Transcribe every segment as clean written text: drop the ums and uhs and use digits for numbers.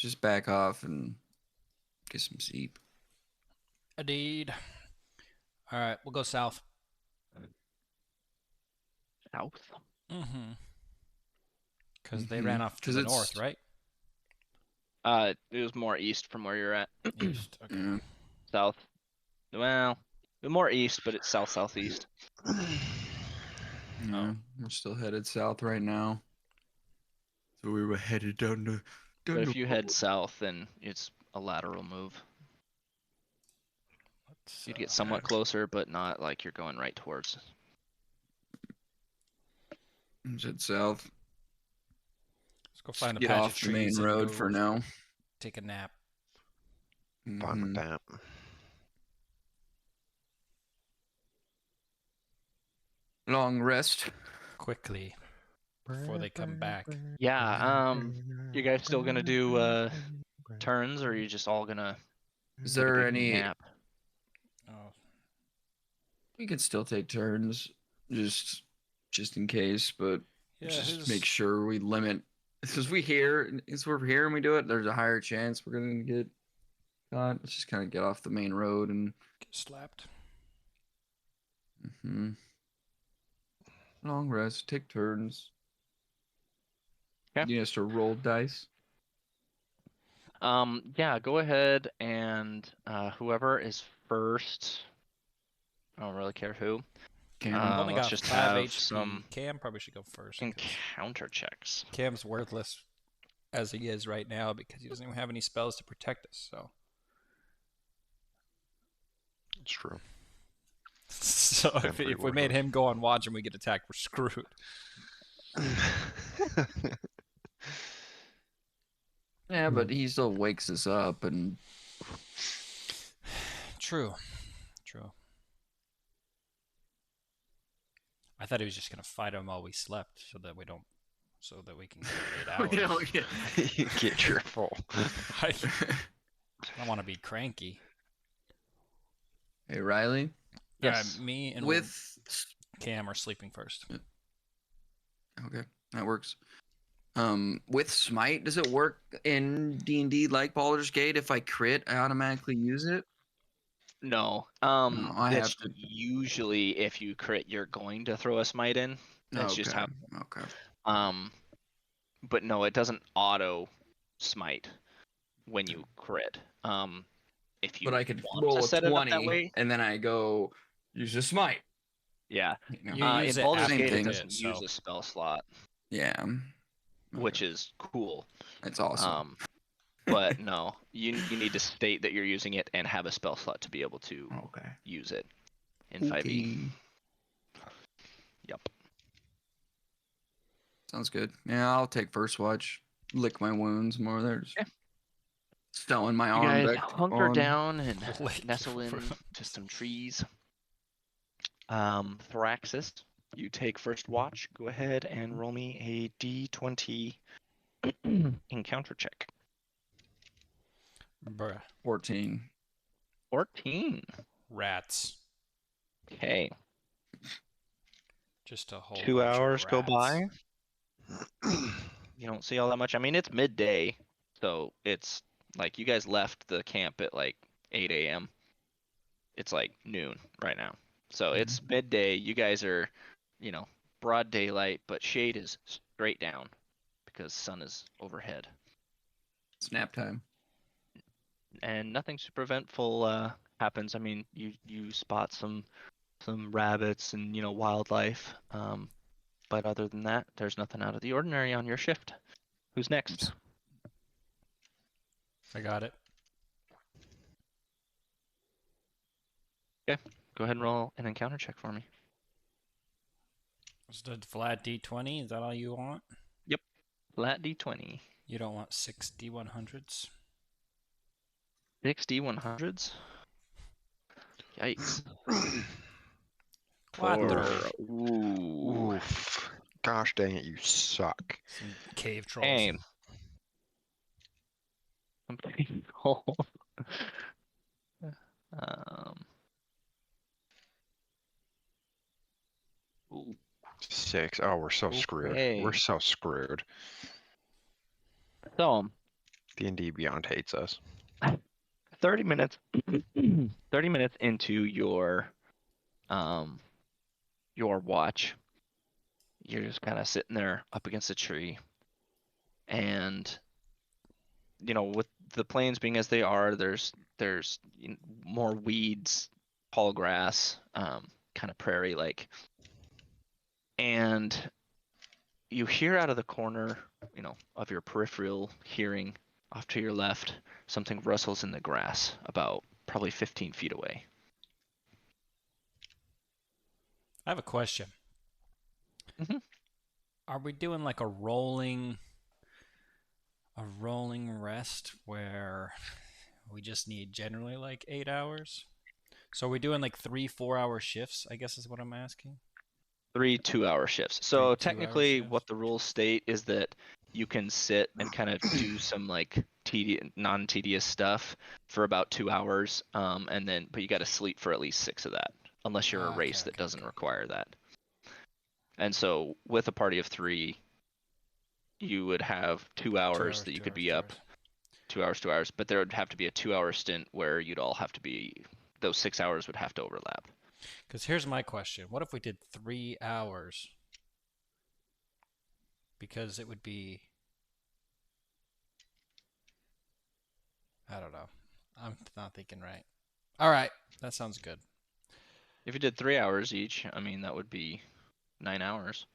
just back off and get some sleep. Indeed. All right, we'll go south. South? Mm-hmm. Because they ran off to 'Cause the it's- north, right? It was more east from where you're at. East. Okay. Yeah. South. Well, more east, but it's south-southeast. Yeah, we're still headed south right now. So we were headed down to. But if you head south, then it's a lateral move. Let's, You'd get somewhat closer, but not like you're going right towards. Let's head south. let's go find a Get patch off of the main trees and road go for now. take a nap. Fine with Mhm. that. Long rest. Quickly before they come back. Yeah. You guys still gonna do turns, or are you just all gonna Is take a there big any? nap? Oh, We could still take turns, just in case, but yeah. just make sure we limit. Because we're here and we do it, there's a higher chance we're gonna get caught. Let's just kind of get off the main road and. Get slapped. Long rest. Take turns. Okay. You need us to roll dice. Yeah. Go ahead and whoever is first. I don't really care who. Cam. I've only Let's got just 5 have HP. some Cam probably should go first. 'cause encounter checks. Cam's worthless as he is right now because he doesn't even have any spells to protect us. So, It's true. so if pretty we made worthless. him go on watch and we get attacked, we're screwed. Yeah, but he still wakes us up and. True. I thought he was just gonna fight him while we slept, so that we can get 8 hours. You get your full. I don't want to be cranky. Hey, Riley. Yes. Me and With. Cam are sleeping first. Okay, that works. With Smite, does it work in D&D like Baldur's Gate? If I crit, I automatically use it? No. I That's have to. usually if you crit, you're going to throw a smite in. That's just how. Okay. But no, it doesn't auto smite when you crit. If you But I could want roll to a set it up that 20, way, and then I go use a Smite. yeah. You use In it Baldur's after Gate, you it hit, doesn't use so- a spell slot, Yeah. which is cool. That's awesome. But no, you need to state that you're using it and have a spell slot to be able to Okay. use it in 5e. Yep. Sounds good. Yeah, I'll take first watch. Lick my wounds more. There's Okay. stowing my You arm guys back hunker on. down and Lick nestle your in wounds. to some trees. Thraxis, you take first watch. Go ahead and roll me a d20 encounter check. Bruh. 14. 14. Rats. Okay. Just a whole 2 bunch of hours go rats. by. You don't see all that much. I mean, it's midday, so it's like you guys left the camp at like 8 a.m. It's like noon right now. So it's midday. You guys are, broad daylight, but shade is straight down because sun is overhead. It's nap time. And nothing super eventful happens. I mean, you spot some rabbits and wildlife. But other than that, there's nothing out of the ordinary on your shift. Who's next? I got it. Okay, go ahead and roll an encounter check for me. Just a flat D20. Is that all you want? Flat d20. You don't want 6 D100s? 6 d100s? Yikes. Quattro. Ooh. Oof. Gosh dang it, you suck. Some cave trolls. Hey. I'm pretty cold. Ooh. 6. Oh, we're so screwed. Okay. We're so screwed. So, D&D Beyond hates us. 30 minutes 30 minutes into your watch, you're just kind of sitting there up against a tree, and with the plains being as they are, there's more weeds, tall grass, kind of prairie like, and you hear out of the corner, of your peripheral hearing off to your left, something rustles in the grass about probably 15 feet away. I have a question. Mhm. Are we doing like a rolling rest where we just need generally like 8 hours? So are we doing like 3 4 hour shifts, I guess is what I'm asking. 3 2-hour shifts. Three So 2 hour technically, shifts. what the rules state is that you can sit and kind of do some like non-tedious stuff for about 2 hours, but you got to sleep for at least 6 of that, unless you're a Okay, race that okay, doesn't okay. require that. And so with a party of 3, you would have 2 hours 2 hours, that you 2 could hours, be 2 up, hours. 2 hours, but there would have to be a 2-hour stint where you'd all have to be, those 6 hours would have to overlap. Because here's my question: what if we did 3 hours? Because it would be, I don't know. I'm not thinking right. All right, that sounds good. If you did 3 hours each, I mean, that would be 9 hours.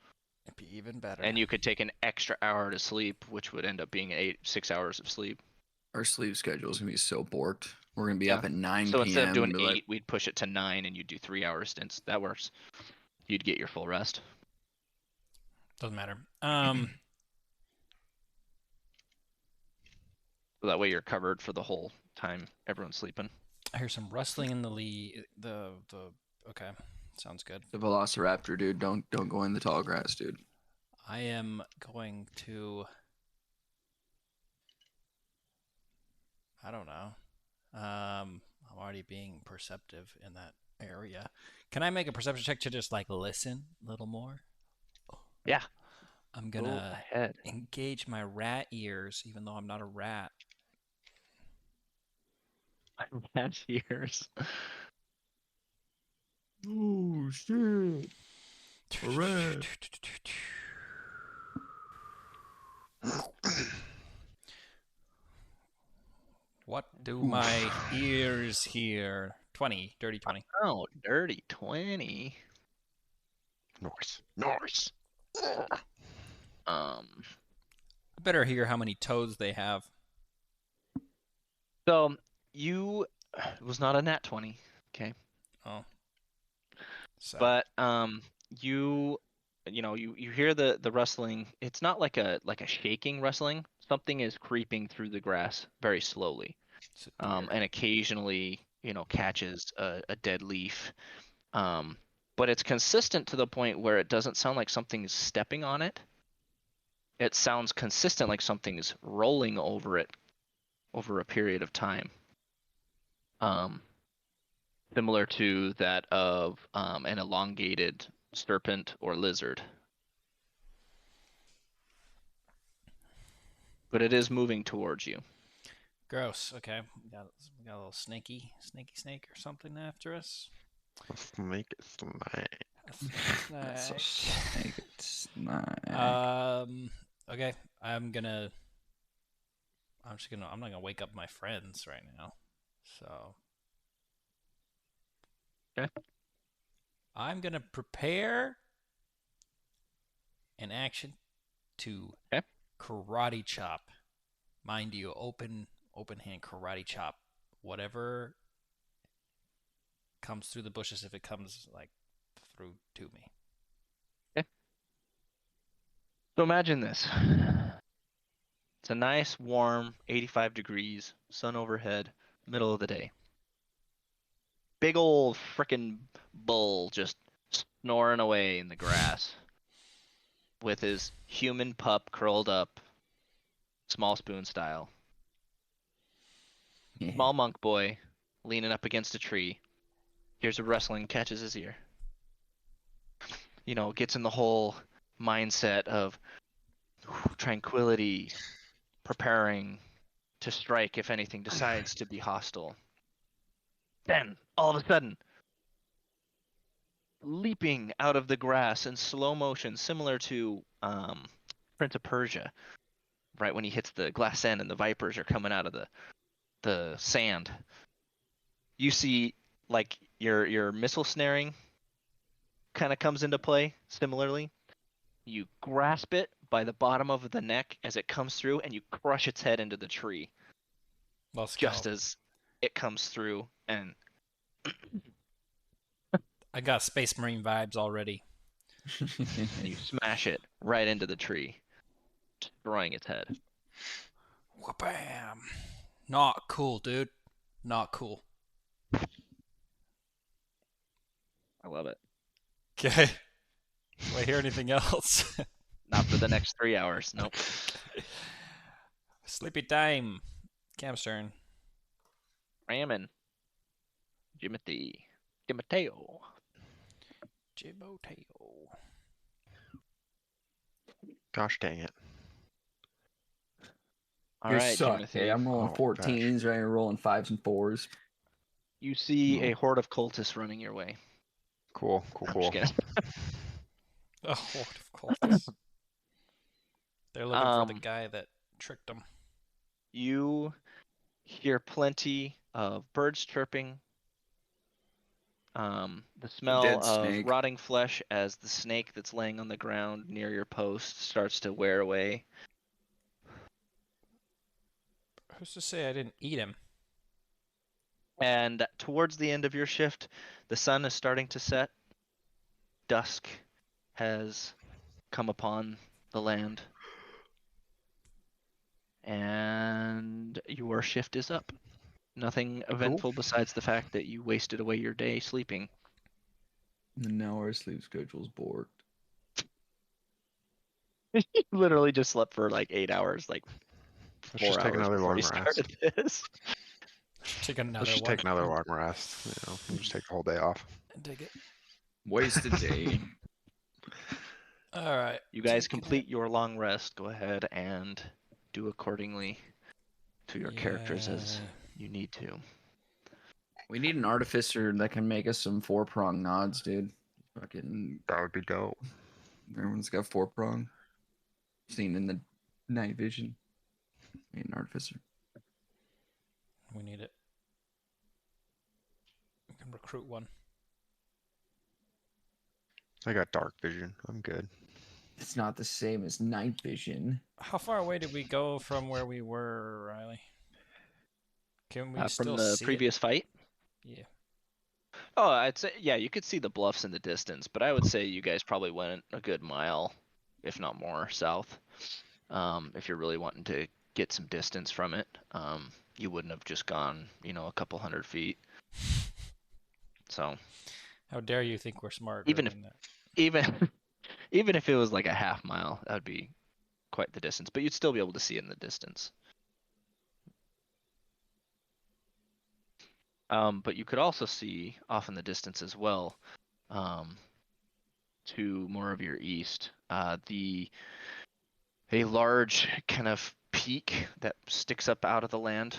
It'd be even better. And you could take an extra hour to sleep, which would end up being 6 hours of sleep. Our sleep schedule is gonna be so borked. We're gonna be Yeah. up at 9 So instead of p.m. doing and be 8, like, we'd push it to 9, and you'd do 3 hour stints. That works. You'd get your full rest. Doesn't matter. So that way you're covered for the whole time everyone's sleeping. I hear some rustling in the lead. Okay, sounds good. the Velociraptor, dude. Don't go in the tall grass, dude. I am going to. I don't know. I'm already being perceptive in that area. Can I make a perception check to just like listen a little more? Yeah. I'm Go gonna ahead. engage my rat ears, even though I'm not a rat. Rat ears. Oh shit! A rat. What do Oof. my ears hear? 20, dirty 20. Oh, dirty 20. Nice. Nice. Um. I better hear how many toes they have. So you it was not a nat 20. Okay. Oh. So. But you hear the rustling. It's not like a shaking rustling. Something is creeping through the grass very slowly, It's a deer. and occasionally catches a dead leaf. But it's consistent to the point where it doesn't sound like something's stepping on it. It sounds consistent like something's rolling over it over a period of time. Similar to that of an elongated serpent or lizard. But it is moving towards you. Gross. Okay. We got a little snaky snake or something after us. Snake is snake. That's a Snake. snake. Okay. I'm not gonna wake up my friends right now. So. Okay. I'm gonna prepare an action to Okay. karate chop. Mind you, open hand karate chop. Whatever comes through the bushes, if it comes like through to me. So imagine this. It's a nice, warm, 85 degrees, sun overhead, middle of the day. Big old frickin' bull just snoring away in the grass with his human pup curled up, small spoon style. Yeah. Small monk boy leaning up against a tree. Hears a rustling, catches his ear. Gets in the whole mindset of tranquility, preparing, to strike if anything decides to be hostile. Then, all of a sudden, leaping out of the grass in slow motion, similar to Prince of Persia, right when he hits the glass end and the vipers are coming out of the sand. You see, like your missile snaring kind of comes into play similarly. You grasp it by the bottom of the neck as it comes through, and you crush its head into the tree Let's just go. as it comes through, and I got Space Marine vibes already. you smash it right into the tree, destroying its head. Wha-bam! Not cool, dude. Not cool. I love it. Okay. Do I hear anything else? Not for the next 3 hours. Nope. Sleepy time. Cam's turn. Ramming. Jimothy. Jimateo. Jiboteo. Gosh dang it. All You right, suck. Timothy. Hey, I'm rolling Oh, 14s, right? I'm rolling 5s and 4s. You see No. a horde of cultists running your way. Cool. I'm Cool. just kidding. A horde of cultists. They're looking for the Um, guy that tricked them. You hear plenty of birds chirping. The smell Dead of snake. rotting flesh as the snake that's laying on the ground near your post starts to wear away. Who's to say I didn't eat him? And towards the end of your shift, the sun is starting to set. Dusk has come upon the land. And your shift is up. Nothing eventful besides the fact that you wasted away your day sleeping. And now our sleep schedule's borked. You literally just slept for like 8 hours, like Let's 4 just take hours another before long you rest. started this. Take Let's another just one. take another long rest. We'll just take the whole day off. Dig it. Wasted day. All right. You guys taking complete your long rest. Go ahead and do accordingly to your characters as Yay. you need to. We need an artificer that can make us some 4-prong nods, dude. Fucking That would be dope. everyone's got 4-prong. Seen in the night vision. Need an artificer. We need it. We can recruit one. I got dark vision. I'm good. It's not the same as night vision. How far away did we go from where we were, Riley? Can we still From the see previous fight? it? Yeah. Oh, I'd say, yeah, you could see the bluffs in the distance, but I would say you guys probably went a good mile, if not more, south. If you're really wanting to get some distance from it, you wouldn't have just gone, a couple 100 feet. So How dare you think we're smarter Even if- than that? even even if it was like a half mile, that would be quite the distance, but you'd still be able to see it in the distance. But you could also see off in the distance as well, to more of your east, a large kind of peak that sticks up out of the land.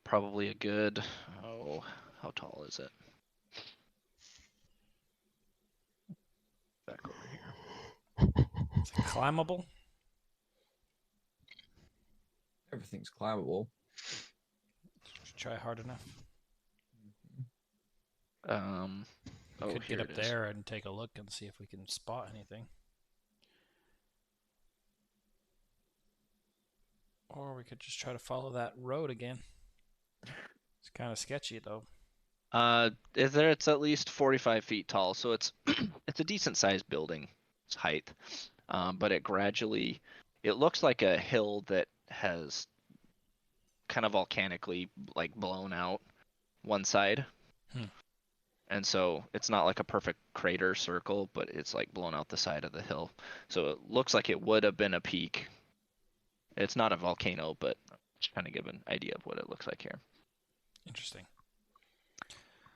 Probably a good, how tall is it? Back over here. Is it climbable? Everything's climbable. Try hard enough. Oh, Could here get up it is. there and take a look and see if we can spot anything. Or we could just try to follow that road again. It's kind of sketchy though. It's at least 45 feet tall, so it's it's a decent sized building. It's height, but it looks like a hill that has kind of volcanically like blown out one side. And so it's not like a perfect crater circle, but it's like blown out the side of the hill. So it looks like it would have been a peak. It's not a volcano, but just kind of give an idea of what it looks like here. Interesting.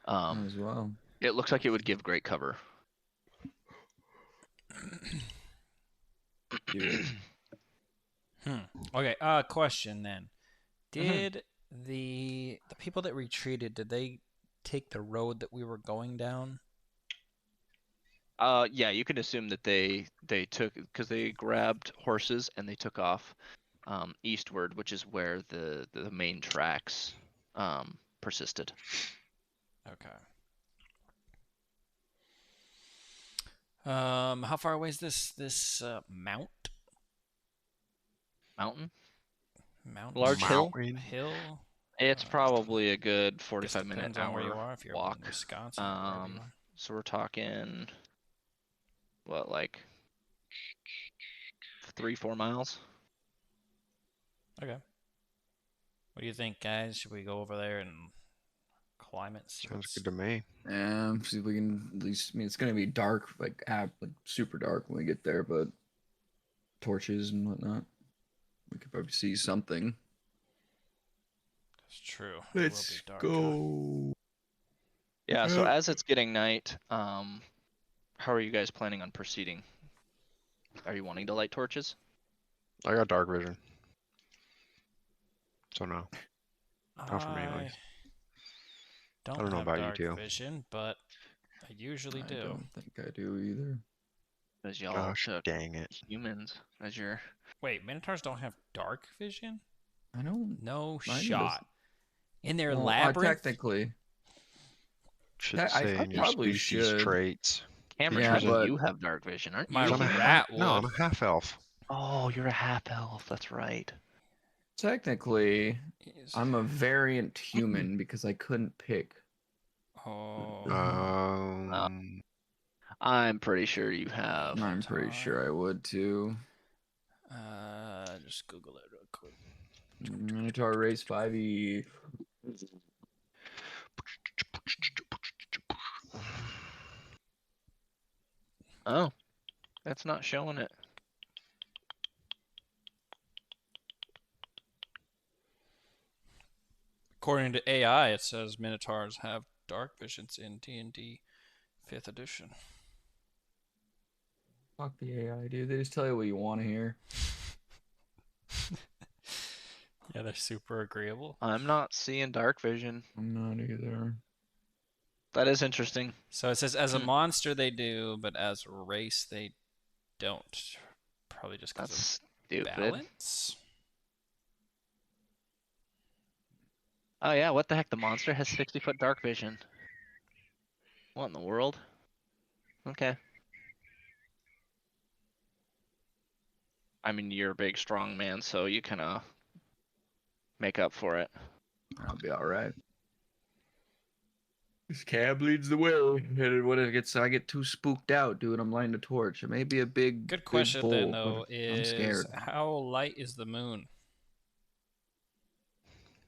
As well. It looks like it would give great cover. Do it. Okay. Question then. Did the people that retreated, did they take the road that we were going down? Yeah, you can assume that they took, because they grabbed horses and they took off eastward, which is where the main tracks persisted. Okay. How far away is this mount? Mountain, Mount? large hill. Mountain. Hill? It's probably a good Guess 45-minute depends on where you hour are. If you're walk. in Wisconsin, or wherever you are. So we're talking what, like 3-4 miles? Okay. What do you think, guys? Should we go over there and climb it? See Sounds what's... good to me. Yeah, see if we can at least. I mean, it's gonna be dark, like super dark when we get there, but torches and whatnot, we could probably see something. That's true. It will be dark, huh? go. Yeah, so as it's getting night, how are you guys planning on proceeding? Are you wanting to light torches? I got dark vision. So no. Not for me, at I least. don't know have about you dark two. vision, but I usually I do. don't think I do either. Because y'all Gosh, took dang it. humans as your... Wait, Minotaurs don't have dark vision? I don't. No Mine shot. In their Well, labyrinth? technically, Should I say in your probably species should. traits. Cameron, Yeah, you but you have dark vision, aren't My you? I'm a rat No, would. I'm a half elf. Oh, you're a half elf. That's right. technically, Is- I'm a variant human because I couldn't pick. Oh. I'm pretty sure you have. I'm pretty sure I would too. Just Google it real quick. Minotaur race 5e. Oh, that's not showing it. According to AI, it says Minotaurs have dark visions in D&D 5th edition. Fuck the AI, dude. They just tell you what you want to hear. Yeah, they're super agreeable. I'm not seeing dark vision. I'm not either. That is interesting. So it says as a monster they do, but as a race they don't. Probably just because That's of stupid. balance. Oh yeah, what the heck? The monster has 60-foot dark vision. What in the world? Okay. I mean, you're a big, strong man, so you kind of make up for it. I'll be all right. This cab leads the way. And when I get too spooked out, dude. I'm lighting a torch. It may be a big, Good big question bull, then, but though, I'm is scared. how light is the moon?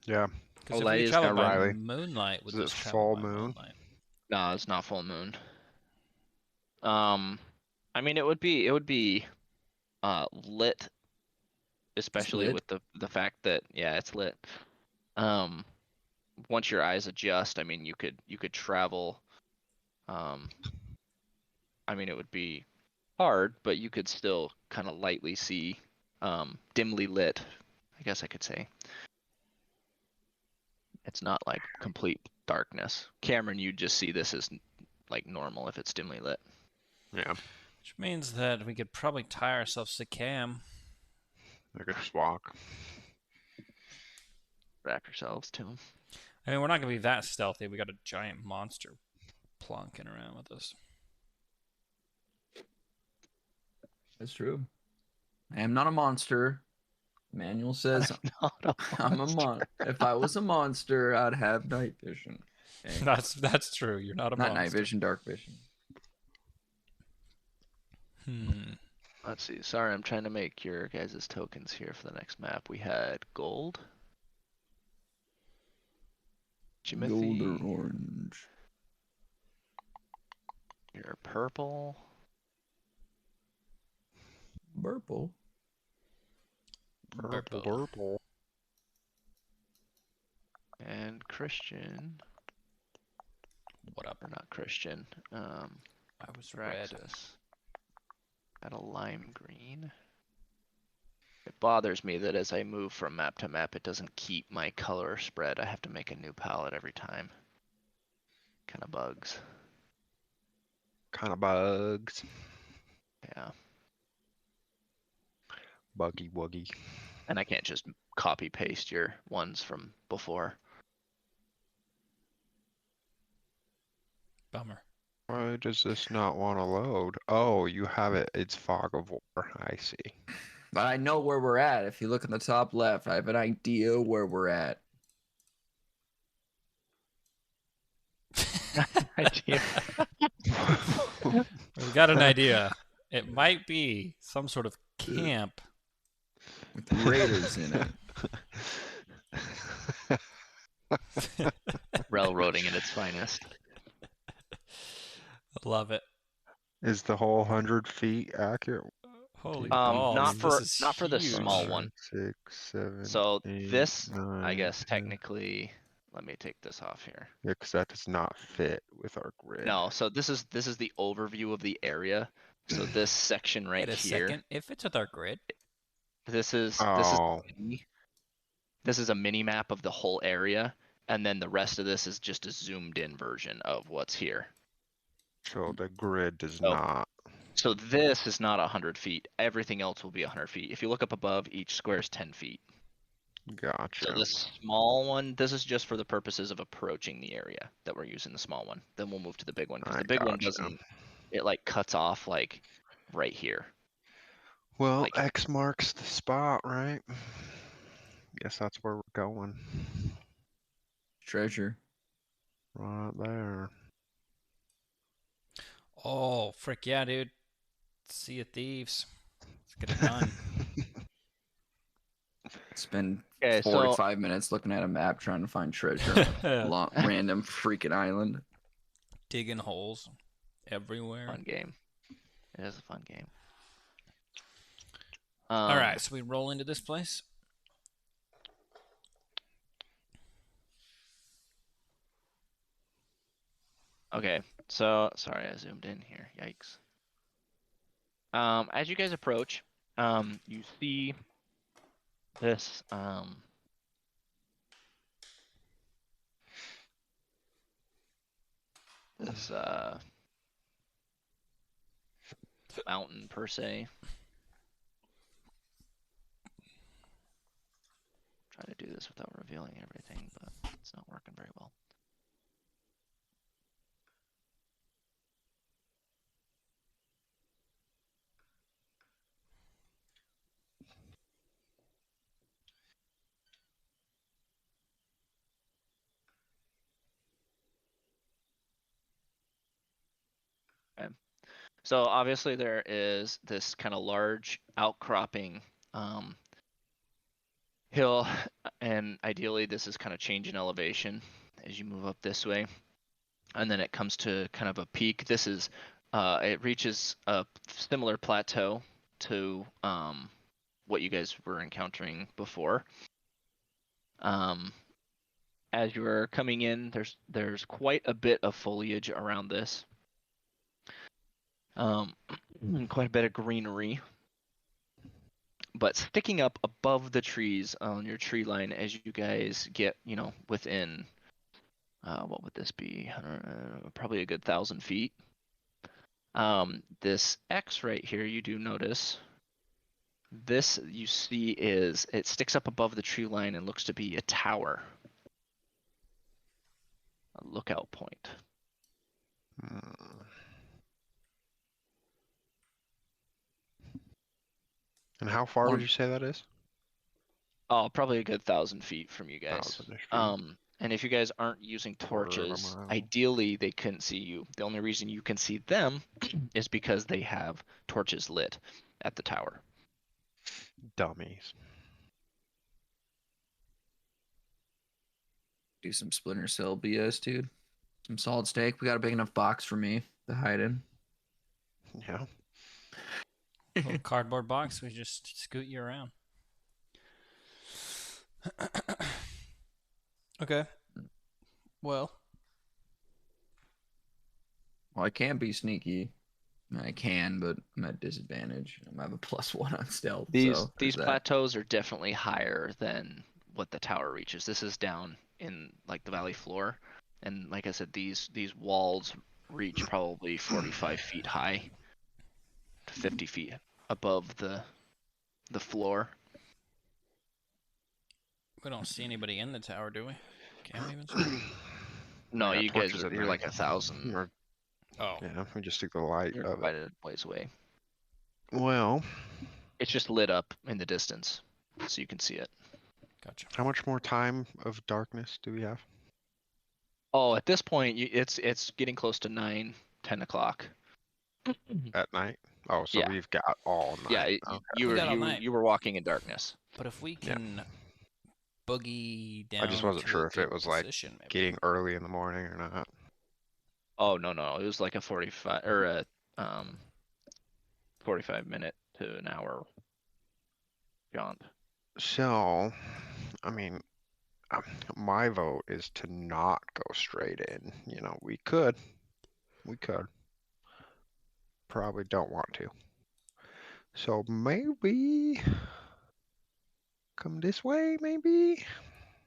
Yeah. Because if light we is travel got by Riley. moonlight, would Is it this travel full by moon? moonlight? No, it's not full moon. I mean, it would be lit, especially lit? with the fact that, yeah, it's lit. Once your eyes adjust, I mean, you could travel. I mean, it would be hard, but you could still kind of lightly see, dimly lit, I guess I could say. It's not like complete darkness. Cameron, you just see this as like normal if it's dimly lit. Yeah. Which means that we could probably tie ourselves to Cam. I could just walk. Wrap yourselves to him. I mean, we're not going to be that stealthy. We got a giant monster plonking around with us. That's true. I am not a monster. Manual says I'm a monster. If I was a monster, I'd have night vision. Okay? That's true. You're not a Not monster. night vision, dark vision. Let's see. Sorry, I'm trying to make your guys' tokens here for the next map. We had gold, Gold or Jimothy, orange. your purple, Purple. Purple. and Christian. What up? Or not Christian. I was red. Raxus. Got a lime green. It bothers me that as I move from map to map, it doesn't keep my color spread. I have to make a new palette every time. Kind of bugs. Kind of bugs. Yeah. Buggy wuggy. And I can't just copy paste your ones from before. Bummer. Why does this not want to load? Oh, you have it. It's Fog of War. I see. But I know where we're at. If you look in the top left, I have an idea where we're at. We got an idea. It might be some sort of camp. With raiders in it. Railroading at its finest. Love it. Is the whole 100 feet accurate? Holy Not balls. for This is not for the huge. small one. 6, 7. So 8, this, I 9, guess 10. technically, let me take this off here. Yeah, because that does not fit with our grid. No, so this is the overview of the area. So this section right Wait a here, second. If it's with our grid, this is Oh, this is a mini map of the whole area, and then the rest of this is just a zoomed in version of what's here. so the grid does Oh. not. So this is not 100 feet. Everything else will be 100 feet. If you look up above, each square is 10 feet. Gotcha. So this small one, this is just for the purposes of approaching the area that we're using the small one. Then we'll move to the big one because I the big one gotcha. doesn't. It like cuts off like right here. Well, like- X marks the spot, right? Guess that's where we're going. Treasure. Right there. oh, frick yeah, dude. Sea of Thieves. Let's get it done. Spend Okay, so 45 minutes looking at a map trying to find treasure on a random freaking island. Digging holes everywhere. fun game. It is a fun game. All right, so we roll into this place. Okay, so sorry I zoomed in here. Yikes. As you guys approach, you see this this mountain per se. Try to do this without revealing everything, but it's not working very well. Okay. So obviously there is this kind of large outcropping hill, and ideally this is kind of change in elevation as you move up this way. And then it comes to kind of a peak. This is it reaches a similar plateau to what you guys were encountering before. As you are coming in, there's quite a bit of foliage around this. Quite a bit of greenery. But sticking up above the trees on your tree line as you guys get, within, what would this be? Probably a good 1,000 feet. This X right here, you do notice. This you see it sticks up above the tree line and looks to be a tower. A lookout point. And how far did you say that is? Oh, probably a good 1,000 feet from you guys. 1,000-ish feet. And if you guys aren't using Quarter of a torches, mile. ideally they couldn't see you. The only reason you can see them is because they have torches lit at the tower. Dummies. Do some Splinter Cell BS, dude. Some solid steak. We got a big enough box for me to hide in. Yeah. Little cardboard box. We just scoot you around. Okay. Well, Well, I can't be sneaky. I can, but I'm at disadvantage. I have a +1 on stealth. These so these there's that. plateaus are definitely higher than what the tower reaches. This is down in like the valley floor, and like I said, these walls reach probably 45 feet high to 50 feet above the floor. We don't see anybody in the tower, do we? Can we even see? No, We got you guys torches are at you're night. like 1,000. Oh, Yeah, we just took the light You're of it. quite a ways away. Well, It's just lit up in the distance, so you can see it. gotcha. how much more time of darkness do we have? Oh, at this point, it's getting close to 9-10 o'clock. At night? Oh, so Yeah. we've got all Yeah, night. you We were got all night. you were walking in darkness. But if we Yeah. can boogie down I just wasn't to sure a if it good was like position, maybe. getting early in the morning or not. Oh no, it was like a 45 or a 45 minute to an hour jaunt. So, I mean, my vote is to not go straight in. You know, we could. Probably don't want to. So maybe come this way, maybe?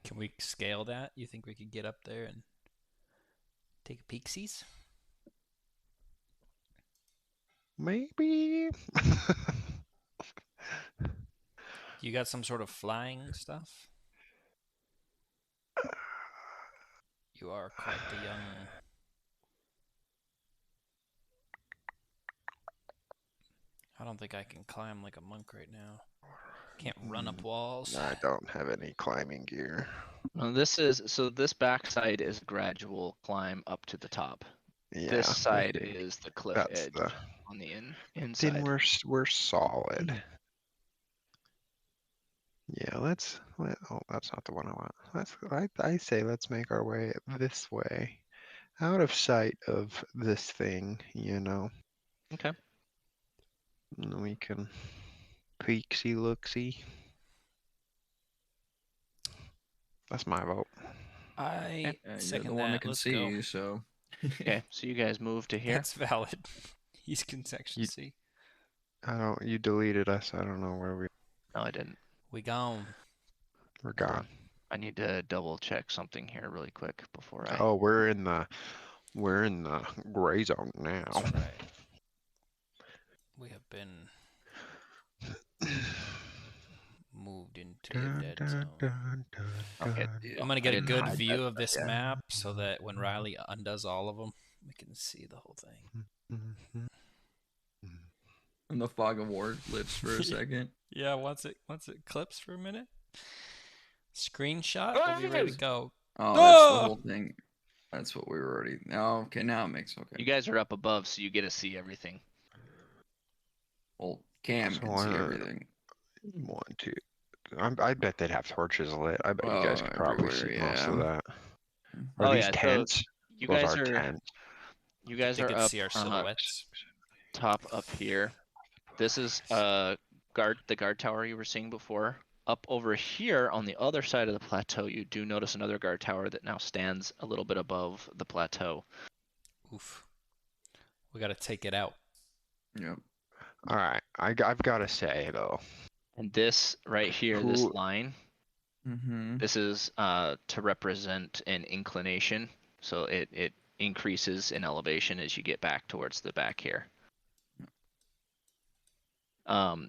Can we scale that? You think we could get up there and take a peeksies? Maybe. You got some sort of flying stuff? You are quite the young. I don't think I can climb like a monk right now. Can't run up walls. I don't have any climbing gear. No, this backside is gradual climb up to the top. Yeah. This side okay. is the cliff That's edge the. on the inside. Then we're solid. Yeah, oh, that's not the one I want. I say let's make our way this way. Out of sight of this thing, you know. Okay. And then we can peeksy looksy. That's my vote. I You're second the one that that. can Let's see go. you, so. Okay, so you guys move to here. That's valid. He can actually You- see. You deleted us. I don't know where No, I didn't. We gone. we're gone. I need to double check something here really quick before I. Oh, we're in the gray zone now. That's right. We have been moved into the dead zone. Okay. I'm gonna I get a didn't good hide view that of this yet. map so that when Riley undoes all of them, we can see the whole thing. And the fog of war lifts for a second. Yeah, once it clips for a minute. Screenshot. We'll be ready to go. Oh, that's the Ah! whole thing. That's what we were already. Oh, okay, now it makes okay. You guys are up above, so you get to see everything. Well, Cam So can see everything. 1, 2. I bet they'd have torches lit. I bet you guys could probably everywhere, see most of yeah. that. Oh, Are these yeah, so tents? You Those guys are are tents. you guys They are could up see our silhouettes. top up here. This is the guard tower you were seeing before. Up over here on the other side of the plateau, you do notice another guard tower that now stands a little bit above the plateau. Oof. We gotta take it out. Yep. All right, I've got to say though, And this right here, this Who- line, Mm-hmm. this is to represent an inclination. So it increases in elevation as you get back towards the back here.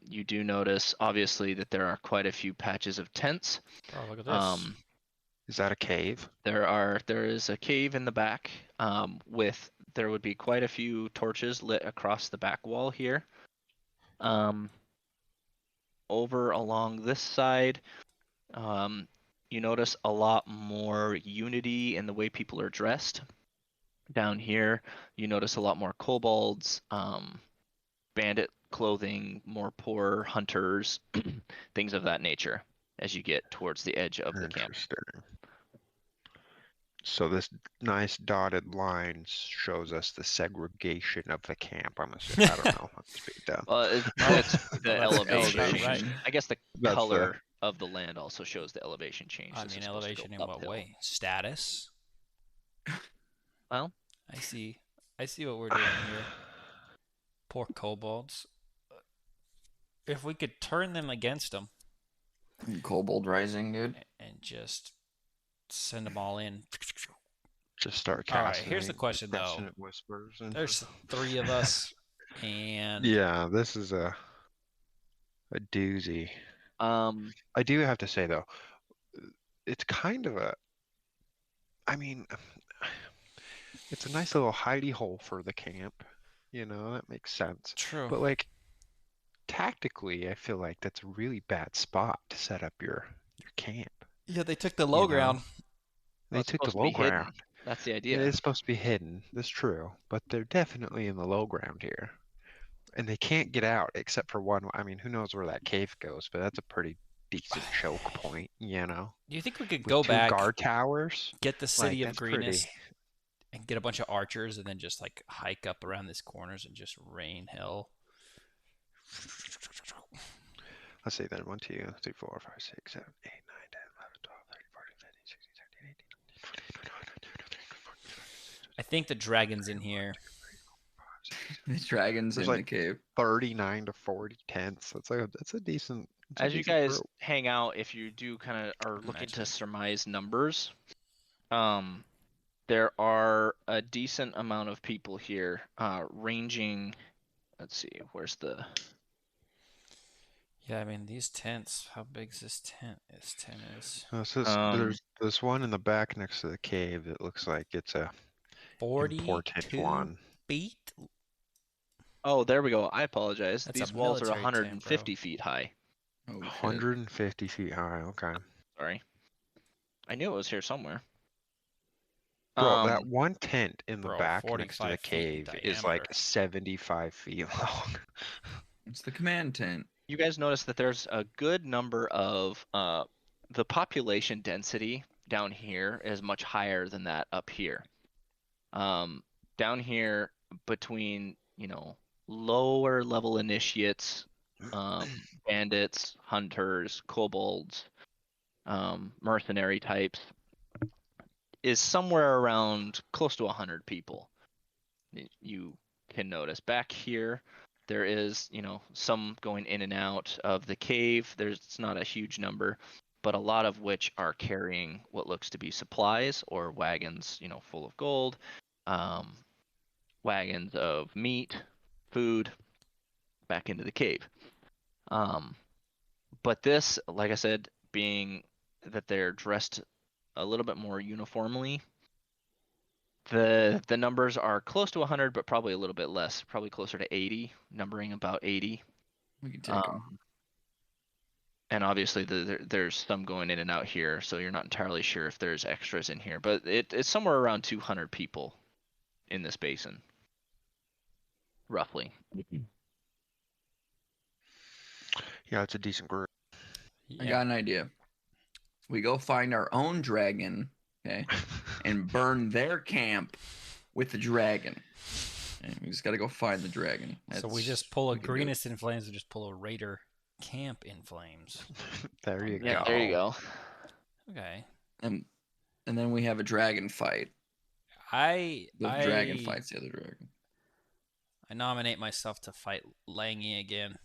You do notice obviously that there are quite a few patches of tents. Oh, look at this. is that a cave? There is a cave in the back there would be quite a few torches lit across the back wall here. Over along this side, you notice a lot more unity in the way people are dressed. Down here, you notice a lot more kobolds, bandit clothing, more poor hunters, things of that nature as you get towards the edge of the camp. Interesting. So this nice dotted line shows us the segregation of the camp. I'm assuming. I don't know. I'm speaking dumb. It's the that's elevation about change. right. I guess the That's color of the land also shows the elevation change. I This mean, is supposed to go elevation in what uphill. way? Status. Well, I see what we're doing here. Poor kobolds. If we could turn them against them Kobold Rising, dude. and just send them all in. Just start All right, casting here's the question, though. Passionate whispers. And... There's 3 of us, and Yeah, this is a doozy. I do have to say though, it's kind of a. I mean, it's a nice little hidey hole for the camp. You know, that makes sense. true. But like, tactically, I feel like that's a really bad spot to set up your camp. Yeah, they took the low ground. They Well, it's took the supposed to low be hidden. ground. That's the It idea. is supposed to be hidden. That's true, but they're definitely in the low ground here, and they can't get out except for one. I mean, who knows where that cave goes? But that's a pretty decent choke point, you know. Do you think we could With go 2 back, guard towers, get the City of that's Greenest, pretty. and get a bunch of archers, and then just like hike up around these corners and just rain hell? Let's see then. 1, 2, 3, 4, 5, 6, 7, 8, 9, 10, 11, 12, 13, 14, 15, 16, 17, 18, I think the dragon's in here. The dragon's There's in like the cave. 39 to 40 tents. That's a decent. As you guys hang out, if you do kind of are looking Imagine. to surmise numbers, there are a decent amount of people here, ranging. Let's see, where's the? Yeah, I mean these tents. How big is this tent? This tent is There's this one in the back next to the cave that looks like it's a important 42 one. feet. Oh, there we go. I apologize. That's These a walls are military tent, 150 feet high. Oh, shit. 150 feet high. Okay. Sorry. I knew it was here somewhere. Bro, that one tent in the bro, back next to the 45 feet in cave is like diameter. 75 feet long. It's the command tent. You guys notice that there's a good number of the population density down here is much higher than that up here. Down here between, lower level initiates, bandits, hunters, kobolds, mercenary types, is somewhere around close to 100 people. You can notice back here there is, some going in and out of the cave. It's not a huge number, but a lot of which are carrying what looks to be supplies or wagons, full of gold, wagons of meat, food, back into the cave. But this, like I said, being that they're dressed a little bit more uniformly, the numbers are close to 100, but probably a little bit less, probably closer to 80, numbering about 80. We can take them. And obviously there's some going in and out here, so you're not entirely sure if there's extras in here, but it's somewhere around 200 people in this basin, roughly. Yeah, it's a decent group. I got an idea. We go find our own dragon, okay, and burn their camp with the dragon. And we just got to go find the dragon. So we just pull a Greenest in flames and just pull a Raider camp in flames. There you Yeah, go. there you go. Okay. And then we have a dragon fight. The dragon fights the other dragon. I nominate myself to fight Langy again.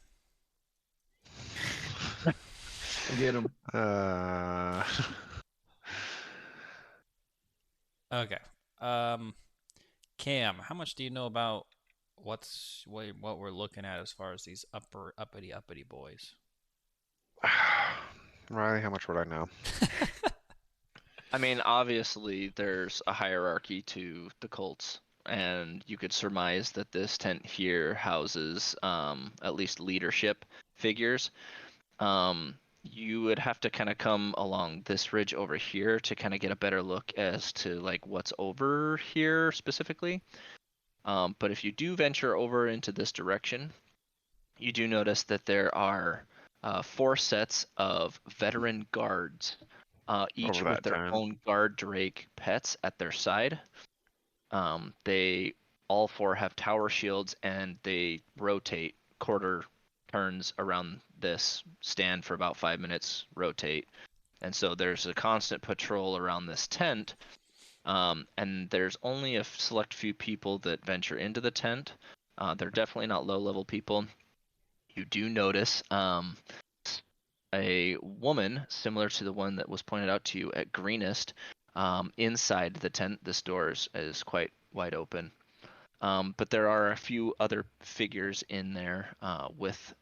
Get him. Okay. Cam, how much do you know about what we're looking at as far as these uppity boys? Riley, how much would I know? I mean, obviously there's a hierarchy to the cults, and you could surmise that this tent here houses at least leadership figures. You would have to kind of come along this ridge over here to kind of get a better look as to like what's over here specifically. But if you do venture over into this direction, you do notice that there are 4 sets of veteran guards, each with their own guard drake pets at their side. They all 4 have tower shields, and they rotate quarter turns around this stand for about 5 minutes, rotate. And so there's a constant patrol around this tent. And there's only a select few people that venture into the tent. They're definitely not low-level people. You do notice a woman similar to the one that was pointed out to you at Greenest. Inside the tent, this door is quite wide open. But there are a few other figures in there with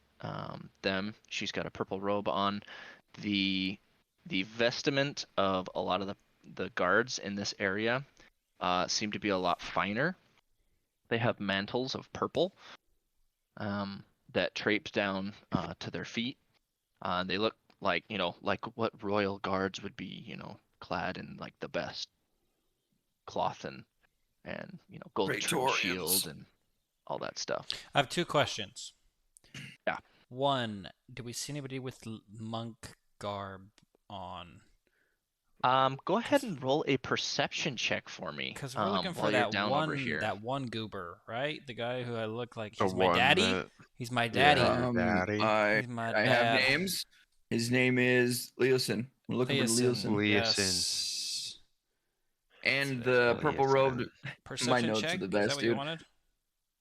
them. She's got a purple robe on. The vestment of a lot of the guards in this area seem to be a lot finer. They have mantles of purple that trape down to their feet. They look like, like what royal guards would be, clad in like the best cloth and gold trimmed shield Praetorians. and all that stuff. I have 2 questions. Yeah. One, do we see anybody with monk garb on? Go ahead and roll a perception check for me. Because we're looking for while you're that down over here. one goober, right? The guy who I look like The he's my one daddy. that- He's my Yeah. daddy. Daddy. He's my I dad. have names. His name is Leosin. We're looking for Leosin. Yes. And So, the purple robed. perception notes are check. the Is best, that what you dude. wanted?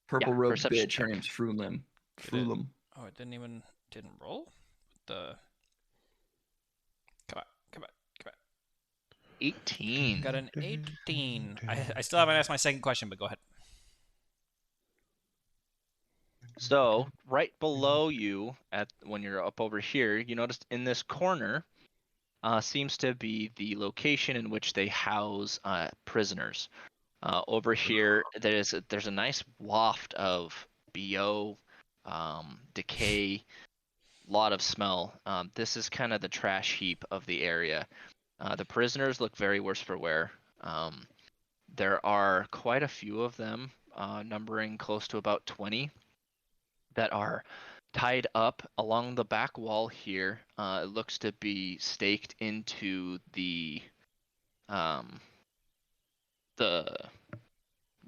Purple robed perception bitch. Her check. name's Frulim. Did it? Frulim. Oh, it didn't roll. The come on. 18. Got an 18. I still haven't asked my second question, but go ahead. So right below you, when you're up over here, you noticed in this corner seems to be the location in which they house prisoners. Over here, there's a nice waft of BO, decay, lot of smell. This is kind of the trash heap of the area. The prisoners look very worse for wear. There are quite a few of them, numbering close to about 20, that are tied up along the back wall here. It looks to be staked into the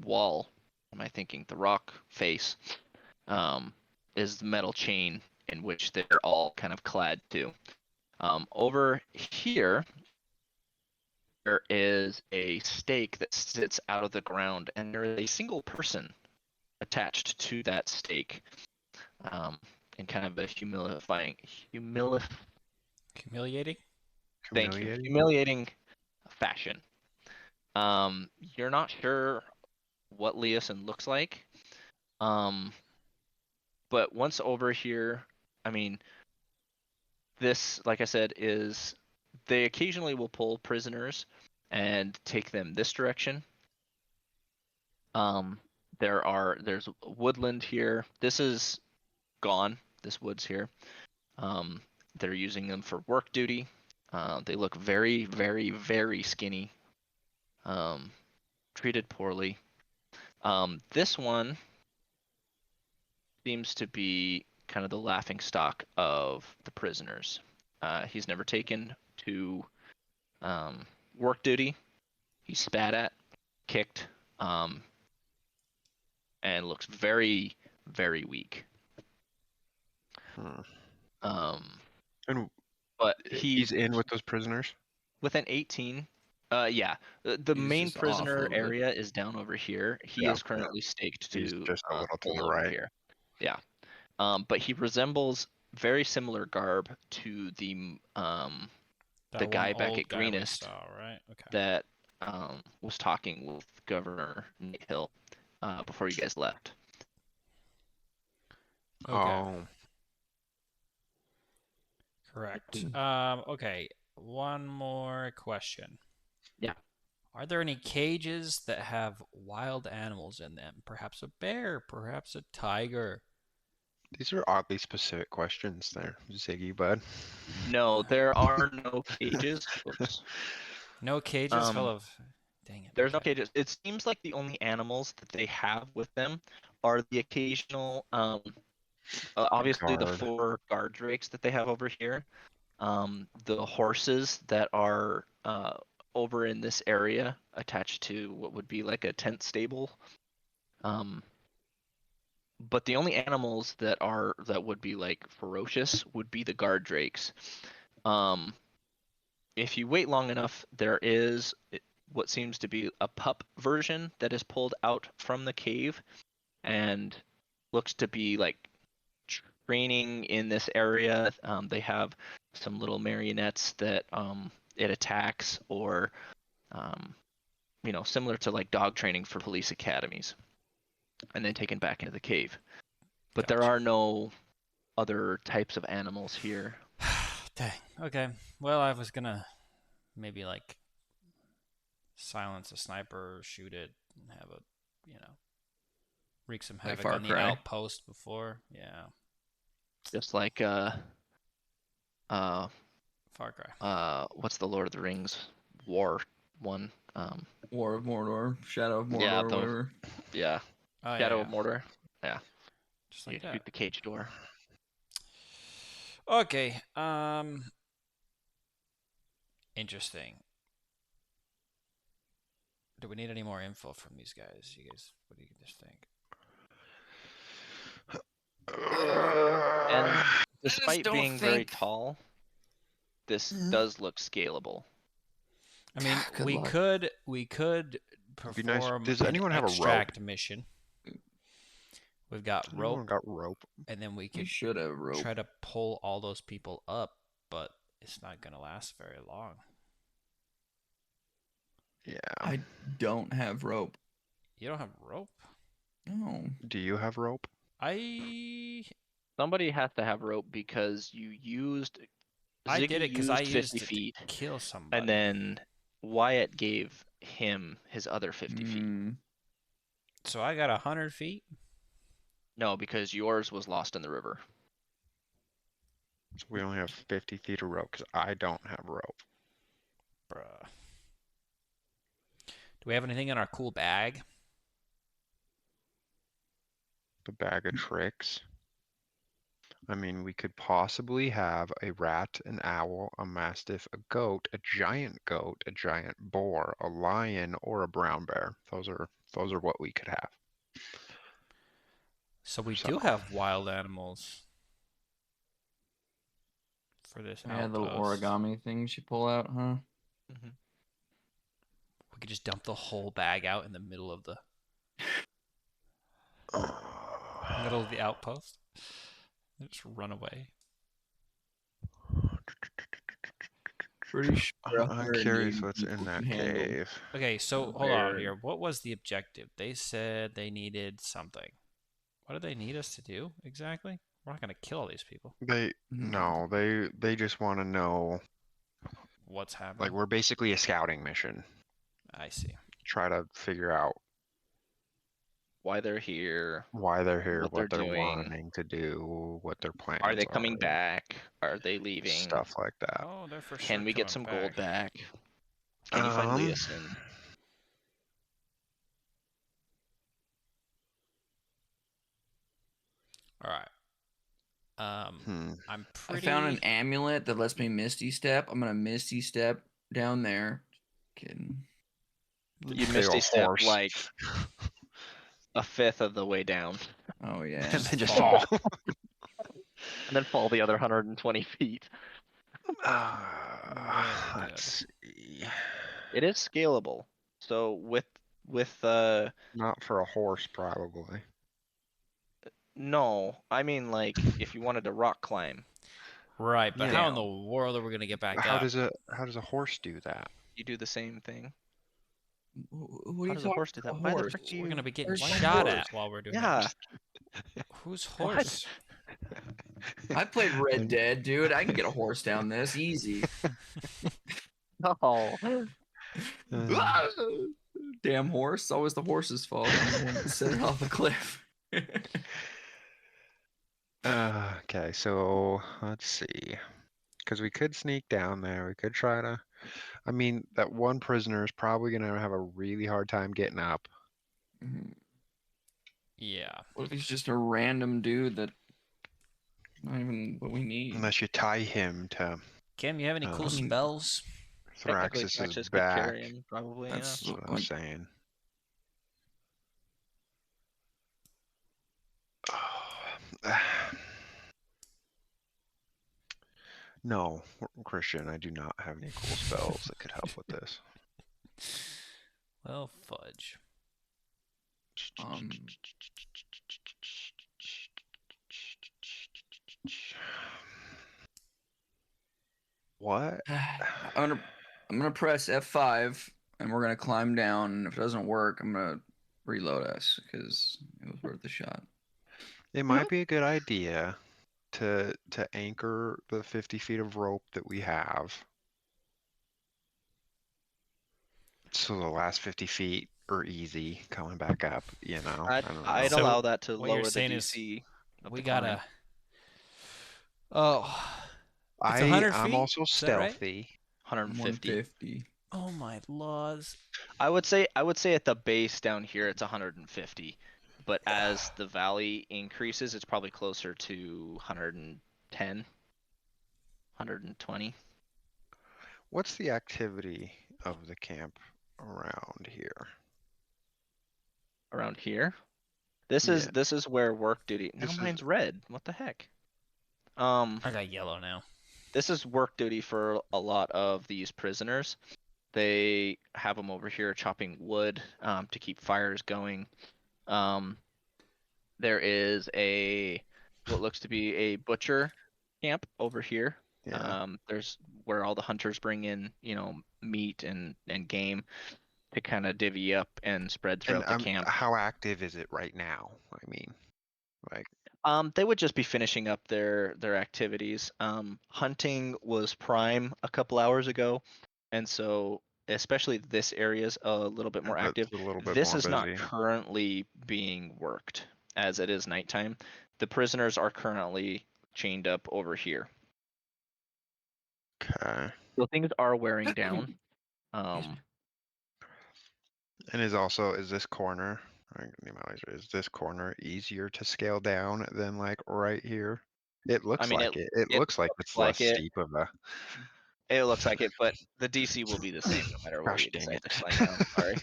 wall. Am I thinking the rock face? Is the metal chain in which they're all kind of clad to. Over here, there is a stake that sits out of the ground, and there is a single person attached to that stake, in kind of a humiliating. Thank you. Humiliating fashion. You're not sure what Leosin looks like. But once over here, I mean, this, like I said, is they occasionally will pull prisoners and take them this direction. There's woodland here. This is gone. This wood's here. They're using them for work duty. They look very, very, very skinny. Treated poorly. This one seems to be kind of the laughing stock of the prisoners. He's never taken to work duty. He's spat at, kicked, and looks very, very weak. And But he's in with those prisoners? With an 18, yeah. The He's main just off a prisoner little bit. area is down over here. He is currently staked He's to just a little to hole the over right. here. Yeah. But he resembles very similar garb to the guy back at Greenest right? Okay. that was talking with Governor Nate Hill before you guys left. Okay. Oh. Correct. Okay. One more question. Yeah. Are there any cages that have wild animals in them? Perhaps a bear, perhaps a tiger. These are oddly specific questions there, Ziggy, bud. No, there are no cages. Oops. No cages full of. Dang it. There's no okay. cages. It seems like the only animals that they have with them are the occasional, obviously the Guard. 4 guard drakes that they have over here, the horses that are over in this area attached to what would be like a tent stable. But the only animals that would be like ferocious would be the guard drakes. If you wait long enough, there is what seems to be a pup version that is pulled out from the cave, and looks to be like training in this area. They have some little marionettes that it attacks, or similar to like dog training for police academies, and then taken back into the cave. But there Gotcha. are no other types of animals here. Dang. Okay. Well, I was gonna maybe like silence a sniper, shoot it, and have a, wreak some Like havoc Far on the Cry. outpost before. Yeah. Just like Far Cry. what's the Lord of the Rings war one? War of Mordor, Shadow of Mordor, Yeah, whatever. yeah, Oh Shadow yeah. of Mordor. Yeah, Just you like that. shoot the cage door. Okay. Interesting. Do we need any more info from these guys? You guys, what do you just think? And despite don't being very think- tall, this Mhm. does look scalable. I mean, Good we luck. could Be nice. perform Does an anyone have a rope? extract mission. We've got Anyone rope, got rope? and then we We could should have rope. try to pull all those people up, but it's not gonna last very long. Yeah. I don't have rope. You don't have rope? No. Do you have rope? Somebody has to have rope because you used. I Ziggy did it because I used used 50 it to feet, kill somebody. and then Wyatt gave him his other 50 feet. Mm, So I got 100 feet. No, because yours was lost in the river. So we only have 50 feet of rope because I don't have rope. Bruh. Do we have anything in our cool bag? The bag of tricks. I mean, we could possibly have a rat, an owl, a mastiff, a goat, a giant boar, a lion, or a brown bear. Those are what we could have. So we So- do have wild animals for this yeah, the little outpost. origami things you pull out, huh? We could just dump the whole bag out in the middle of the outpost. And just run away. Pretty sure. I'm 180 curious what's in people that can handle- cave. Okay, so A hold on bear. here. What was the objective? They said they needed something. What do they need us to do exactly? We're not gonna kill all these people. No, they just want to know. What's happening? Like, we're basically a scouting mission. I see. Try to figure out Why they're here? why they're here, What what they're they're doing. wanting to do, what their plans Are they coming back? Are they leaving? stuff like that. Oh, they're for sure. Can we get some coming gold back? Can you find Um, Leosin? All right. I'm I pretty. found an amulet that lets me Misty Step. I'm gonna Misty Step down there. Kidding. You They Misty go Step horse. like a fifth of the way down, Oh yeah. And then just fall. fall. and then fall the other 120 feet. Very Let's see. It is scalable. So with Not for a horse, probably. no, I mean like if you wanted to rock climb, Right, but Yeah. how in the world are we gonna get back How up? does a horse do that? you do the same thing. What are How you does a talking horse do that? about? Why the horse? frick do We're you? gonna be getting Where's my shot horse? at while we're doing Yeah. that. Whose What? horse? I played Red Dead, dude. I can get a horse down this easy. No. Damn horse. It's always the horse's fault. I'm the one that set it off a cliff. Okay, so let's see. Because we could sneak down there. We could try to. I mean, that one prisoner is probably going to have a really hard time getting up. Yeah. What if he's just a random dude that not even what we need? Unless you tie him to Cam, you have any cool Um, spells? Technically, Thraxus's Thraxus could back. carry him, probably. That's That's what I'm saying. No, Christian, I do not have any cool spells that could help with this. Well, fudge. I'm gonna press F5 and we're gonna climb down. And if it doesn't work, I'm gonna reload us because it was worth the shot. It might be a good idea to anchor the 50 feet of rope that we have. So the last 50 feet are easy coming back up, you know. I don't know. I'd So allow that to what you're lower the saying is DC of we the climb. gotta. Oh, it's 100 I'm feet. also Is that right? stealthy. 150. 150. Oh my laws! I would say at the base down here it's 150, but as the valley increases, it's probably closer to 110, 120. What's the activity of the camp around here? Around here. This Yeah. is where work duty. Now This is- mine's red. What the heck? I got yellow now. This is work duty for a lot of these prisoners. They have them over here chopping wood to keep fires going. There is what looks to be a butcher camp over here. Yeah. There's where all the hunters bring in, meat and game to kind of divvy up and spread throughout the camp. How active is it right now? I mean, like, They would just be finishing up their activities. Hunting was prime a couple hours ago, and so especially this area is a little bit more active. a little bit This more is not busy. currently being worked as it is nighttime. The prisoners are currently chained up over here. Okay. So things are wearing down. And is this corner, is this corner easier to scale down than like right here? It looks like it. It looks like it's less steep of a. It looks like it, but the DC will be the same no matter where Gosh, you dang decide it. to climb down. Sorry.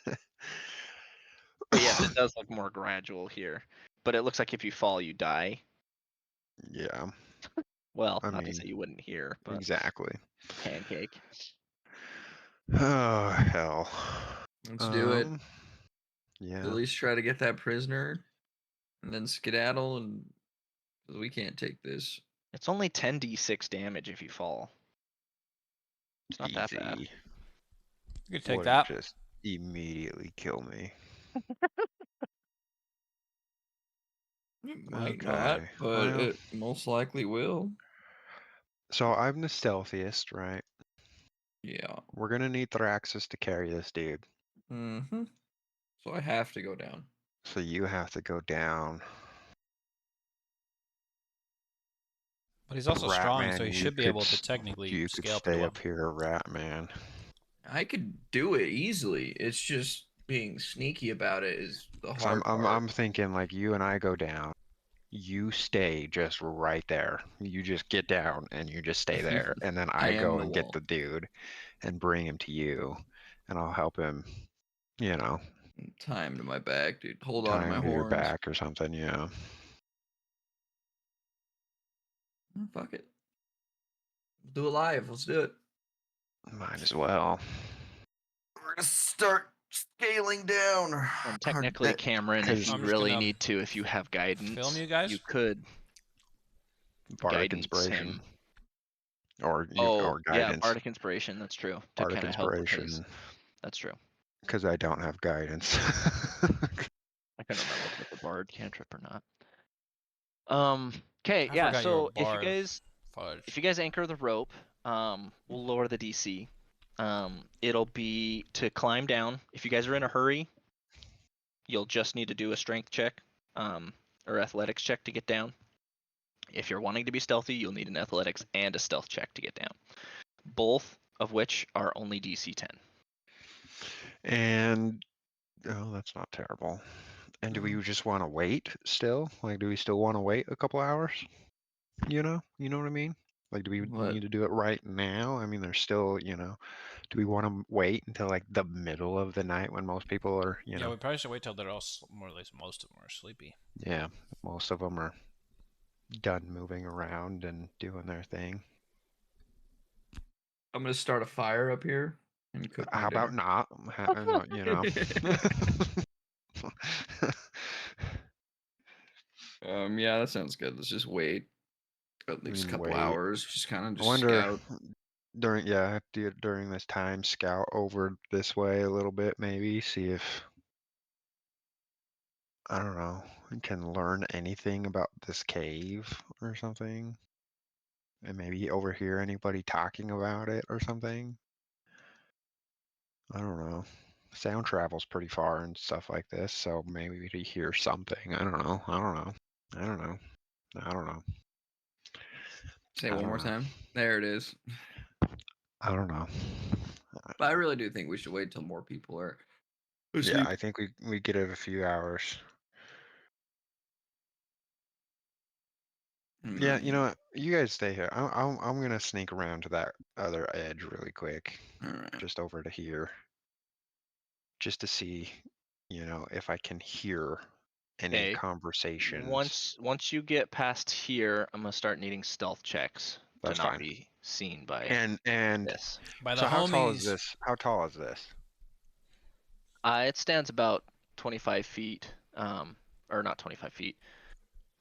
Yeah. But yes, it does look more gradual here. But it looks like if you fall, you die. Yeah. Well, I not to mean, say you wouldn't hear, but exactly. pancake. Oh hell. Let's do it. Yeah. At least try to get that prisoner, and then skedaddle, and 'cause we can't take this. It's only 10d6 damage if you fall. It's not that bad. Easy. You could take Would that. just immediately kill me. It might not, Okay, but well. it most likely will. So I'm the stealthiest, right? Yeah. We're gonna need Thraxus to carry this dude. Mm-hmm. So I have to go down. So you have to go down. But he's also strong, so he Ratman, should be able to technically you could scale stay pretty up here, Ratman. I could do it easily. It's just being sneaky about it is the So hard part. I'm thinking like you and I go down. You stay just right there. You just get down and you just stay there. And then I I am go the and get wall. the dude and bring him to you. And I'll help him, Tie him to my back, dude. Hold on tie to my him to your horns. back or something, yeah. Oh, fuck it. Do it live. Let's do it. Might as well. We're gonna start scaling down. And technically, Cameron, if you I'm just really gonna need to, if you have guidance, film you guys. could Bardic guidance inspiration. him. Or Yeah, guidance. Bardic inspiration. That's true. To Bardic kind of help with his. inspiration. That's true. Because I don't have guidance. I couldn't remember if it was a bard cantrip or not. Okay, I yeah. forgot you were a So if bard. you guys anchor the rope, we'll lower the DC. It'll be to climb down. If you guys are in a hurry, you'll just need to do a strength check, or athletics check to get down. If you're wanting to be stealthy, you'll need an athletics and a stealth check to get down. Both of which are only DC 10. And that's not terrible. And do we just want to wait still? Like, do we still want to wait a couple hours? You know what I mean? Like, do we What? need to do it right now? I mean, there's still, do we want to wait until like the middle of the night when most people are, Yeah, we probably should wait till they're all more or less most of them are sleepy. Yeah, most of them are done moving around and doing their thing. I'm gonna start a fire up here and cook my How about dinner. not? Yeah, that sounds good. Let's just wait. At least a and couple wait. hours, just kind of I just wonder scout. during this time, scout over this way a little bit, maybe see if I don't know, we can learn anything about this cave or something, and maybe overhear anybody talking about it or something. I don't know. Sound travels pretty far and stuff like this, so maybe we could hear something. I don't know. I don't know. I don't know. I don't know. Say I it one don't more know. time. There it is. I don't know. But I really do think we should wait till more people are asleep. Yeah, I think we get it a few hours. Yeah, you know what? You guys stay here. I'm gonna sneak around to that other edge really quick, All right. just over to here, just to see, if I can hear any Okay. conversations. Once you get past here, I'm gonna start needing stealth checks to That's not fine. be seen by And this. By the so how tall is homies. this? How tall is this? It stands about 25 feet, or not 25 feet.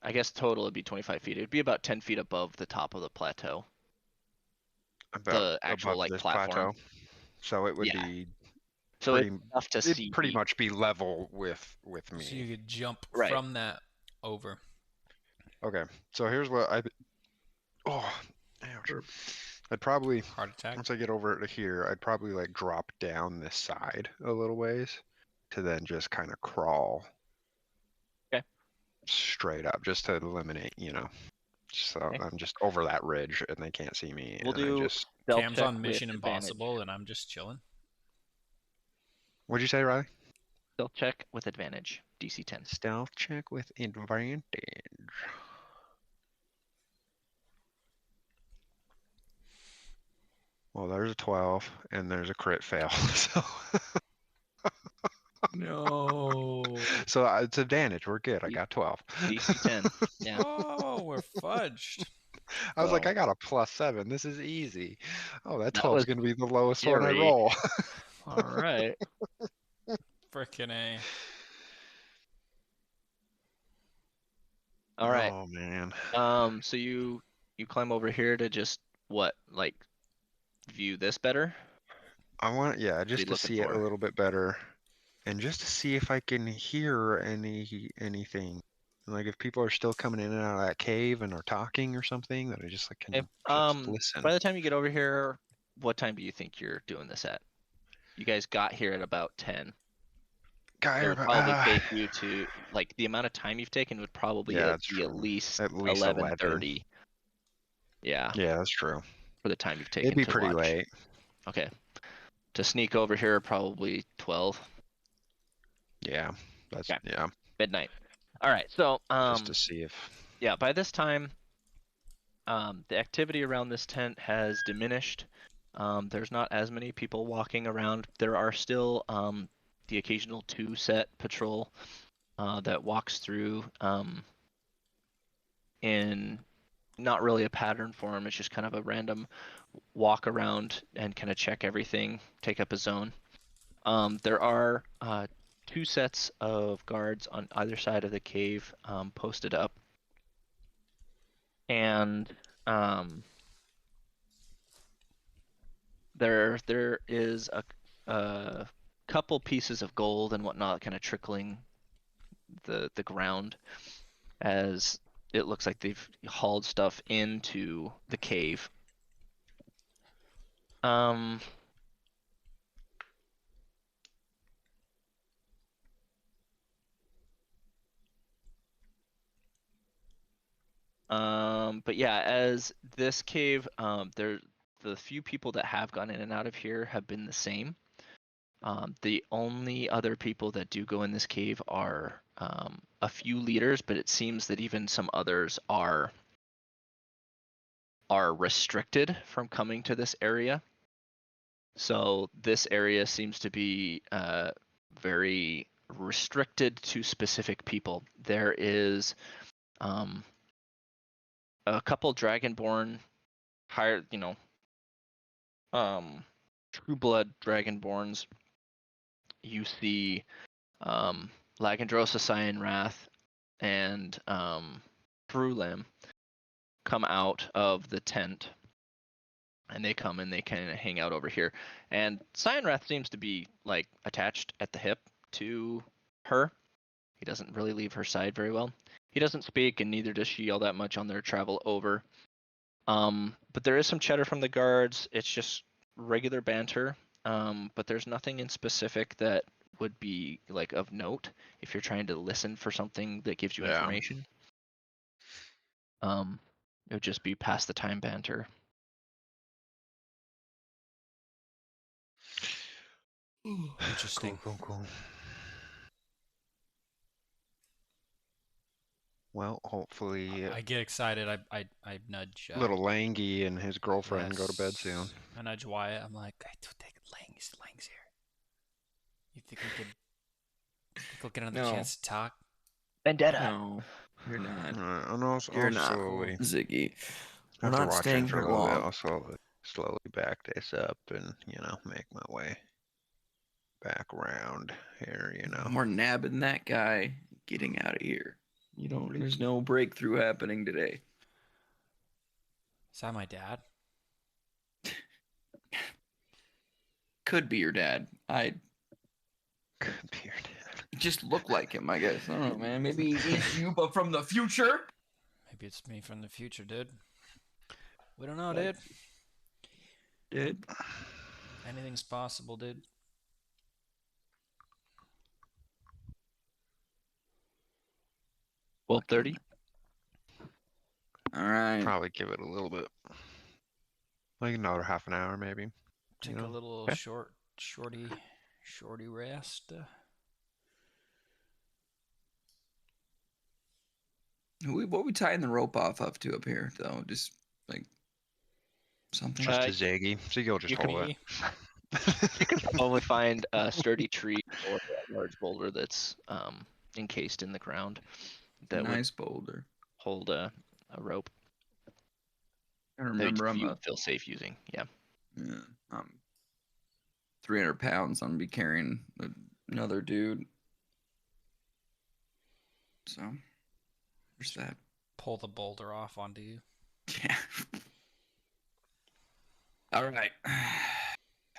I guess total would be 25 feet. It'd be about 10 feet above the top of the plateau, About the actual above like this platform. plateau. So it would Yeah. be So it's pretty enough to it'd see. pretty much be level with So me. you could jump Right. from that over. Okay. So here's what oh, ouch. Burp. I'd probably Heart attack. once I get over to here, I'd probably like drop down this side a little ways to then just kind of crawl Okay. straight up just to eliminate, so Okay. I'm just over that ridge and they can't see me We'll and I do just stealth Cam's check on Mission with advantage. Impossible, and I'm just chilling. What'd you say, Riley? Stealth check with advantage. DC 10. Stealth check with advantage. Well, there's a 12 and there's a crit fail. No. So it's advantage. We're good. I got 12. DC 10. Yeah. Oh, we're fudged. I was like, So- I got a +7. This is easy. Oh, that That 12 is was going to be the lowest one I scary. roll. All right. Frickin' A. All right. Oh man. So you climb over here to just what, like view this better? I want, yeah, What are you just to looking see it a for? little bit better, and just to see if I can hear anything. Like if people are still coming in and out of that cave and are talking or something, that I just like can Okay. just listen. By the time you get over here, what time do you think you're doing this at? You guys got here at about 10. Guy, It would probably take you to like the amount of time you've taken would probably yeah, that's be at true. least At least 11. 11:30. Yeah, Yeah, that's true. for the time you've It'd taken be to pretty watch. late. Okay. To sneak over here, probably 12 Yeah, that's Okay. yeah. midnight. All right. So Just to see if yeah, by this time, the activity around this tent has diminished. There's not as many people walking around. There are still the occasional two-set patrol that walks through in not really a pattern form. It's just kind of a random walk around and kind of check everything, take up a zone. There are two sets of guards on either side of the cave posted up. And there is a couple pieces of gold and whatnot kind of trickling the ground as it looks like they've hauled stuff into the cave. But yeah, as this cave, the few people that have gone in and out of here have been the same. The only other people that do go in this cave are a few leaders, but it seems that even some others are restricted from coming to this area. So this area seems to be very restricted to specific people. There is a couple dragonborn higher, true blood dragonborns. You see Lagandrosa Cyan Wrath and Brulam. come out of the tent, and they come and they kind of hang out over here. And Cyanrath seems to be like attached at the hip to her. He doesn't really leave her side very well. He doesn't speak, and neither does she all that much on their travel over. But there is some chatter from the guards. It's just regular banter. But there's nothing in specific that would be like of note if you're trying to listen for something that gives you Yeah. information. It would just be pass the time banter. Interesting. Cool. Well, hopefully, I get excited. I nudge. little Langy and his girlfriend go to bed soon. yes. I nudge Wyatt. I'm like, hey, dude, take Lang's here. You think we'll get another No. chance to talk? Vendetta. No, you're not. You're You're not, slowly. Ziggy. We're After not watching staying for a here little bit, long. I'll slowly back this up and make my way back around here. We're nabbing that guy, getting out of here. There's no breakthrough happening today. Is that my dad? Could be your dad. I Could be your dad. just look like him, I guess. I don't know, man. Maybe it's you, but from the future. Maybe it's me from the future, dude. We don't know, Like- dude. Dude, Anything's possible, dude. Well, 30. all right. Probably give it a little bit, like another half an hour, maybe. Take a little Okay. shorty rest. What we tying the rope off up to up here, though? Just like something. Just Uh, a Ziggy. Ziggy will just you can hold it. You can probably find a sturdy tree or a large boulder that's encased in the ground that would Nice boulder. hold a rope I that remember you would feel safe using. Yeah. 300 pounds. I'm gonna be carrying another dude. So there's that. Pull the boulder off onto you. Yeah. All right.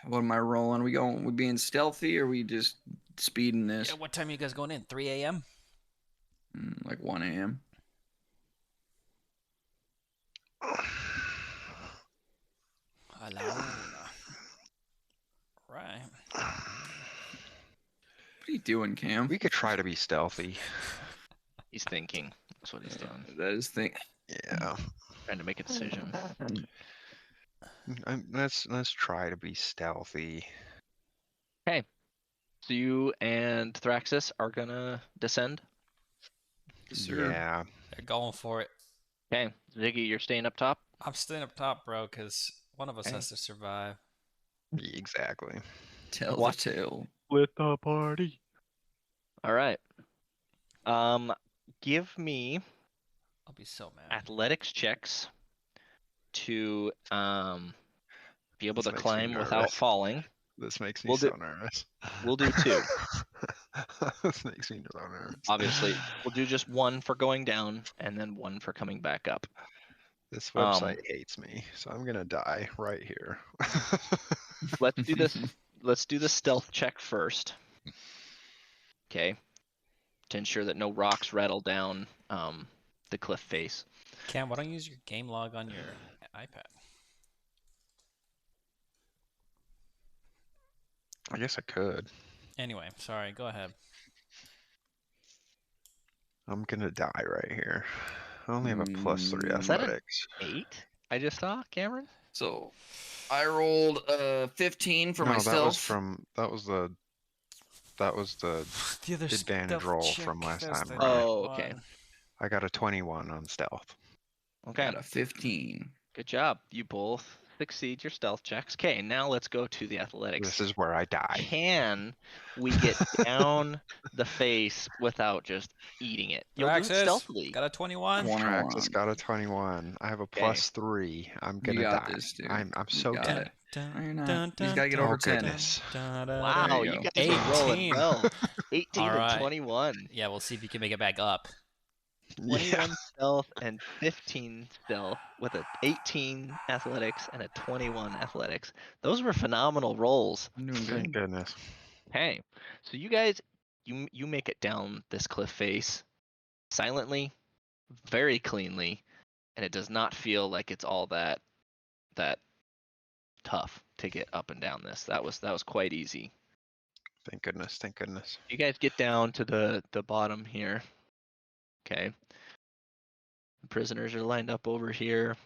What am I rolling? We being stealthy or we just speeding this? Yeah, what time are you guys going in? 3 a.m.? Like 1 a.m. Alone. Right. What are you doing, Cam? We could try to be stealthy. He's thinking. That's what he's doing. That is thing. Yeah. Trying to make a decision. Let's try to be stealthy. So you and Thraxis are gonna descend. Sure. Yeah. They're going for it. Okay, Ziggy, you're staying up top. I'm staying up top, bro, because one of us Okay. has to survive. Exactly. Tell What? the tale. With the party. All right. Give me I'll be so mad. athletics checks to be able This to makes me climb without nervous. falling. This makes me We'll so do- nervous. We'll do 2. This makes me so nervous. Obviously, we'll do just 1 for going down and then 1 for coming back up. This website hates me, so I'm gonna die right here. Let's do this. Let's do the stealth check first. Okay. To ensure that no rocks rattle down the cliff face. Cam, why don't you use your game log on your iPad? I guess I could. Anyway, sorry, go ahead. I'm gonna die right here. I only have a +3 Is that a- athletics. 8? I just saw Cameron. So I rolled 15 for No, my that was stealth. that was the The other advantage stealth roll check, from last there's time the around. Oh, okay. one. I got a 21 on stealth. Okay. Got a 15. Good job. You both succeed your stealth checks. Okay, now let's go to the athletics. This is where I die. Can we get down the face without just eating it? You'll do it Praxis, stealthily. got a 21. 21. Praxis got a 21. I have a Okay. +3. I'm You gonna got die. this, dude. I'm You so got dead. it. No, you're not. You just gotta get over 10. goodness. Wow, There you you go. guys are rolling 18. well. 18 All right. and 21. Yeah, we'll see if you can make it back up. 21 stealth and 15 stealth with a 18 athletics and a 21 athletics. Those were phenomenal rolls. I'm doing Thank good. goodness. Okay, so you guys, you make it down this cliff face silently, very cleanly, and it does not feel like it's all that tough to get up and down this. That was quite easy. Thank goodness. Thank goodness. You guys get down to the bottom here. Okay. The prisoners are lined up over here.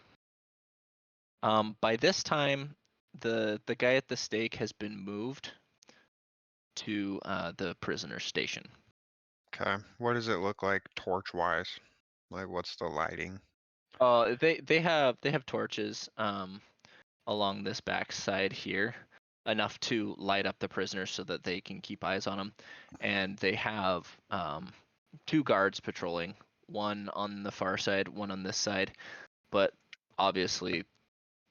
By this time, the guy at the stake has been moved to the prisoner station. Okay. What does it look like torch wise? Like what's the lighting? They have torches along this back side here, enough to light up the prisoners so that they can keep eyes on them, and they have 2 guards patrolling, one on the far side, one on this side, but obviously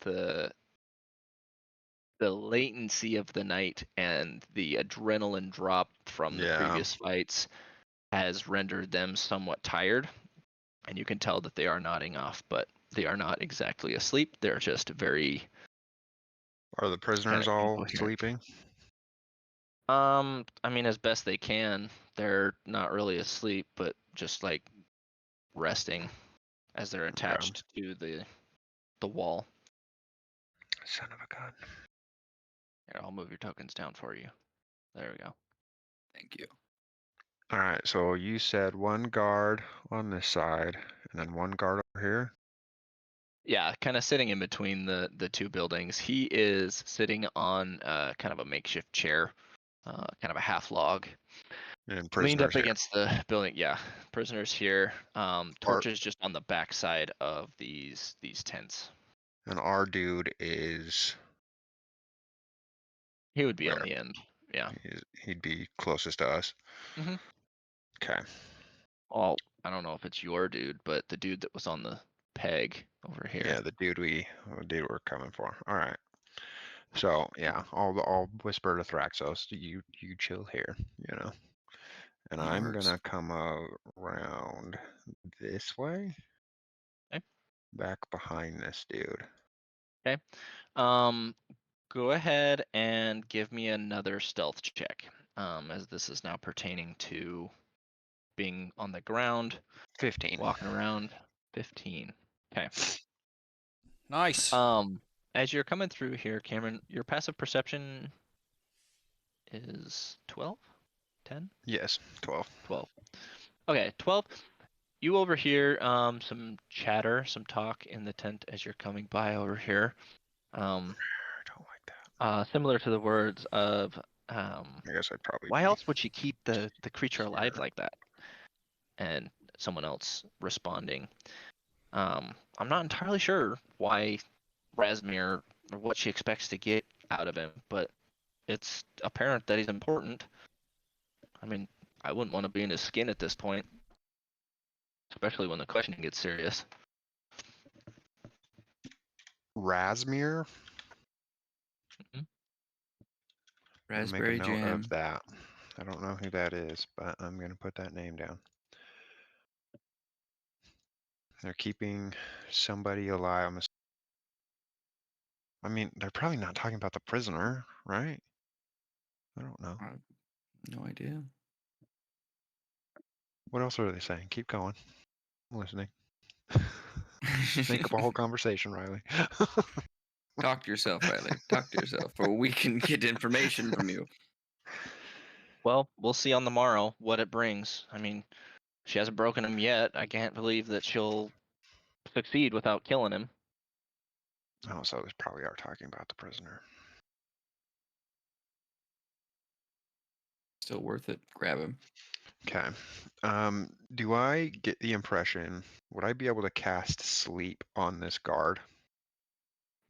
the latency of the night and the adrenaline drop from the Yeah. previous fights has rendered them somewhat tired, and you can tell that they are nodding off, but they are not exactly asleep. They're just very Are the prisoners all incoherent. sleeping? I mean, as best they can. They're not really asleep, but just like resting as they're attached to the wall. Son of a gun. Here, I'll move your tokens down for you. There we go. Thank you. All right. So you said 1 guard on this side and then 1 guard over here. Yeah, kind of sitting in between the 2 buildings. He is sitting on kind of a makeshift chair, kind of a half log, And leaned up prisoners here. against the building. Yeah, prisoners here. Torches just on the back side of these tents. And our dude is He would be on where? the end. Yeah. He'd be closest to us. Mhm. Okay. Oh, I don't know if it's your dude, but the dude that was on the peg over here. Yeah, the dude we're coming for. All right. So yeah, I'll whisper to Thraxos. You chill here, you know. And That I'm works. gonna come around this way, Okay. back behind this dude. Okay. Go ahead and give me another stealth check. As this is now pertaining to being on the ground, 15. walking around. 15. Okay. Nice. As you're coming through here, Cameron, your passive perception is 12? 10? Yes, 12. 12. Okay, 12. You overhear some chatter, some talk in the tent as you're coming by over here. I don't like that. Similar to the words of, I guess I'd probably why be else would she keep the creature alive here. like that? And someone else responding, I'm not entirely sure why Razmir, or what she expects to get out of him, but it's apparent that he's important. I mean, I wouldn't want to be in his skin at this point, especially when the questioning gets serious. Razmir? Mhm. I'll make a Raspberry note jam. of that. I don't know who that is, but I'm gonna put that name down. They're keeping somebody alive. I mean, they're probably not talking about the prisoner, right? I don't know. No idea. What else are they saying? Keep going. I'm listening. Make up a whole conversation, Riley. Talk to yourself, Riley. Talk to yourself, or we can get information from you. Well, we'll see on the morrow what it brings. I mean, she hasn't broken him yet. I can't believe that she'll succeed without killing him. Oh, so they probably are talking about the prisoner. Still worth it. Grab him. Okay. Do I get the impression, would I be able to cast sleep on this guard?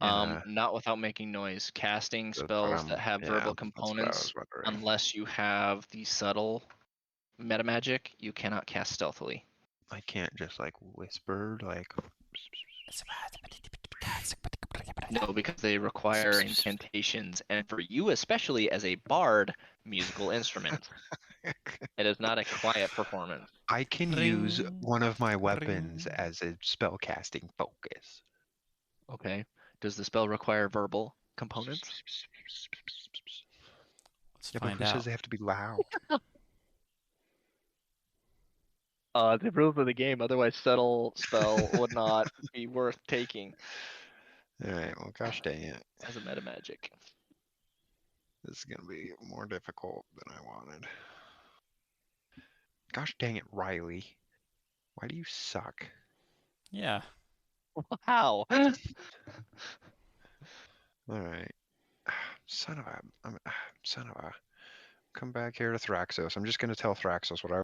Not without making noise. Casting That's what spells that have verbal that's what I components, was wondering. unless you have the subtle meta magic, you cannot cast stealthily. I can't just like whisper, like. No, because they require incantations, and for you especially as a bard, musical instruments. It is not a quiet performance. I can use Ring, one of my weapons ring. as a spellcasting focus. Okay. Does the spell require verbal components? Let's Yeah, but find who says out. they have to be loud? The rules of the game, otherwise subtle spell would not be worth taking Alright, well, gosh dang it. as a meta magic. This is gonna be more difficult than I wanted. Gosh dang it, Riley. Why do you suck? Yeah. How? Alright. Son of a... son of a... Come back here to Thraxos. I'm just gonna tell Thraxos what I...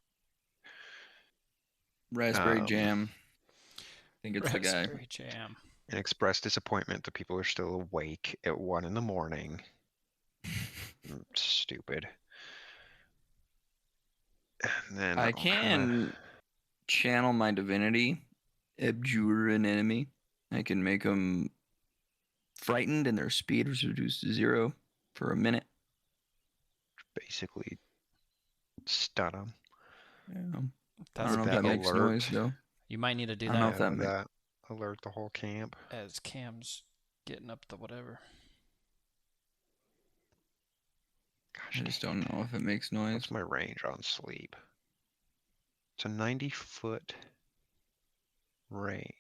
Raspberry Um, jam. I think it's the guy. Raspberry jam. and express disappointment that people are still awake at 1 in the morning. Stupid. And then I I'll can channel my divinity, abjure an enemy. I can make them frightened and their speed is reduced to 0 for a minute. basically stun them. Yeah. I That's don't know if that that makes alert? noise though. You might need to do I don't know that if that Would makes. that alert the whole camp? as Cam's getting up the whatever. Gosh, I just dang don't it. know if it makes noise. What's my range on sleep? It's a 90-foot range.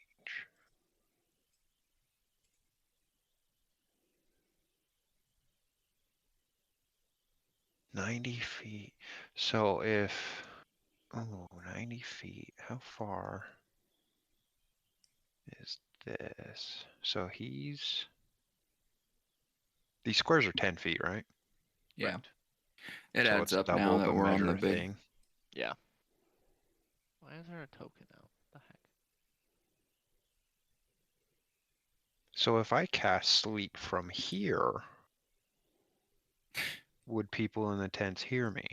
$90 feet. So if 90 feet, how far is this? So these squares are 10 feet, right? Yeah. Correct. It So adds it's up now double that the we're on the measure big. thing. Yeah. Why is there a token out? What the heck? So if I cast sleep from here, would people in the tents hear me?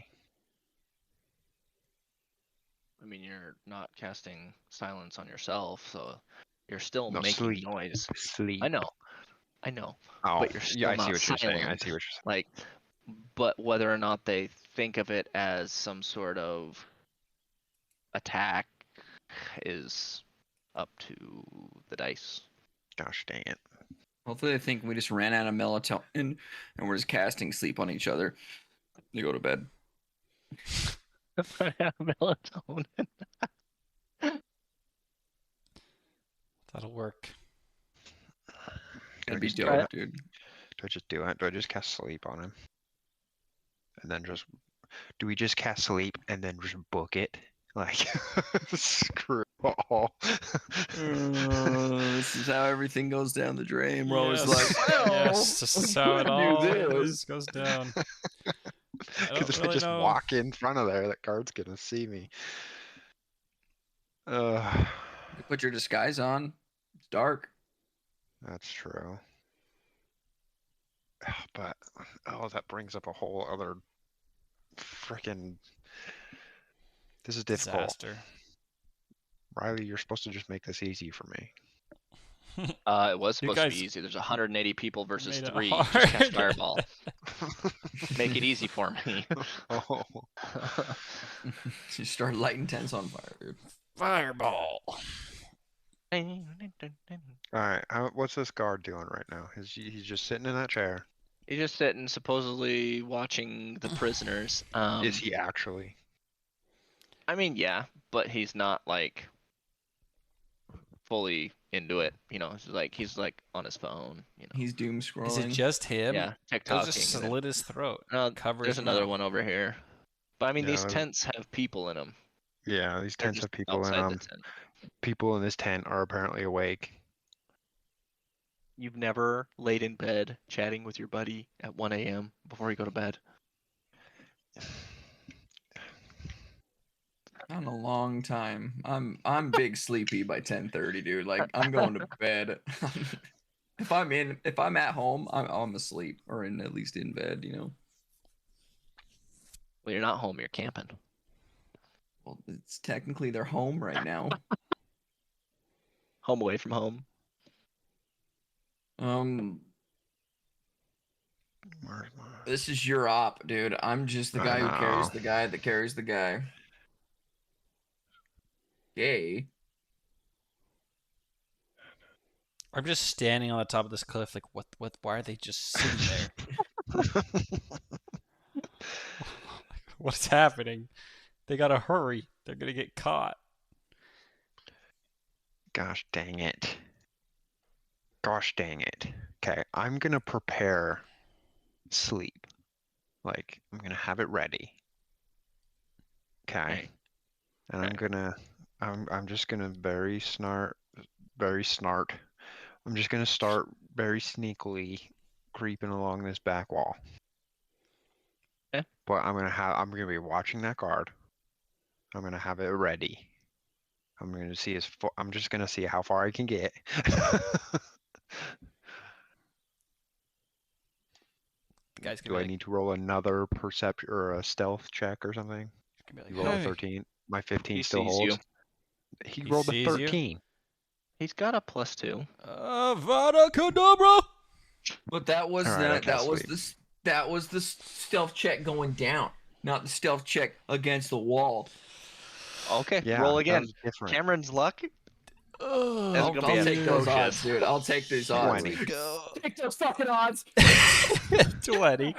I mean, you're not casting silence on yourself, so you're still No, making sleep. noise. Sleep. I know, Oh, but you're yeah, still I see not what you're saying. I silent. see what you're saying. Like, but whether or not they think of it as some sort of attack is up to the dice. Gosh dang it. Hopefully, they think we just ran out of melatonin and we're just casting sleep on each other. They go to bed. Melatonin. That'll work. Do I That'd be just do dope, it? dude. Do I just do it? Do I just cast sleep on him? And then just... Do we just cast sleep and then just book it? Like, screw all. This is how everything goes down the drain. We're always like, well, yes, this is how it do always goes down. Because if I really just know. walk in front of there, that guard's gonna see me. You put your disguise on. It's dark. That's true. But, oh, that brings up a whole other freaking... This is difficult. Disaster. Riley, you're supposed to just make this easy for me. It was You supposed to guys be easy. There's 180 people versus made it 3. hard. Just cast Fireball. Make it easy for me. Oh, You start lighting tents on fire, dude. Fireball. alright. What's this guard doing right now? He's just sitting in that chair. He's just sitting, supposedly watching the prisoners. Is he actually? I mean, yeah, but he's not like fully into it. You know, he's like on his phone. You know, He's doom scrolling. Is it just him? yeah, They'll TikToking. just and then- slit his throat. No, Cover there's his another mouth. one over here. But I mean, Yeah, these tents have people in them. Yeah, these They're tents just have people in outside them. the tent. People in this tent are apparently awake. You've never laid in bed chatting with your buddy at 1 a.m. before you go to bed. Not in a long time. I'm big sleepy by 10:30, dude. Like I'm going to bed. If I'm at home, I'm asleep or at least in bed, you know. Well, you're not home. You're camping. Well, it's technically their home right now. Home away from home. Where's my... This is your op, dude. I'm just the I guy who carries know. the guy that carries the guy. Yay. I'm just standing on the top of this cliff, like, what? Why are they just sitting there? What's happening? They gotta hurry. They're gonna get caught. Gosh dang it. Gosh dang it. Okay, I'm gonna prepare sleep. Like, I'm gonna have it ready. Okay. Okay. And I'm just gonna very snart. I'm just gonna start very sneakily creeping along this back wall. Okay. But I'm gonna be watching that guard. I'm gonna have it ready. I'm just gonna see how far I can get. The guy's Do gonna I be like, need to roll another perception or a stealth check or something? gonna be You like, rolled a hey. 13. My 15 He still sees holds. you. He He rolled a sees you? 13. He's got a +2. Avada Kedavra! But that was All right, I not, cast that was the stealth check going down, not the stealth check against the wall. Okay, Yeah, roll that again. was different. Cameron's luck. Oh, That's I'll, gonna be I'll a take those odds, focus. dude. I'll take these odds. 20. go. Take those fucking odds. 20.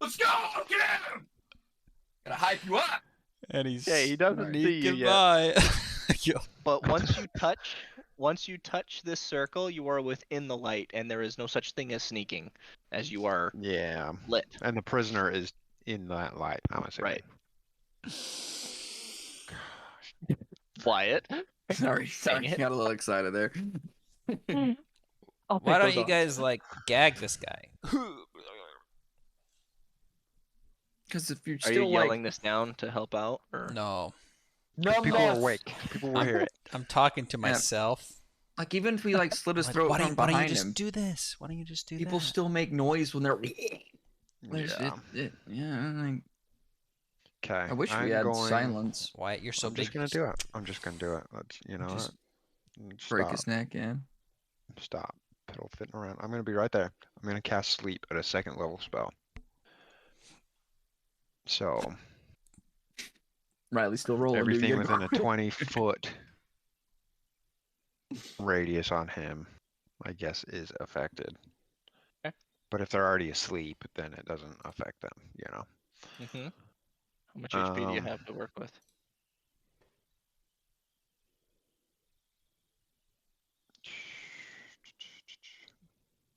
Let's go. Get him. Gotta hype you up. And he's Yeah, he doesn't see you sneaking yet. by. Yo. But once you touch this circle, you are within the light, and there is no such thing as sneaking, as you are Yeah. lit. And the prisoner is in that light, I'm assuming. Right. Quiet. Sorry, Dang it. got a little excited there. I'll Why take don't those you odds. guys, like, gag this guy? Because if you're Are you still yelling like, this down to help out, or No. People are awake. People will hear it. I'm talking to myself. like even if we like slit his Like, throat why from don't you behind just him, do this? Why don't you just do people that? still make noise when they're. Yeah. Yeah. Like, Okay. I wish we had silence. Wyatt, you're so I'm big. just gonna do it. I'm just gonna do it. Let's, Just stop. break his neck, yeah. Stop. Piddle fitting around. I'm gonna be right there. I'm gonna cast sleep at a 2nd level spell. So Riley's still rolling. dude. everything You within gotta a 20-foot radius on him, I guess, is affected. Okay. But if they're already asleep, then it doesn't affect them, you know. how much HP do you have to work with?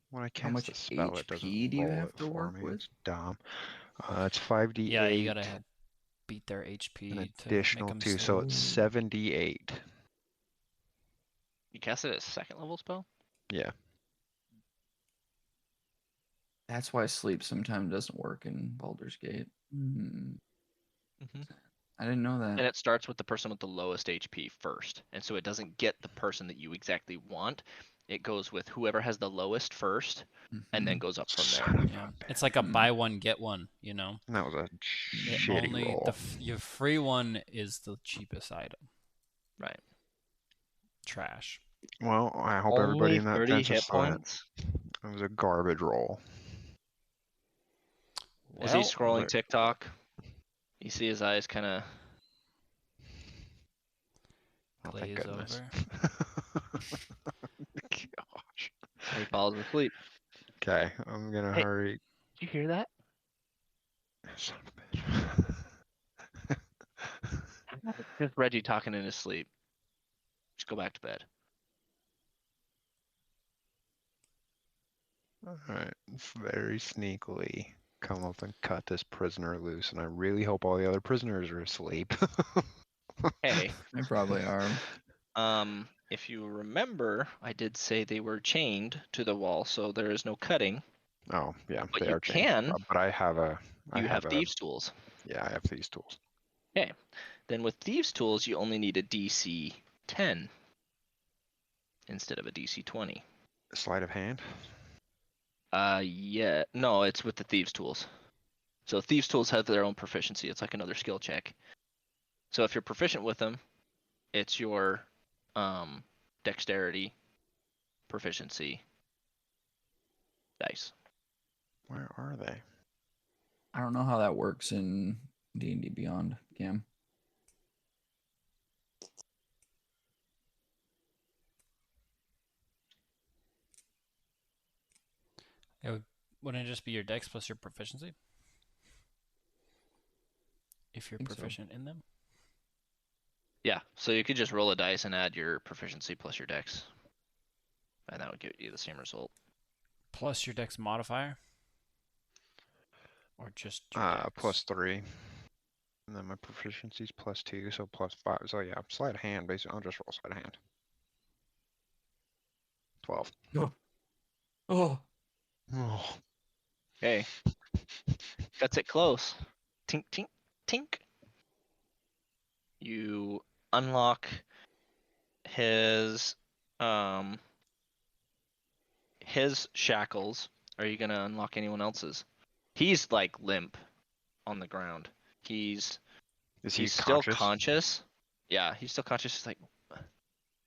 When I How cast much a spell, it HP doesn't do you roll have it to for work me. with? It's dumb. It's 5d8. Yeah, you gotta beat their HP an to additional make them 2, so it's sleep. 78. You cast it as 2nd level spell? Yeah. That's why sleep sometimes doesn't work in Baldur's Gate. I didn't know that. And it starts with the person with the lowest HP first. And so it doesn't get the person that you exactly want. It goes with whoever has the lowest first, and then goes up from there. Son of Yeah, a it's like a buy one get one. You know, bitch. That was a it shitty only roll. your free one is the cheapest item. Right. Trash. Well, I hope everybody Only in that 30 tents hit saw it. points. It was a garbage roll. As he's Well, scrolling TikTok, you see his eyes kind of. Oh, thank glaze goodness. over. Gosh. He falls asleep. Okay, I'm gonna Hey. hurry. Did you hear that? Son of a bitch. Just Reggie talking in his sleep. Just go back to bed. Alright, very sneakily come up and cut this prisoner loose, and I really hope all the other prisoners are asleep. Hey, They probably are. if you remember, I did say they were chained to the wall, so there is no cutting. Oh, yeah, But they you are chained. can. But I have a. You have thieves' tools. Yeah, I have these tools. Okay. Then with thieves' tools, you only need a DC 10 instead of a DC 20. Sleight of hand. Yeah. No, it's with the thieves' tools. So thieves' tools have their own proficiency. It's like another skill check. So if you're proficient with them, it's your dexterity proficiency dice. Where are they? I don't know how that works in D&D Beyond, Cam. Wouldn't it just be your dex plus your proficiency? If you're Think so. proficient in them? Yeah, so you could just roll a dice and add your proficiency plus your dex. And that would give you the same result. Plus your dex modifier? Or just your dex? +3. And then my proficiency's +2, so +5. So yeah, sleight of hand, basically. I'll just roll sleight of hand. 12. Oh. Oh. Hey, cuts it close. Tink, tink, tink. You unlock his shackles. Are you gonna unlock anyone else's? He's like limp on the ground. Is he He's still conscious? conscious. Yeah, he's still conscious. He's like,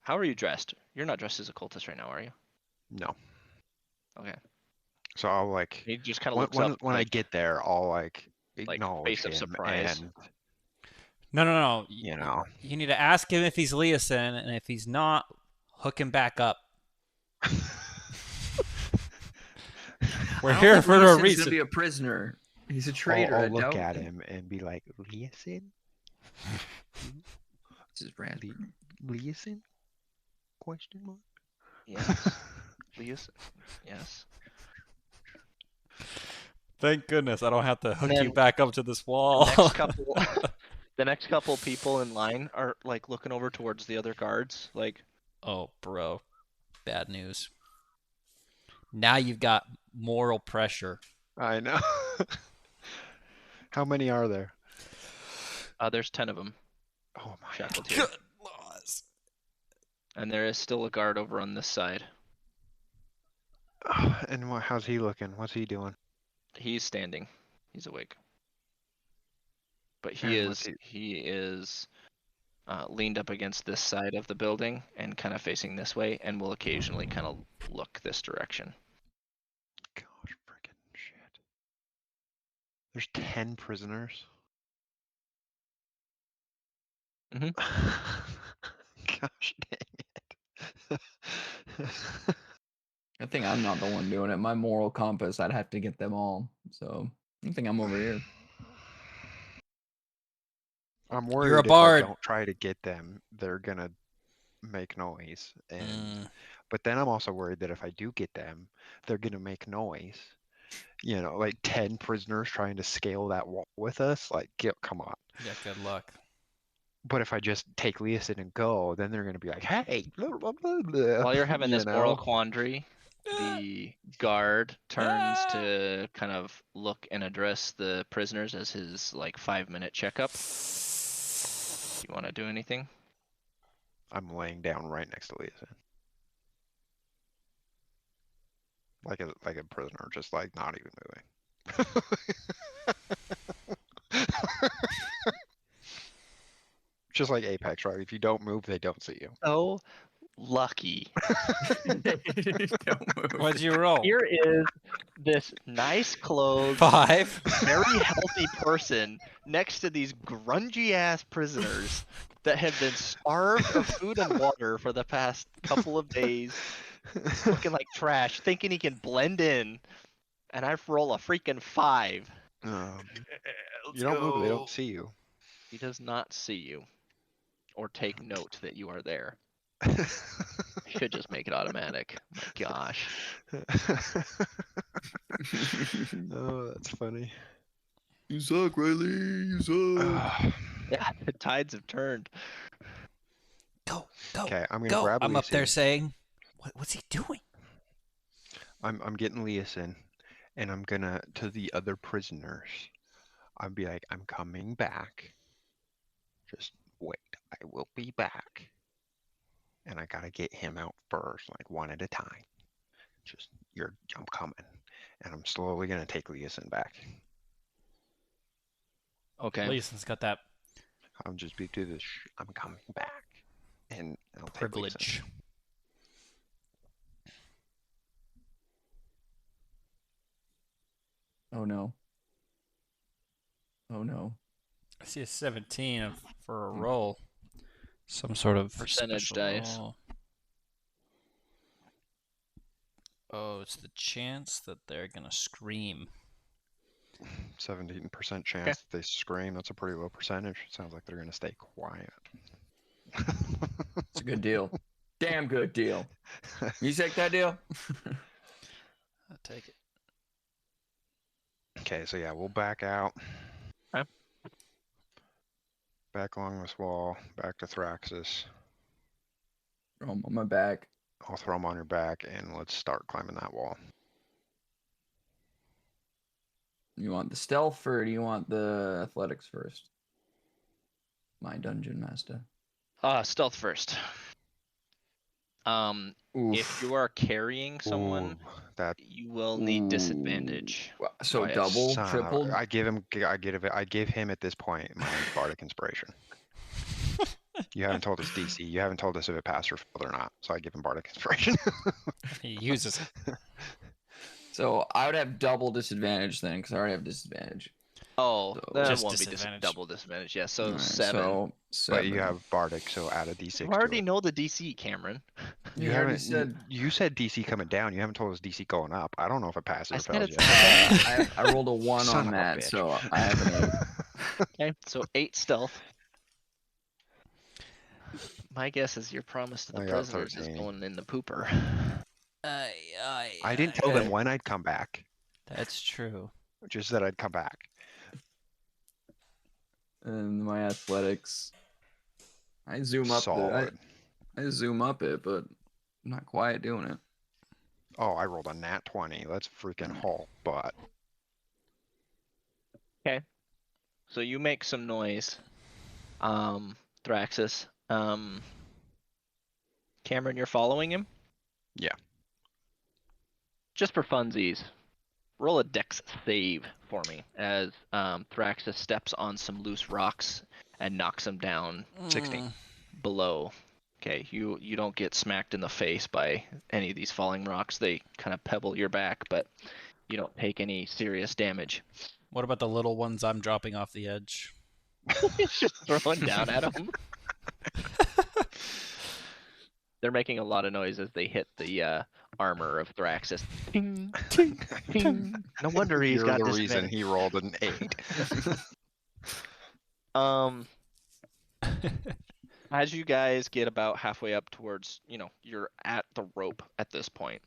how are you dressed? You're not dressed as a cultist right now, are you? No. Okay. So I'll like He just kind of looks up. when I like, get there, I'll like Like, acknowledge face of him surprise. and No. you know. You need to ask him if he's Leosin, and if he's not, hook him back up. We're I don't here think for a Leeson's reason. gonna be a prisoner. He's a traitor. I'll I look doubt at it. him and be like, Leosin? This is raspberry. Leosin? Question mark? Yes. Leos. Yes. Thank goodness I don't have to hook you then back up to this wall. The next couple people in line are like looking over towards the other guards. Like, Oh, bro. Bad news. Now you've got moral pressure. I know. How many are there? there's 10 of them Oh my shackled here, Good laws. and there is still a guard over on this side. And how's he looking? What's he doing? He's standing. He's awake. But he And what's is leaned up against this side of the building and kind of facing this way, and will occasionally kind of look this direction. Gosh, freaking shit. There's 10 prisoners. Mhm. Gosh dang it. I think I'm not the one doing it. My moral compass, I'd have to get them all. So I think I'm over here. I'm You're a worried if I bard. don't try to get them, they're gonna make noise. And Mm. but then I'm also worried that if I do get them, they're gonna make noise. You know, like 10 prisoners trying to scale that wall with us. Like, come on. Yeah, good luck. But if I just take Leosin and go, then they're gonna be like, "Hey, blah, blah, blah, blah," While you're having you this moral know? quandary, the guard turns to kind of look and address the prisoners as his like 5-minute checkup. You want to do anything? I'm laying down right next to Leosin. Like a prisoner, just like not even moving. Just like Apex, right? If you don't move, they don't see you. So lucky. Don't move. What'd you roll? Here is this nice clothes, 5. very healthy person next to these grungy ass prisoners that have been starved of food and water for the past couple of days, looking like trash, thinking he can blend in, and I roll a freaking 5. You don't move, they don't see you. He does not see you or take note that you are there. Should just make it automatic. My gosh. Oh, that's funny. You suck, Riley. You suck. Yeah, the tides have turned. Go. Okay, I'm gonna Go. grab I'm up there Leosin. saying, what's he doing? I'm getting Leosin, and I'm gonna to the other prisoners. I'll be like, I'm coming back. Just wait, I will be back. And I gotta get him out first, like one at a time. I'm coming, and I'm slowly gonna take Leosin back. Okay. Leeson's got that I'm just be to this. I'm coming back, and I'll take Leosin. privilege. Oh no. Oh no. I see a 17 for a roll. Some sort of Percentage special dice. roll. Oh, it's the chance that they're gonna scream. 17% chance that they scream. That's a pretty low percentage. Sounds like they're gonna stay quiet. It's a good deal. Damn good deal. You take that deal? I'll take it. Okay, so yeah, we'll back out. Okay. Back along this wall, back to Thraxis. Throw 'em on my back. I'll throw him on your back, and let's start climbing that wall. You want the stealth or do you want the athletics first? My dungeon master. Stealth first. If you are carrying someone, Ooh, that you will need disadvantage. So by a double, son of- tripled? I give him at this point my bardic inspiration. You haven't told us DC. You haven't told us if it passed or failed or not. So I give him bardic inspiration. He uses it. So I would have double disadvantage then, because I already have disadvantage. Oh, So- that Just won't be disadvantage. double disadvantage. Yeah, so Alright, 7. So But 7. you have bardic, so add a D6 You to already it. know the DC, Cameron. You You already haven't. said. You said DC coming down. You haven't told us DC going up. I don't know if it passes I or said fails it's yet. I rolled a 1 Son on of a that, bitch. so I have an 8. Okay, so 8 stealth. My guess is your promise to the I got prisoners is 13. going in the pooper. I didn't tell them Okay. when I'd come back. That's true. Just that I'd come back. And my athletics. I zoom up Solid. I zoom up it, but I'm not quite doing it. Oh, I rolled a nat 20. Let's freaking haul butt. So you make some noise, Thraxis. Cameron, you're following him? Yeah. Just for funsies, roll a dex save for me as Thraxis steps on some loose rocks and knocks him down 16. below. Okay, you don't get smacked in the face by any of these falling rocks. They kind of pebble your back, but you don't take any serious damage. What about the little ones I'm dropping off the edge? Just throwing down at them. They're making a lot of noise as they hit the armor of Thraxis. Ting, ting, ting. No wonder he's You're got the disadvantage. reason he rolled an 8. As you guys get about halfway up towards, you're at the rope at this point.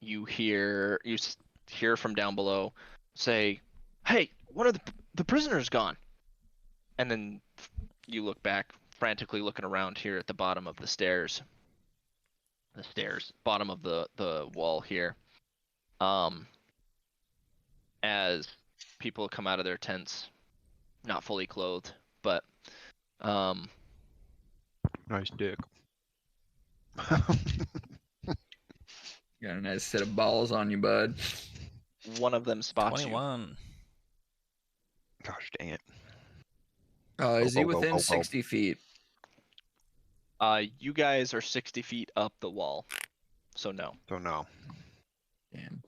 You hear from down below say, "Hey, one of the prisoners gone." And then you look back, frantically looking around here at the bottom of the stairs. Bottom of the wall here. As people come out of their tents, not fully clothed, but Nice dick. Got a nice set of balls on you, bud. one of them spots 21. Gosh dang it. Is he Go, go, within go, go. 60 feet? you. You guys are 60 feet up the wall, so no. Don't know. Damn.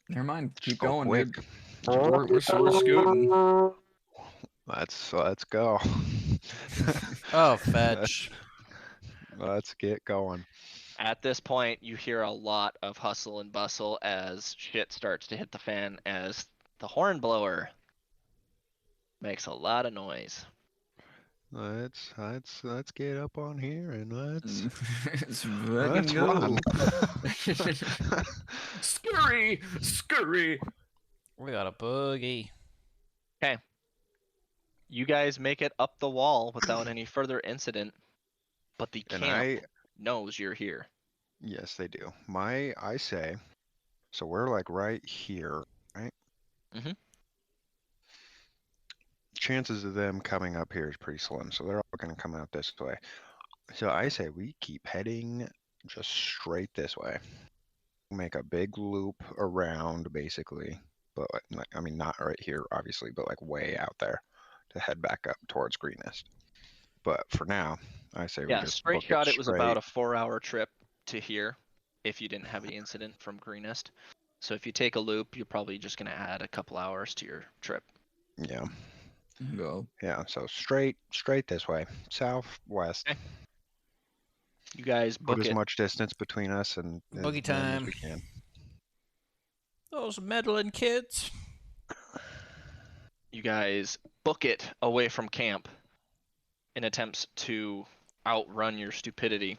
Never mind. Just Keep go going, quick. dude. We're scooting. Let's go. Oh, fetch. Let's get going. At this point, you hear a lot of hustle and bustle as shit starts to hit the fan as the horn blower makes a lot of noise. Let's get up on here and let's Let's fucking let's go. run. Scurry! Scurry! We got a boogie. You guys make it up the wall without any further incident, but the And camp knows you're here. yes, they do. I say, so we're like right here, right? Mhm. Chances of them coming up here is pretty slim, so they're all going to come out this way. So I say we keep heading just straight this way. Make a big loop around, basically, but I mean, not right here, obviously, but like way out there to head back up towards Greenest. But for now, I say we Yeah, just straight book shot. it It was about straight. a 4-hour trip to here. if you didn't have the incident from Greenest. So if you take a loop, you're probably just gonna add a couple hours to your trip. Yeah. Go. Yeah. So straight this way, southwest. Okay. You guys Put book as it. much distance between us and Boogie them as time. we can. Those meddling kids. You guys book it away from camp in attempts to outrun your stupidity.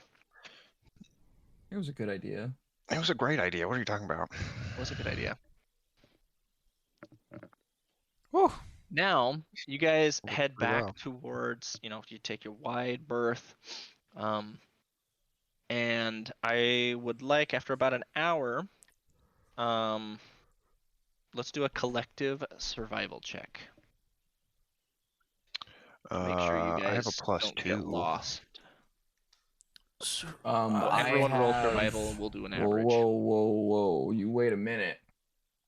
It was a good idea. It was a great idea. What are you talking about? It was a good idea. Whew. Now you guys Worked head pretty back well. towards, you take your wide berth. And I would like, after about an hour, let's do a collective survival check. Make sure you I have a guys plus don't get 2. lost. I Everyone roll have... survival and we'll do an Whoa, average. whoa. You wait a minute.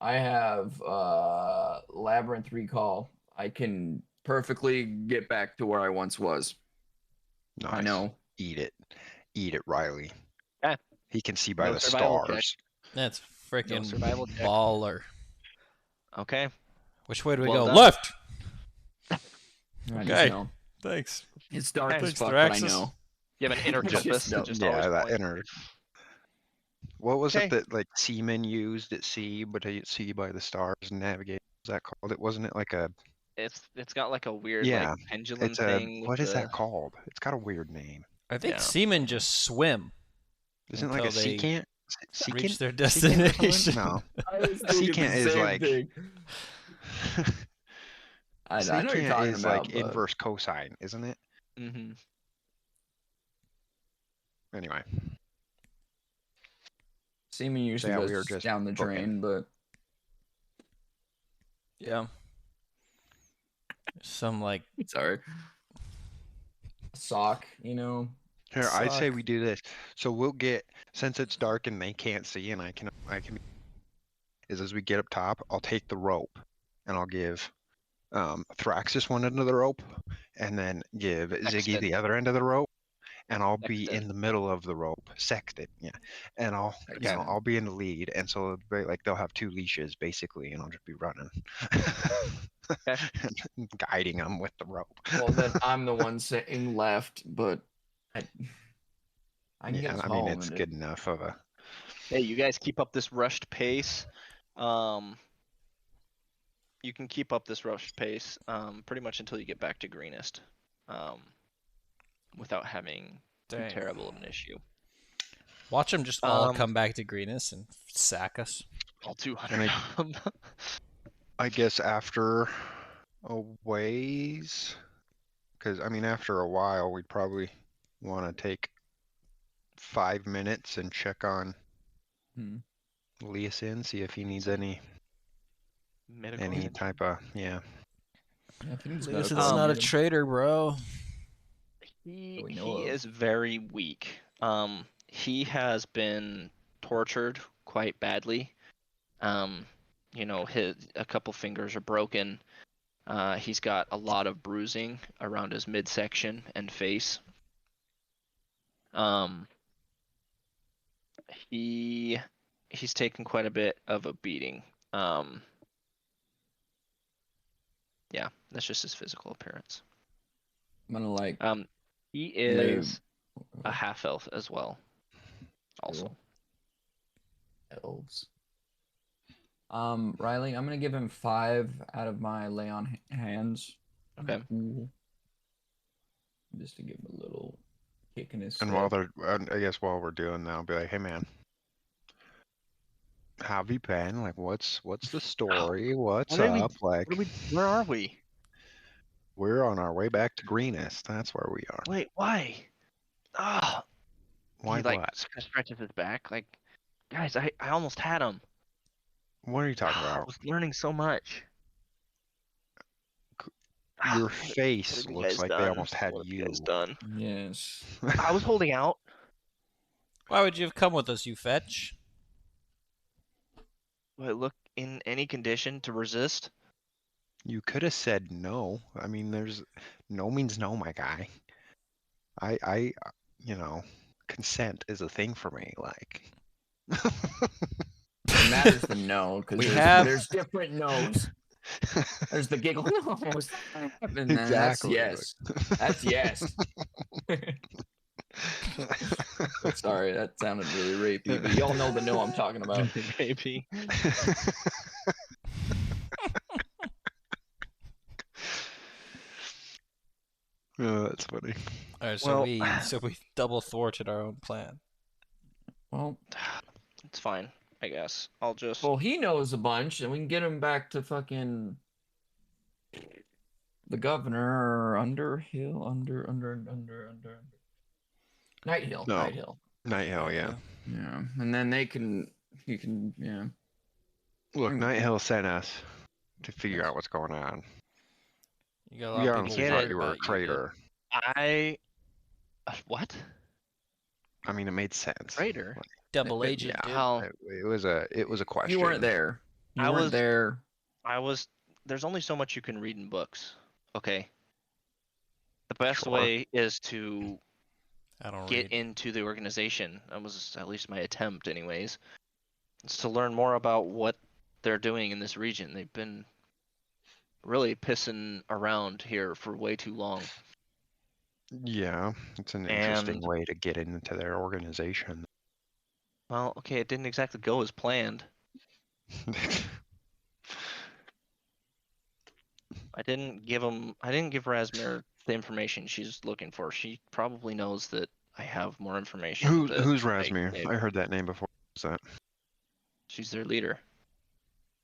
I have Labyrinth Recall. I can perfectly get back to where I once was. Nice. I know. Eat it, Riley. Okay. He can see by No the survival check. stars. That's freaking survival check. baller. Okay. Which way do we Well go? done. Left. I Okay. just know. Thanks. It's dark Okay. as Thanks, fuck, but I Thraxus. know. You have an inner Just compass that don't- just Yeah, always that points. inner. What was Okay. it that like seamen used at sea, but they see by the stars and navigate? Was that called? It wasn't it like a It's got like a weird Yeah, like pendulum it's a thing. what with is the... that called? It's got a weird name. I think Yeah. seamen just swim Isn't it like until a they secant? reach their Secant or something? destination. No. I was thinking Secant the is same like thing. I know what you're secant talking is about, like but inverse cosine, isn't it? Mm-hmm. Anyway, seeming usually yeah, we goes were just down the booking. drain, but Yeah. Some like sorry. Sock, Here, I'd say Suck. we do this. So we'll get, since it's dark and they can't see, and I can, is as we get up top, I'll take the rope and I'll give Thraxus one end of the rope, and then give Ziggy Sexton. the other end of the rope, and I'll be Sexton. in the middle of the rope, sexted, yeah, and I'll, Sexton. I'll be in the lead, and so like they'll have 2 leashes basically, and I'll just be running, guiding them with the rope. Well, then I'm the one sitting left, but I can get us I mean, home it's and good enough of a. Hey, you guys keep up this rushed pace. You can keep up this rushed pace pretty much until you get back to Greenest, without having too Dang. terrible of an issue. Watch them just all Um, come back to Greenest and sack us. All 200 of them. I guess after a ways, because I mean, after a while, we'd probably want to take 5 minutes and check on Hmm. Leosin, see if he needs any Medical. type of Yeah, I think it's This is medical. not a Need him. traitor, bro. He we know of. is very weak. He has been tortured quite badly. A couple fingers are broken. He's got a lot of bruising around his midsection and face. He's taken quite a bit of a beating. Yeah, that's just his physical appearance. I'm gonna like He lay is a half elf as well. Also. Cool. Elves. Riley, I'm gonna give him 5 out of my lay on hands. Okay. Cool. Just to give him a little kick in his And step. I guess while we're doing that, I'll be like, hey man, how have you been? Like, what's the story? What's What are we- up? Like, Where are we? we're on our way back to Greenest. That's where we are. Wait, why? Ah, Why he like what? stretches his back. Like, guys, I almost had him. What are you talking I about? was learning so much. Your What face have you looks guys like they done? almost had What have you. guys done? Yes. I was holding out. Why would you have come with us, you fetch? Do I look in any condition to resist? You could have said no. I mean, there's no means no, my guy. I consent is a thing for me. Like, It matters the no, because We there's have- there's different no's. There's the giggle, no, stop, and then that's Exactly, like- yes. That's yes. Sorry, that sounded really rapey, but y'all know the no I'm talking about. Maybe. Oh, that's funny. All right, so Well- we double thwarted our own plan. Well, It's fine, I guess. I'll just. well, he knows a bunch, and we can get him back to fucking the governor or Underhill, under Night Hill, No. Night Hill. Night Hill, yeah. Yeah, and then he can, yeah. Look, Mm. Night Hill sent us to figure out what's going on. You got a We lot of honestly people get thought worried you were a about you. traitor. What? I mean, it made sense. Traitor? Double agent, Yeah. dude. How? It was a question. You weren't there. You I weren't was- there. There's only so much you can read in books. Okay. The best Sure. way is to I don't get read. into the organization. That was at least my attempt, anyways. It's to learn more about what they're doing in this region. They've been really pissing around here for way too long. Yeah, it's an interesting And- way to get into their organization. Well, okay, it didn't exactly go as planned. I didn't give Razmir the information she's looking for. She probably knows that I have more information. that Who's I Razmir? gave I her. heard that name before. Who's that? She's their leader.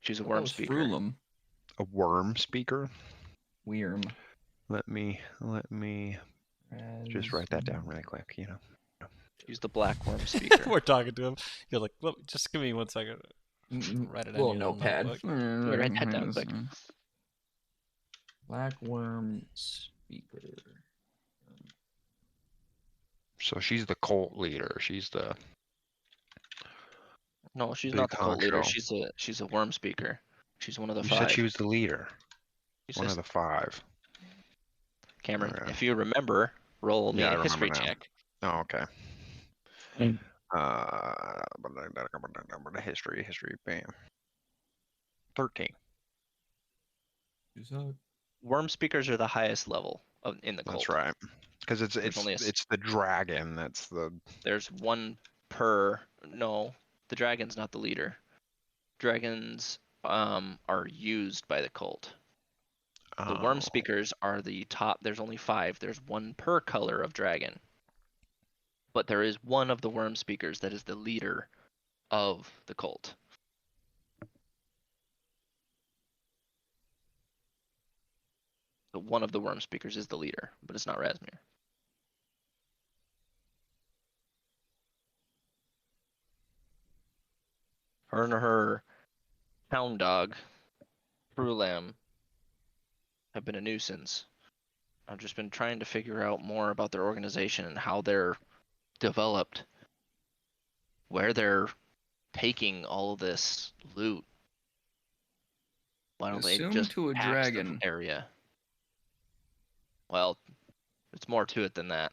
She's a That worm was speaker. Frulum. A worm speaker? Worm. Let me just write that down really quick, you know. She's the black worm speaker. We're talking to him. You're like, look, just give me 1 second. Write it on Little your little notepad. notebook. Yeah, write that down quick. Black worm speaker. So she's the cult leader. She's the No, she's Big not the cult leader. honcho. She's a worm speaker. She's one of the You five. said she was the leader. She's One of just- the five. Cameron, Okay. if you remember, roll me Yeah, I a remember history now. check. Oh, okay. Mm. History, bam. 13. Worm speakers are the highest level in the cult. That's right. Because There's only a s- it's the dragon that's the There's one per. No, the dragon's not the leader. Dragons are used by the cult. The worm oh, speakers are the top. There's only 5. There's one per color of dragon. But there is one of the worm speakers that is the leader of the cult. So one of the worm speakers is the leader, but it's not Razmir. Her and her hound dog, Frulam, have been a nuisance. I've just been trying to figure out more about their organization and how they're developed, where they're taking all of this loot. Why don't they Assume just to a tax the dragon. area? Well, it's more to it than that.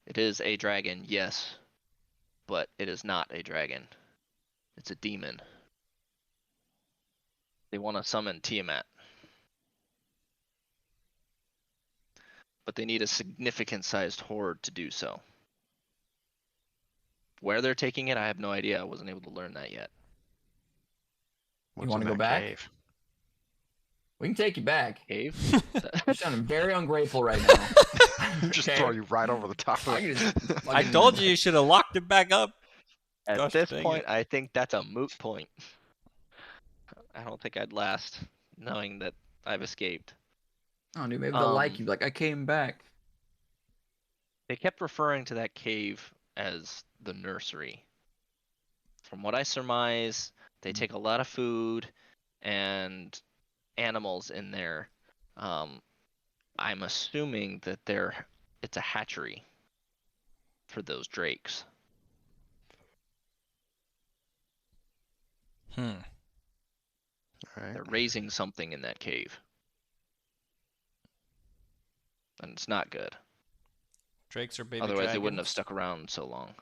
It is a dragon, yes, but it is not a dragon. It's a demon. They want to summon Tiamat. But they need a significant sized horde to do so. Where they're taking it, I have no idea. I wasn't able to learn that yet. what's wanna in go that back? cave? We can take you back. Cave? You're sounding very ungrateful right now. Just Okay? throw you right over the top of I it. can just I fucking- told you should have locked it back up. At Gosh this dang point, it. I think that's a moot point. I don't think I'd last knowing that I've escaped. Oh, dude, maybe they'll like Um, you. Like, I came back. They kept referring to that cave as the nursery. From what I surmise, they take a lot of food and animals in there. I'm assuming that it's a hatchery for those drakes. Hmm. Right. They're raising something in that cave. And it's not good. Drakes are baby Otherwise, they wouldn't have dragons. stuck around so long.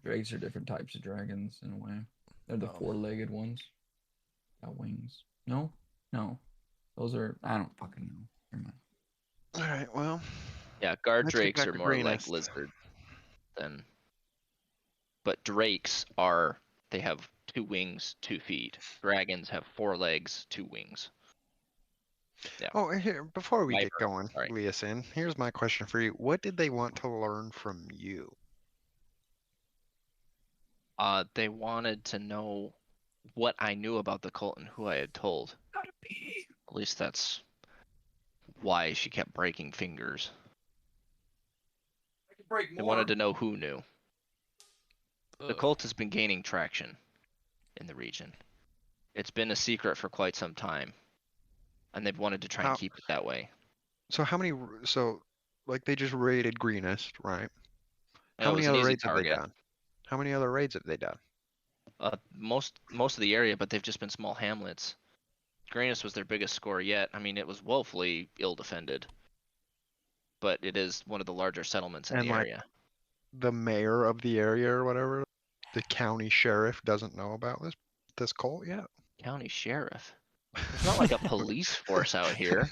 Drakes are different types of dragons in a way. They're the Oh. four-legged ones. Got wings. No? No. Those are... I don't fucking know. Never mind. All right, well, Yeah, guard let's get drakes back are to more like greenest. lizard than. But drakes are, they have 2 wings, 2 feet. Dragons have 4 legs, 2 wings. Yeah. Oh, here, before we get Wyvern, going, sorry. Leosin, here's my question for you. What did they want to learn from you? They wanted to know what I knew about the cult and who I had told. Gotta be. At least that's why she kept breaking fingers. I can break They more. wanted to know who knew. The Ugh. cult has been gaining traction in the region. It's been a secret for quite some time, and they've wanted to try and How, keep it that way. so how many, so like they just raided greenest, right? It How many was an other easy raids have they target. done? How many other raids have they done? Most of the area, but they've just been small hamlets. Greenest was their biggest score yet. I mean, it was woefully ill defended, but it is one of the larger settlements in And the like area. the mayor of the area or whatever, the county sheriff doesn't know about this cult yet? County sheriff. There's not like a police force out here.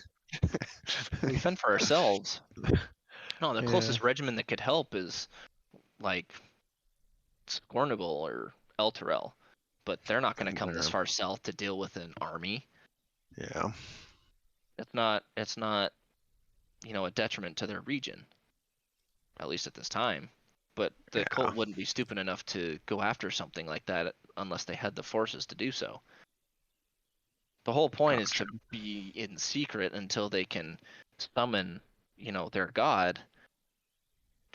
We fend for ourselves. No, the Yeah, closest regiment that could help is like Scornable or Elturel, but they're not going to come this yeah, far south to deal with an army. yeah. It's not, a detriment to their region, at least at this time. But the cult wouldn't be stupid enough to go after something like that unless they had the forces to do so. The whole point is to Gotcha. be in secret until they can summon, their god,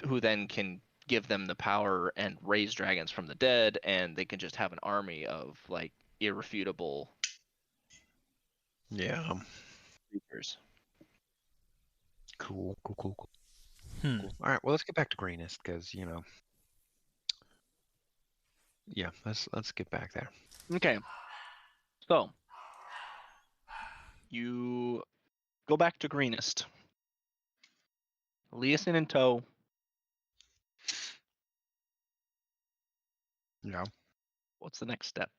who then can give them the power and raise dragons from the dead, and they can just have an army of like irrefutable Yeah. creatures. Cool. Cool. Hmm. All right, well, let's get back to greenest because yeah, let's get back there. Okay, so you go back to greenest. Leosin in tow. Yeah. What's the next step?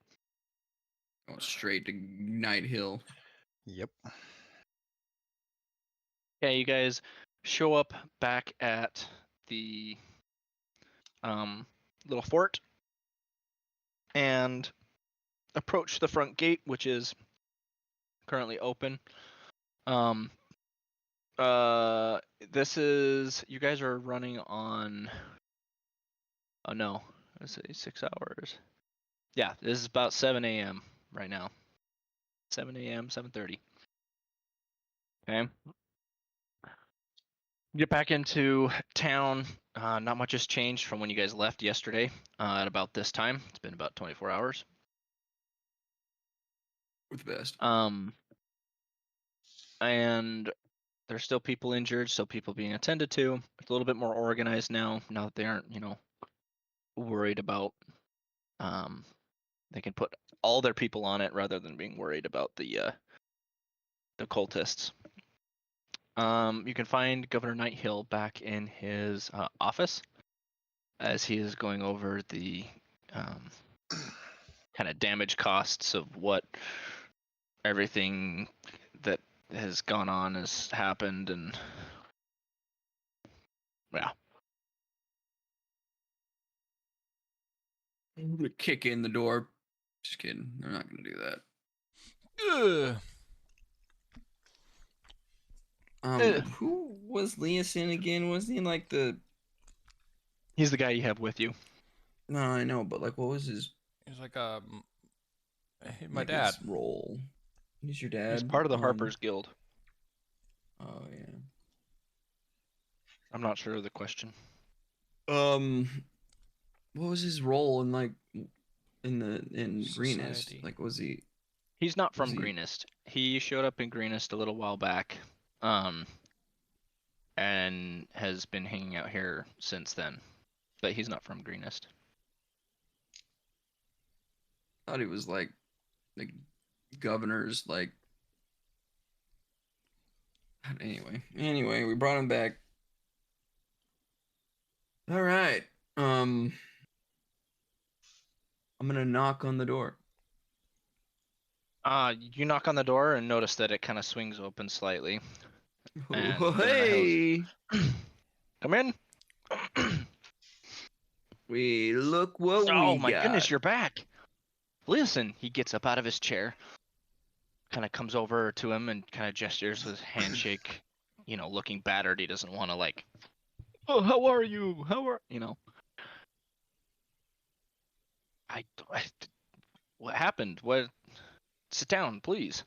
Going straight to Night Hill. Yep. Okay, you guys show up back at the little fort and approach the front gate, which is currently open. This is, you guys are running on. Oh no, let's say 6 hours. Yeah, this is about 7 a.m. right now. 7 a.m., 7:30. Okay. Get back into town. Not much has changed from when you guys left yesterday at about this time. It's been about 24 hours. With the best. And there's still people injured, still people being attended to. It's a little bit more organized now that they aren't, worried about. They can put all their people on it rather than being worried about the cultists. You can find Governor Nighthill back in his office as he is going over the kind of damage costs of what everything that has gone on has happened, and yeah. I'm gonna kick in the door. Just kidding. They're not gonna do that. Ugh. Who was Leosin again? Was he like the? He's the guy you have with you. No, I know, but like, what was his? He's like my like dad. His role. He's your dad. He's part of the Harper's Guild. Oh yeah. I'm not sure of the question. What was his role in like in Greenest? Society. Like, was he? He's not Was from he- Greenest. He showed up in Greenest a little while back, and has been hanging out here since then. But he's not from Greenest. I thought he was like the governor's like. Anyway, we brought him back. All right. I'm gonna knock on the door. You knock on the door and notice that it kind of swings open slightly. And they're in the Hey, house. Come in. we look what Oh we my goodness, got. you're back. Listen, he gets up out of his chair, kind of comes over to him and kind of gestures with handshake, looking battered. He doesn't want to like, oh, how are you? I, I, what happened? Sit down, please.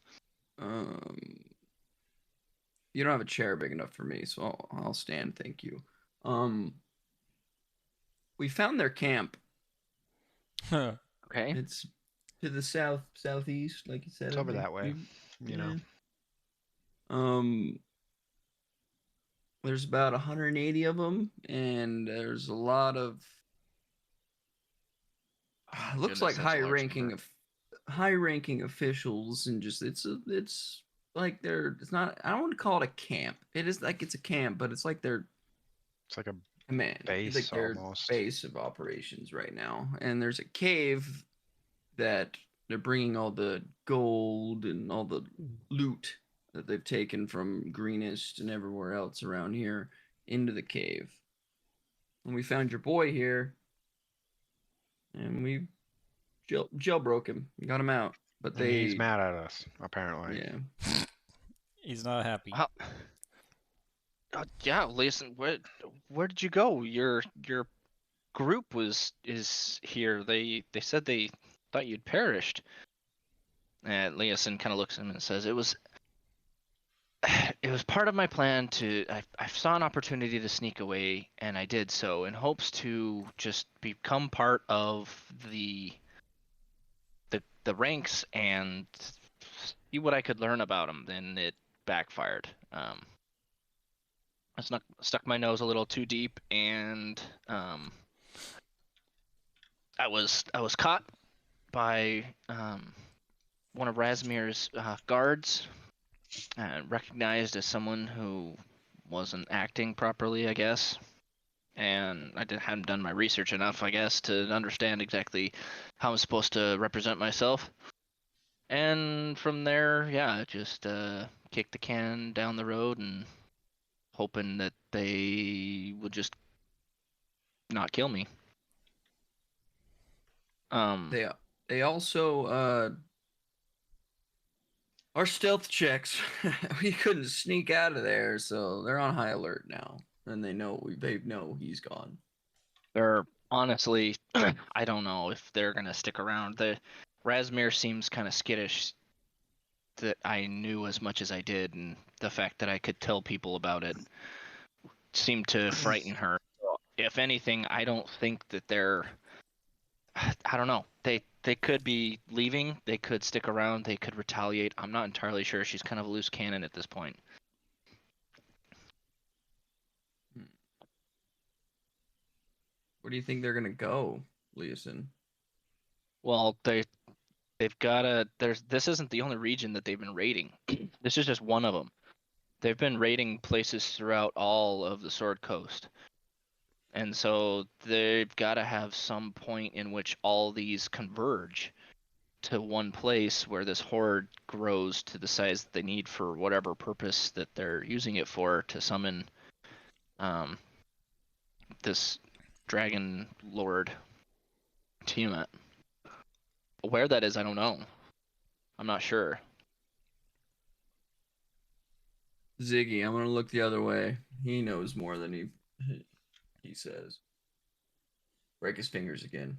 Um, you don't have a chair big enough for me, so I'll stand. Thank you. We found their camp. Okay. It's to the southeast, like you said. It's over that way, you know. There's about 180 of them, and there's a lot of looks like Goodness, that's a large number. high-ranking officials, and just it's like it's not, I don't want to call it a camp. It is like it's a camp, but it's like their It's like a command, it's like base their almost. base of operations right now. And there's a cave that they're bringing all the gold and all the loot that they've taken from Greenest and everywhere else around here into the cave. And we found your boy here, and we jailbroke him, got him out. But And he's mad at us, apparently. yeah, He's not happy. How, yeah, listen, where did you go? Your group is here. They said they thought you'd perished. And Leosin kind of looks at him and says, it was part of my plan to. I saw an opportunity to sneak away, and I did so in hopes to just become part of the ranks and see what I could learn about them. Then it backfired. I stuck my nose a little too deep, and I was caught by one of Razmir's guards, recognized as someone who wasn't acting properly, I guess. And I hadn't done my research enough, I guess, to understand exactly how I'm supposed to represent myself. And from there, yeah, just kicked the can down the road and hoping that they would just not kill me. they also our stealth checks. We couldn't sneak out of there, so they're on high alert now, and they know he's gone. They're honestly, I don't know if they're gonna stick around. The Razmir seems kind of skittish that I knew as much as I did, and the fact that I could tell people about it seemed to frighten her. If anything, I don't think that they're. I don't know. They could be leaving. They could stick around. They could retaliate. I'm not entirely sure. She's kind of a loose cannon at this point. Where do you think they're gonna go, Leosin? Well, they've got to. This isn't the only region that they've been raiding. This is just one of them. They've been raiding places throughout all of the Sword Coast. And so they've got to have some point in which all these converge to one place where this horde grows to the size that they need for whatever purpose that they're using it for to summon this dragon lord Tiamat. Where that is, I don't know. I'm not sure. Ziggy, I'm gonna look the other way. He knows more than he says. Break his fingers again.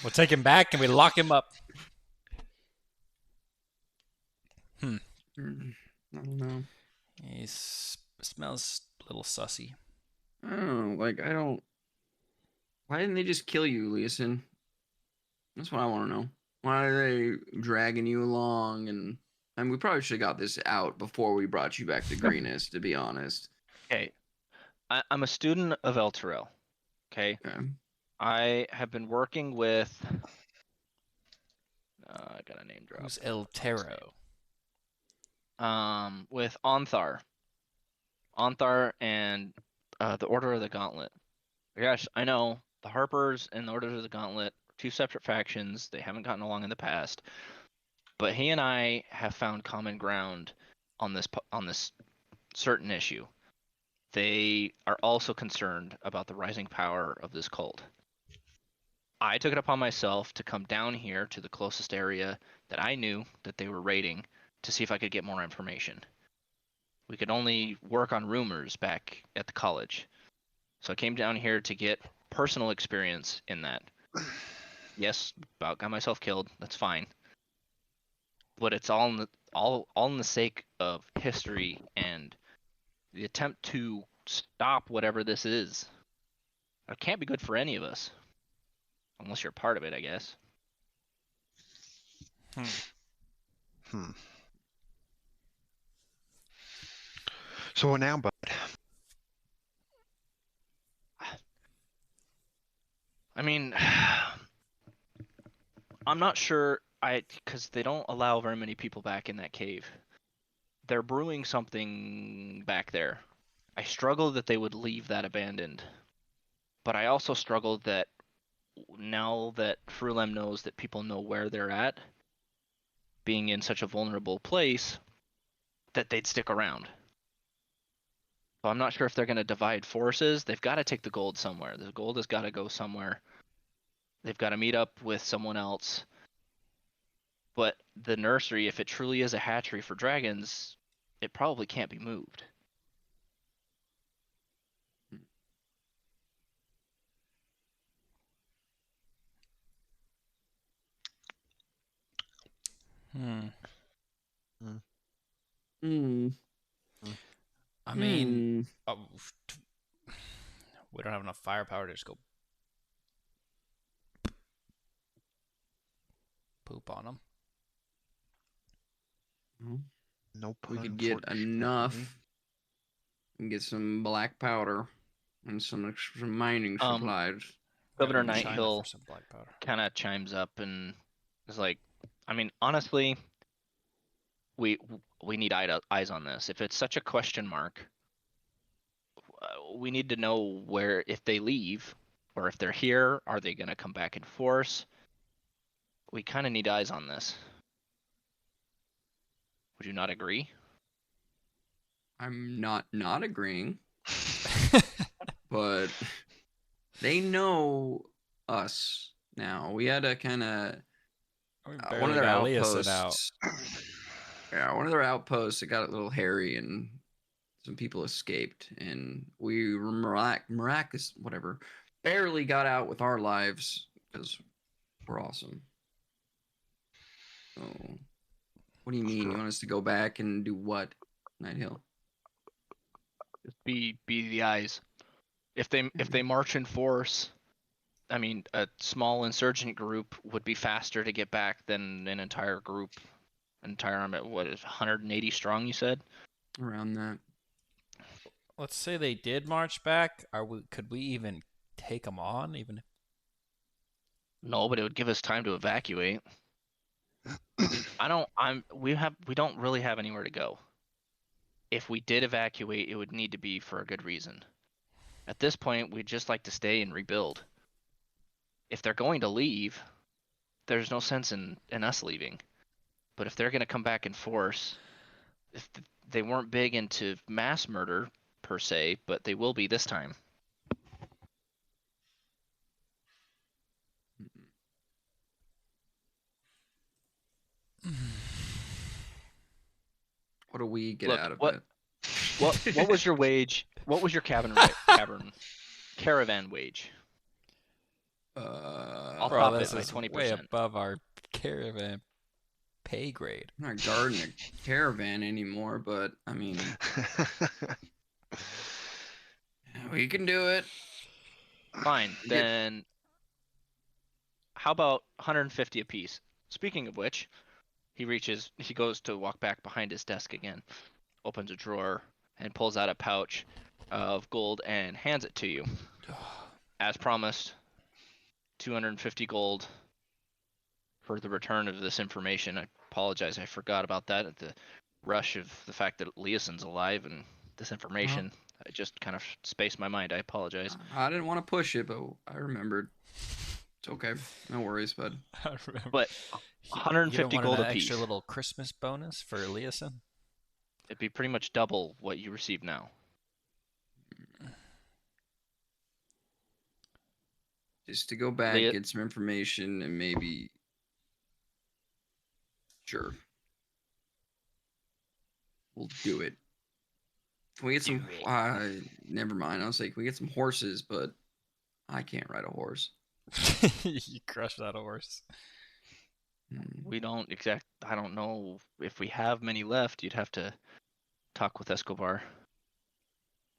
We'll take him back and we lock him up. I don't know. He smells a little sussy. I don't know. Why didn't they just kill you, Leosin? That's what I want to know. Why are they dragging you along? And we probably should have got this out before we brought you back to Greenest, to be honest. Okay. I'm a student of El Terrell. Okay. I have been working with. I got a name drop. Who's El Tero? With Onthar and the Order of the Gauntlet. Gosh, I know the Harpers and the Orders of the Gauntlet, 2 separate factions. They haven't gotten along in the past, but he and I have found common ground on this certain issue. They are also concerned about the rising power of this cult. I took it upon myself to come down here to the closest area that I knew that they were raiding to see if I could get more information. We could only work on rumors back at the college. So I came down here to get personal experience in that. Yes, about got myself killed. That's fine. But it's all in the sake of history and the attempt to stop whatever this is. It can't be good for any of us. Unless you're part of it, I guess. Hmm. So what now, bud? I mean, I'm not sure. Because they don't allow very many people back in that cave. They're brewing something back there. I struggle that they would leave that abandoned. But I also struggle that now that Frulem knows that people know where they're at, being in such a vulnerable place, that they'd stick around. So I'm not sure if they're going to divide forces. They've got to take the gold somewhere. The gold has got to go somewhere. They've got to meet up with someone else. But the nursery, if it truly is a hatchery for dragons, it probably can't be moved. Hmm. I mean, Hmm. we don't have enough firepower to just go poop on them. No We pun, could get unfortunately. enough and get some black powder and some mining supplies. Governor Gotta go to China Nighthill for some black powder. kind of chimes up and is like, I mean, honestly, we need eyes on this. If it's such a question mark, we need to know where, if they leave or if they're here, are they going to come back in force? We kind of need eyes on this. Would you not agree? I'm not agreeing, but they know us now. We had a kind of We one of barely their got Leosin out. outposts. Yeah, one of their outposts. It got a little hairy, and some people escaped, and we were miraculous, whatever, barely got out with our lives because we're awesome. So, what do you mean? You want us to go back and do what, Nighthill? Just be the eyes. If they march in force, I mean, a small insurgent group would be faster to get back than an entire group. Entire army, what is 180 strong? You said Around that. Let's say they did march back. Could we even take them on? Even if no, but it would give us time to evacuate. We don't really have anywhere to go. If we did evacuate, it would need to be for a good reason. At this point, we'd just like to stay and rebuild. If they're going to leave, there's no sense in us leaving. But if they're going to come back in force, if they weren't big into mass murder per se, but they will be this time. What do we get Look, out of what- it? What was your wage? What was your caravan wage? I'll bro, top this it by is 20%. way above our caravan pay grade. I'm not guarding a caravan anymore, but I mean, we can do it. Fine, Get- then how about 150 apiece? Speaking of which, he goes to walk back behind his desk again, opens a drawer, and pulls out a pouch of gold and hands it to you. As promised, 250 gold for the return of this information. I apologize, I forgot about that at the rush of the fact that Leosin's alive and this information. I just kind of spaced my mind. I apologize. I didn't want to push it, but I remembered. It's okay. No worries, bud. I remember. But You 150 don't want gold an apiece. extra little Christmas bonus for Eliason? It'd be pretty much double what you receive now. Just to go back, Lea- get some information, and maybe. Sure. We'll do it. Can we get some? Do it. Never mind. I was like, can we get some horses, but I can't ride a horse. You crushed that horse. We don't I don't know if we have many left. You'd have to talk with Escobar.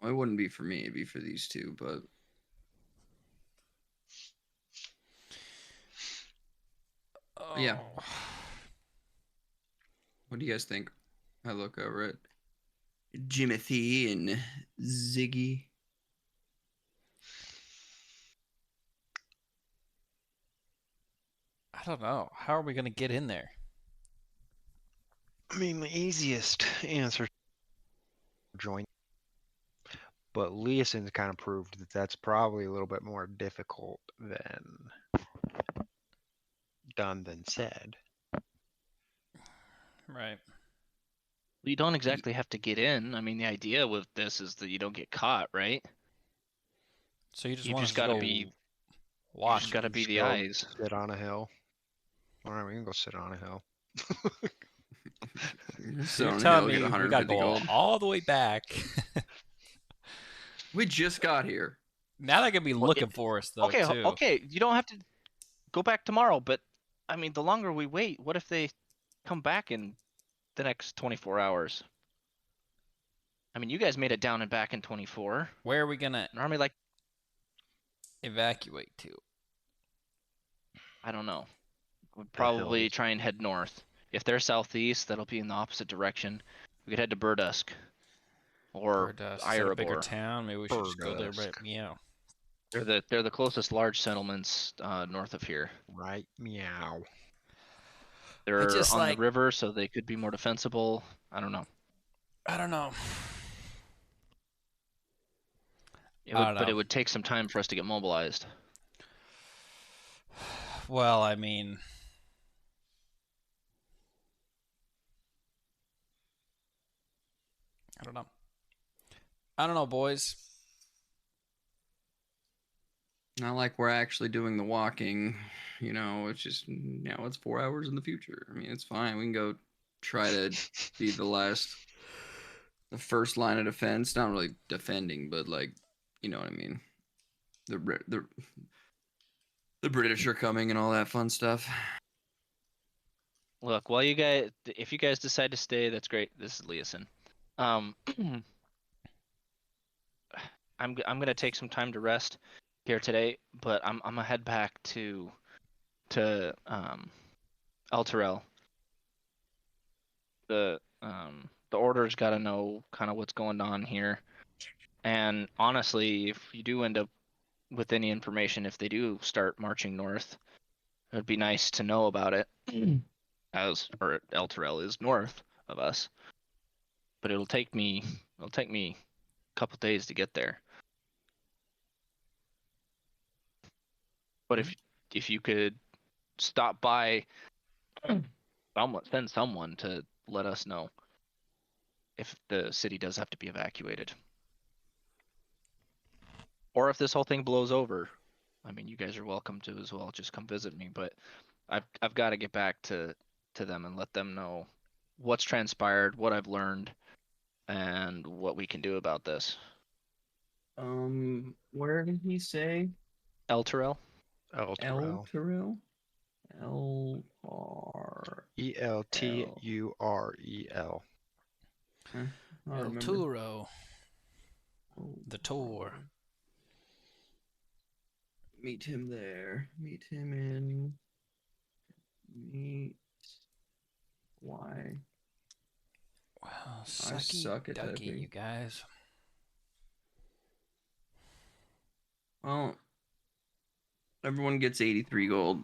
Well, it wouldn't be for me. It'd be for these two, but. Yeah. Oh. What do you guys think? I look over at Jimothy and Ziggy. I don't know. How are we gonna get in there? I mean, the easiest answer join, but Leeson's kind of proved that that's probably a little bit more difficult than done than said. Right. You don't exactly have to get in. I mean, the idea with this is that you don't get caught, right? So you just You want just us to gotta go be- You watch. just gotta be Just the go eyes. Sit on a hill. All right, we can go sit on a hill. So on you're a telling hill, me get we gotta 150 go gold. all the way back? We just got here. Now they're gonna be Well, looking for us though Okay, too. okay. You don't have to go back tomorrow, but I mean, the longer we wait, what if they come back in the next 24 hours? I mean, you guys made it down and back in 24. Where are we gonna An army like, evacuate to? I don't know. Would The hills. probably try and head north. If they're southeast, that'll be in the opposite direction. We could head to Burdusk or Is that a bigger Erebor. town? Maybe we should just go there. Right? Burdusk. Meow. They're the closest large settlements north of here. Right, meow. They're just on like- the river, so they could be more defensible. I don't know. I don't know. But it would take some time for us to get mobilized. Well, I mean, I don't know. I don't know, boys. Not like we're actually doing the walking, it's just, it's 4 hours in the future. I mean, it's fine. We can go try to be the first line of defense. Not really defending, but you know what I mean. The British are coming and all that fun stuff. Look, if you guys decide to stay, that's great. This is Leeson. I'm gonna take some time to rest here today, but I'm gonna head back to El Terrell. The order's got to know kind of what's going on here, and honestly, if you do end up with any information, if they do start marching north, it would be nice to know about it, or El Terrell is north of us, but it'll take me a couple days to get there. But if you could stop by, send someone to let us know if the city does have to be evacuated, or if this whole thing blows over. I mean, you guys are welcome to as well. Just come visit me, but I've got to get back to them and let them know what's transpired, what I've learned, and what we can do about this. Where did he say? El Terrell? El Terrell. Terrell? Elturel. Elturel. El Turo. The tour. Meet him there. Meet him in. Meet. Why? Well, I sucky suck at ducky, typing. you guys. Well, everyone gets 83 gold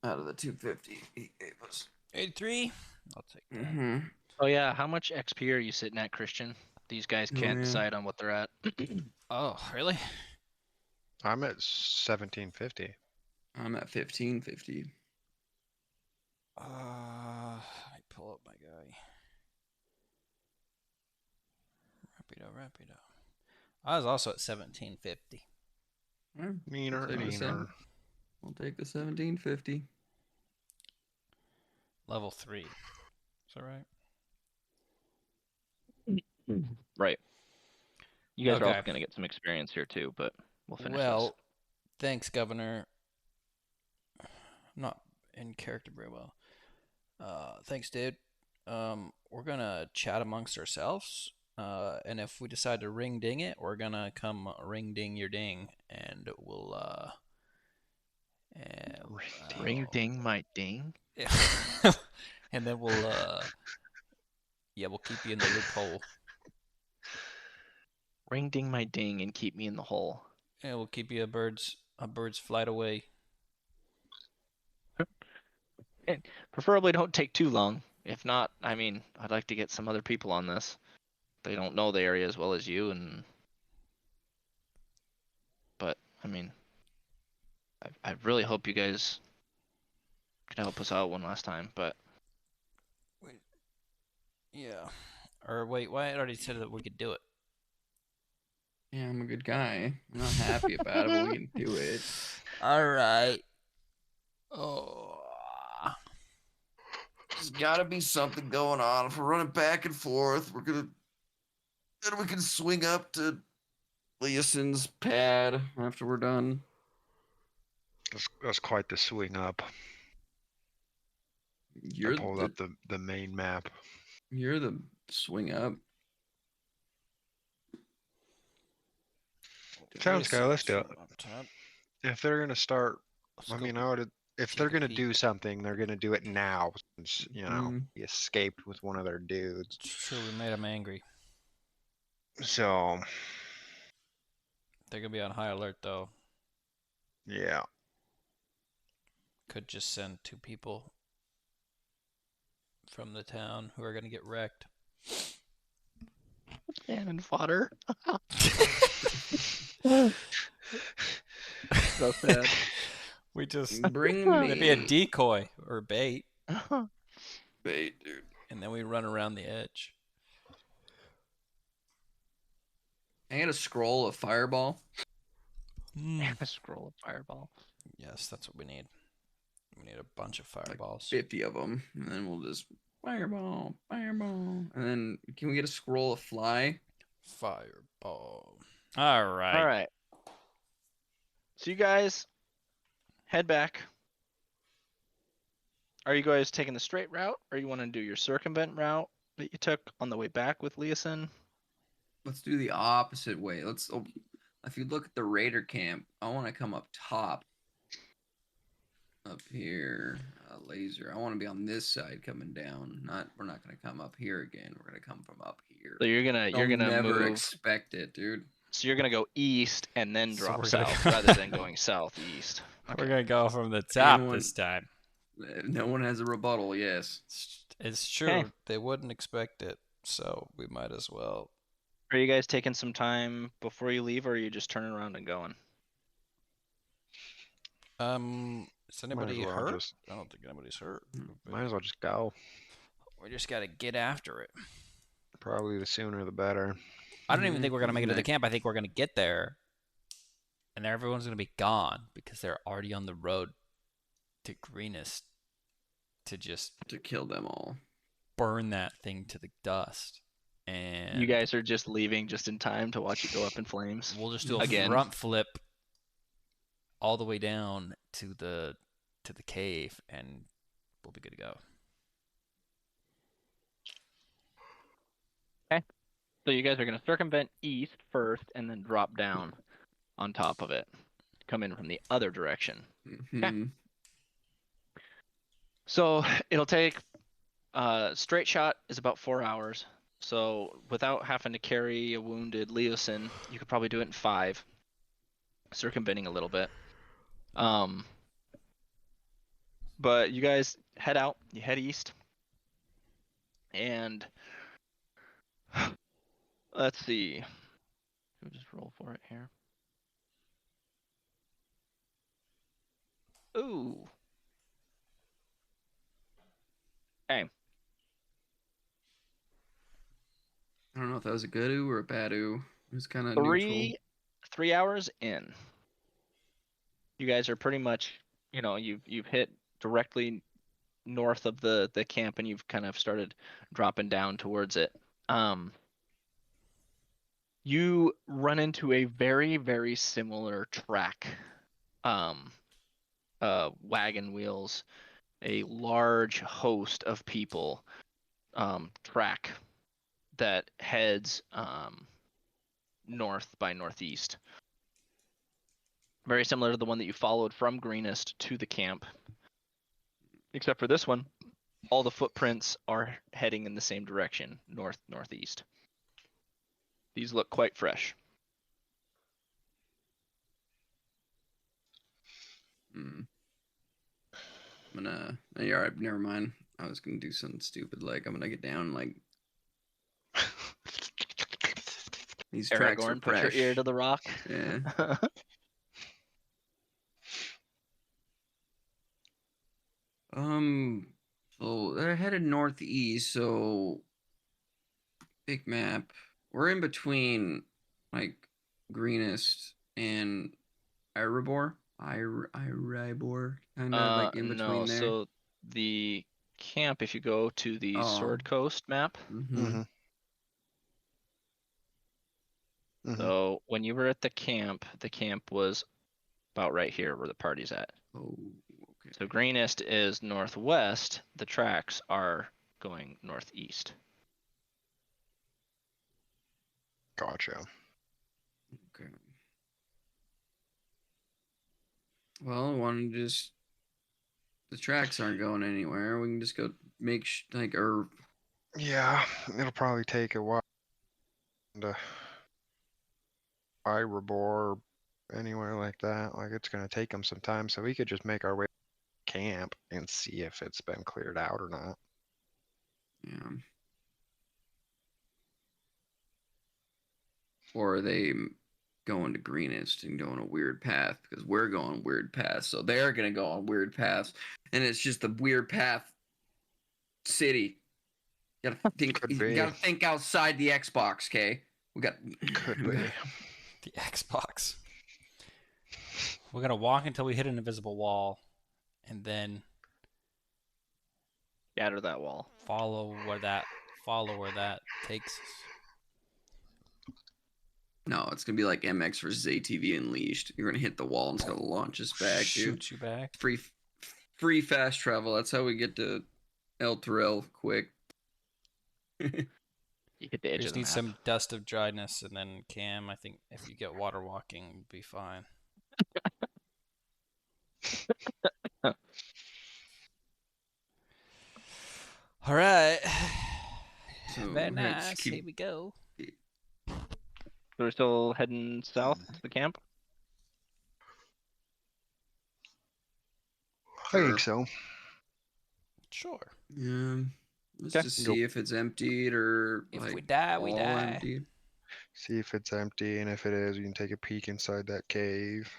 out of the 250 he gave us. 83. I'll take that. Mm-hmm. Oh yeah, how much XP are you sitting at, Christian? These guys Oh, can't yeah. decide on what they're at. Oh, really? I'm at 1750. I'm at 1550. Let me pull up my guy. Rapido. I was also at 1750. Alright, Meaner take and the meaner. We'll take the 1750. Level 3. Is that right? Right. You guys are Okay. also gonna get some experience here too, but we'll finish Well, thanks, Governor. I'm not in character very well. Thanks, dude. We're gonna chat amongst ourselves. And if we decide to ring ding it, we're gonna come ring ding your ding, and we'll this. Ring ding my ding. and then we'll keep you in the loophole. Ring ding my ding and keep me in the hole. Yeah, we'll keep you a bird's flight away. And preferably don't take too long. If not, I mean, I'd like to get some other people on this. They don't know the area as well as you, but I mean, I really hope you guys can help us out one last time. But Yeah. Or wait, Wyatt already said that we could do it. Yeah, I'm a good guy. I'm not happy about it, but we can do it. All right. Oh. There's gotta be something going on. If we're running back and forth, then we can swing up to Leoson's pad after we're done. That's quite the swing up. I pulled up the main map. You're the swing up. Sounds good. Let's do it. Laptop. If they're gonna start, Let's I go mean, I would. If take they're a gonna peek. do something, they're gonna do it now. Since he escaped with one of their dudes. It's true, we made them angry. So They're gonna be on high alert though. yeah, Could just send 2 people from the town who are gonna get wrecked. cannon fodder. So sad. We just Bring me it'd be a decoy or bait, bait, dude. and then we run around the edge. I get a scroll of fireball. A scroll of fireball. Yes, that's what we need. We need a bunch of fireballs. 50 of them, and then we'll just fireball, and then can we get a scroll of fly? Fireball. All right. All right. So you guys head back. Are you guys taking the straight route, or you want to do your circumvent route that you took on the way back with Leosin? Let's do the opposite way. If you look at the raider camp, I want to come up top. Up here, laser. I want to be on this side coming down. We're not gonna come up here again. We're gonna come from up here. So you're gonna never move. expect it, dude. So you're gonna go east and then So drop we're gonna south go- rather than going southeast. We're gonna go from the top Anyone- this time. No one has a rebuttal. Yes. It's true. Okay. They wouldn't expect it, so we might as well. Are you guys taking some time before you leave, or are you just turning around and going? Is anybody well hurt? just- I don't think anybody's hurt. might as well just go. We just gotta get after it. Probably the sooner the better. I don't even think we're gonna make it to the Next. camp. I think we're gonna get there, and everyone's gonna be gone because they're already on the road to Greenest to just To kill them all. burn that thing to the dust. And You guys are just leaving just in time to watch it go up in flames. we'll just do a Again. front flip all the way down to the cave, and we'll be good to go. So you guys are gonna circumvent east first, and then drop down on top of it. Come in from the other direction. Mhm. So it'll take straight shot is about 4 hours. So without having to carry a wounded Leosin, you could probably do it in 5, circumventing a little bit. But you guys head out. You head east, and Let's see. We'll just roll for it here. Ooh. Okay. I don't know if that was a good ooh or a bad ooh. It was kind of neutral. 3 hours in. You guys are pretty much, you've hit directly north of the camp, and you've kind of started dropping down towards it. You run into a very, very similar track. Wagon wheels, a large host of people, track that heads north by northeast. Very similar to the one that you followed from Greenest to the camp. Except for this one, all the footprints are heading in the same direction, northeast. These look quite fresh. I'm gonna. Yeah, all right, never mind. I was gonna do something stupid like I'm gonna get down like these tracks are Aragorn, put your ear fresh. to the rock. Yeah. So they're headed northeast. So big map. We're in between like Greenest and Erebor. Erebor, kind of like in No. between there. So the camp, if you go to the Oh. Sword Coast map, Mm-hmm. so when you were at the camp was about right here where the party's at. Oh, okay. So Greenest is northwest. The tracks are going northeast. Gotcha. Okay. Well, I want to just the tracks aren't going anywhere. We can just go make like or Yeah, it'll probably take a while to Erebor or anywhere like that. Like it's gonna take them some time, so we could just make our way to camp and see if it's been cleared out or not. yeah. Or are they going to Greenest and going a weird path because we're going weird paths, so they're gonna go on weird paths, and it's just the weird path city. You gotta think. Could You be. gotta think outside the Xbox, okay? We got. Could be. The Xbox. We're gonna walk until we hit an invisible wall, and then Shatter that wall. follow where that takes us. No, it's gonna be like MX versus ATV Unleashed. You're gonna hit the wall and it's gonna launch us back, dude. Shoot you back. Free fast travel. That's how we get to El Terrell quick. You hit the We edge just of the need map. some dust of dryness, and then Cam, I think if you get water walking, you'll be fine. All right. So Very let's nice. keep- Here we go. So we're still heading south to the camp? I think so. Sure. Yeah. Let's Okay. just Go. see if it's emptied or If like we die, we all die. emptied. See if it's empty, and if it is, we can take a peek inside that cave.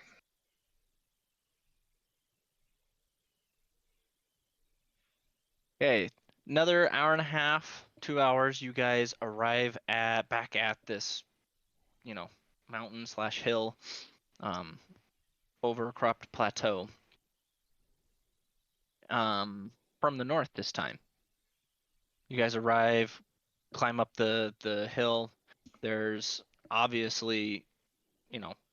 Okay, another hour and a half, 2 hours. You guys arrive back at this, mountain / hill, overcropped plateau. From the north this time. You guys arrive, climb up the hill. There's obviously,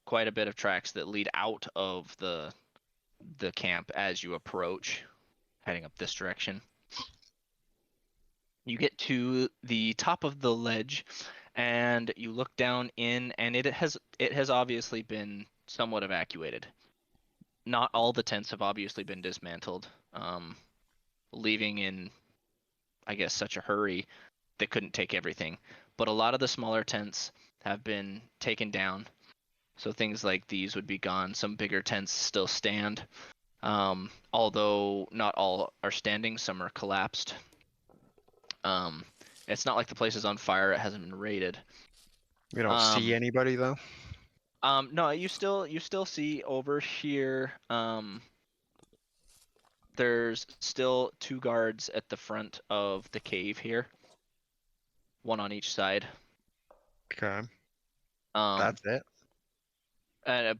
quite a bit of tracks that lead out of the camp as you approach, heading up this direction. You get to the top of the ledge and you look down in, and it has obviously been somewhat evacuated. Not all the tents have obviously been dismantled, leaving in, I guess, such a hurry they couldn't take everything. But a lot of the smaller tents have been taken down, so things like these would be gone. Some bigger tents still stand, although not all are standing. Some are collapsed. It's not like the place is on fire. It hasn't been raided. You don't see anybody though. No, you still see over here. There's still 2 guards at the front of the cave here. 1 on each side. Okay. Um, That's it.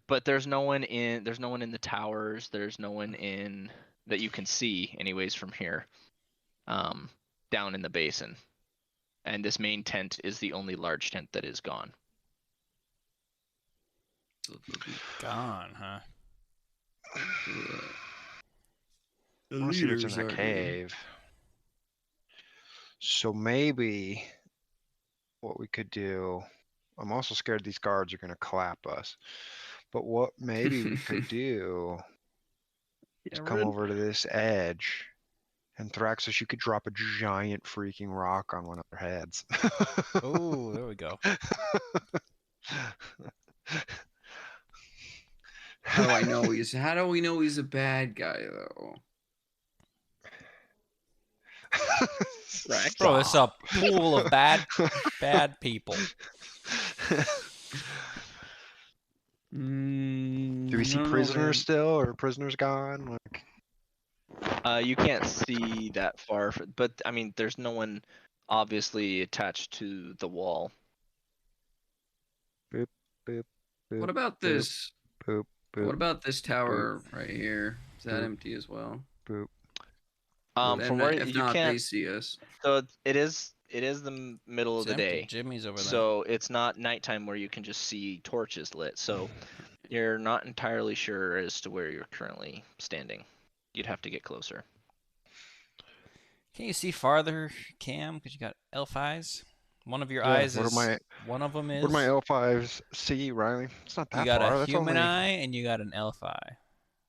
but there's no one in the towers. There's no one in that you can see anyways from here. Down in the basin. And this main tent is the only large tent that is gone. Gone, huh? The I want to see what's in leaders the are here. cave. So maybe what we could do. I'm also scared these guards are going to clap us. But what maybe we could do is come over to this edge. And Thraxus, you could drop a giant freaking rock on one of their heads. Oh, there we go. How do we know he's a bad guy though? Bro, it's a pool of bad people. Do we see I don't know, prisoners man. still, or prisoners gone? Like, You can't see that far, but I mean, there's no one obviously attached to the wall. boop, boop, boop. What about boop, this? Boop, boop, What about this tower right here? Is that boop. empty as well? boop. From Then where if you not, can't. they see us. So it is the middle It's of the empty. day. Jimmy's over there. So it's not nighttime where you can just see torches lit. So you're not entirely sure as to where you're currently standing. You'd have to get closer. Can you see farther, Cam? Because you got elf eyes. One of your Yeah, eyes what is. am I- One of them is. What do my L5s see, Riley? It's not that You got far. a That's human only, eye and you got an elf eye.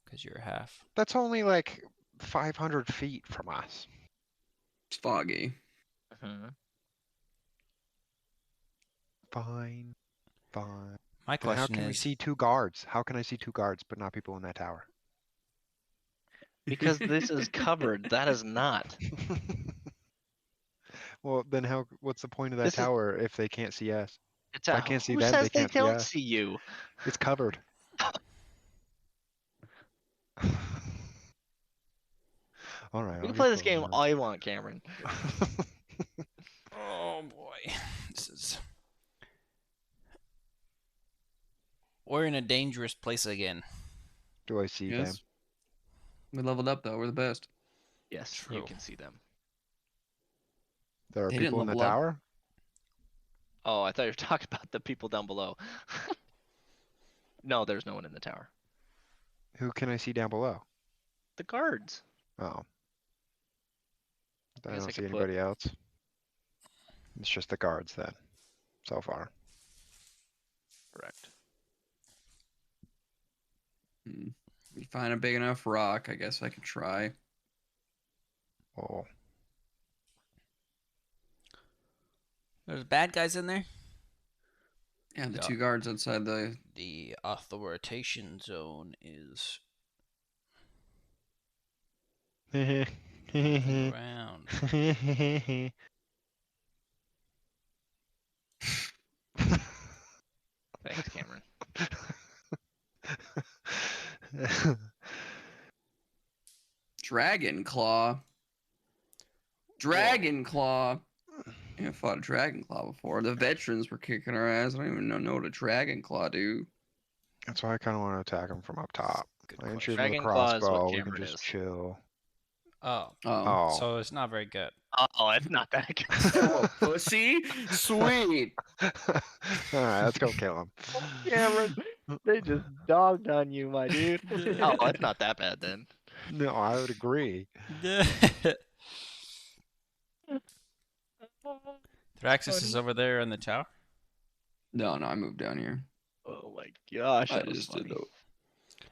Because you're half. That's only like 500 feet from us. It's foggy. Fine. Fine. My Then how question can we is. see 2 guards? How can I see 2 guards but not people in that tower? Because this is covered. That is not. Well, then what's the point of that This is- tower if they can't see us? It's If I can't see who them, says they they can't see don't us. see you? It's covered. All right. We I'll can play get this game closer. all you want, Cameron. Oh boy. This is. We're in a dangerous place again. Do I see them? Yes. We leveled up though. We're the best. Yes, you True. can see them. There are They didn't people in the level up. tower? Oh, I thought you were talking about the people down below. No, there's no one in the tower. Who can I see down below? The guards. Oh. I guess I don't could see put- anybody else. It's just the guards then, so far. Correct. We find a big enough rock. I guess I could try. Oh. There's bad guys in there. Yeah, the Yeah. 2 guards outside the. The authorization zone is looking around. Thanks, Cameron. Dragon Claw. Dragon Claw. I fought a Dragon Claw before. The veterans were kicking our ass. I don't even know what a Dragon Claw do. That's why I kind of want to attack him from up top. Good I can question. shoot him with a Dragon Claw is what crossbow. We can Cameron just is. chill. Oh, Oh. Oh. so it's not very good. Oh, it's not that good. Oh, pussy. Sweet. All right, let's go kill him. Cameron, they just dogged on you, my dude. Oh, it's not that bad then. No, I would agree. Thraxus is over there in the tower. No, I moved down here. Oh my gosh, I that was just funny. did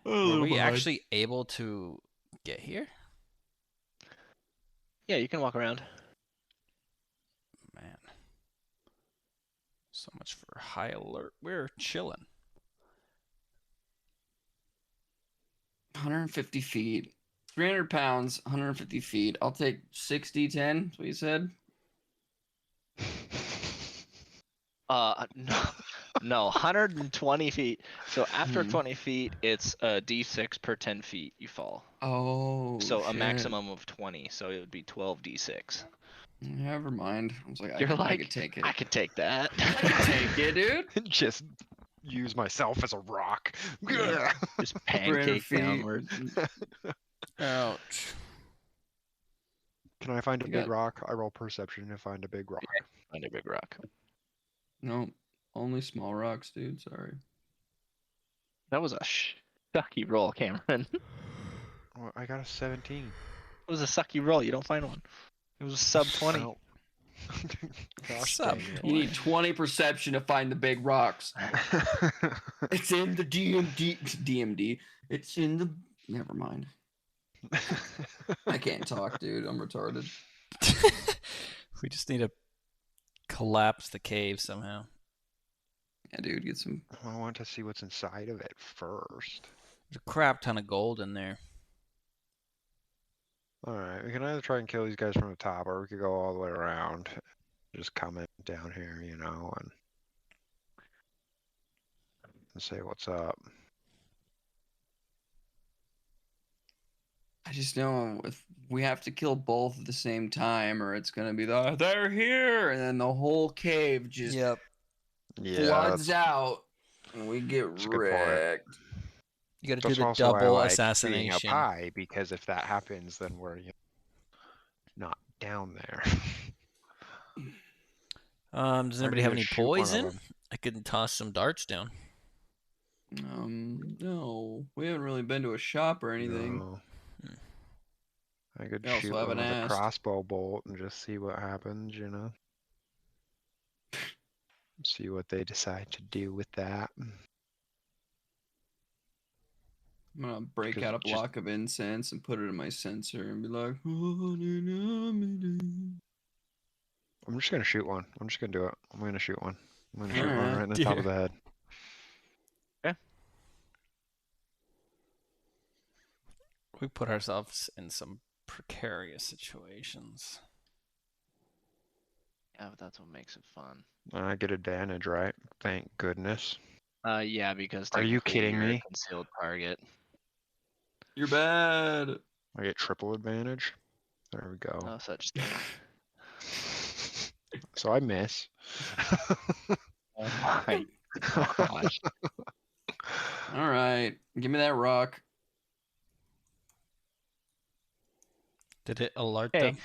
Were we actually able to get here? Yeah, you can walk around. Man. So much for high alert. We're chilling. 150 feet. 300 pounds, 150 feet. I'll take 60, 10. That's what you said? No, no, 120 feet. So after Hmm. 20 feet, it's a d6 per 10 feet you fall. Oh, So a shit. maximum of 20. So it would be 12 d6. Never mind. I was like, You're I like, could take it. I could take that. I could take it, dude. Just use myself as a rock. Yeah. Just 300 pancake feet. downwards. Ouch. Can I find a You big got- rock? I roll perception to find a big rock. Find a big rock. No, only small rocks, dude. Sorry. That was a sucky roll, Cameron. It Well, I got a 17. was a sucky roll. You don't find one. It was a sub 20. Ow. Gosh Sub dang You need 20 perception to find the big rocks. it. It's in the DMD. It's in the. Never mind. I can't talk, dude. I'm retarded. We just need to collapse the cave somehow. Yeah, dude. Get some. I want to see what's inside of it first. There's a crap ton of gold in there. Alright, we can either try and kill these guys from the top, or we could go all the way around. Just come in down here, you know, and say what's up. I just know if we have to kill both at the same time, or it's gonna be they're here, and then the whole cave just Yep. Yeah, floods out, and we get that's a good point. wrecked. You got to do That's the also why I double like being assassination. up high, because if that happens, then we're not down there. Does Or anybody you have just any shoot one of poison? them. I could toss some darts down. No, we haven't really been to a shop or anything. No. I could We also shoot one haven't with a asked. crossbow bolt and just see what happens, you know? See what they decide to do with that. I'm gonna break 'Cause out a just- block of incense and put it in my sensor and be like, I'm just gonna shoot one. I'm just gonna do it. I'm gonna shoot one. I'm gonna shoot one Alright. right in the top of the head. We put ourselves in some precarious situations. Yeah, but that's what makes it fun. I get advantage, right? Thank goodness. Yeah, because Are you technically kidding you're a me? concealed target. You're bad. I get triple advantage. There we go. No such thing. So I miss. Oh my gosh. All right, give me that rock. Did it alert Hey, them?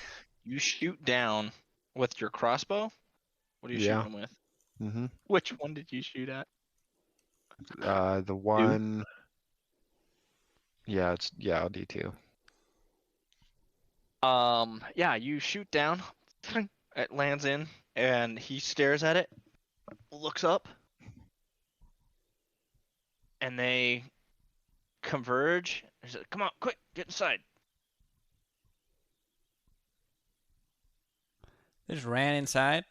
you shoot down with your crossbow? What are you Yeah. shooting with? Mm-hmm. Which one did you shoot at? The one. Yeah, it's D2. Yeah, you shoot down. It lands in, and he stares at it, looks up, and they converge. He says, "Come on, quick, get inside." They just ran inside.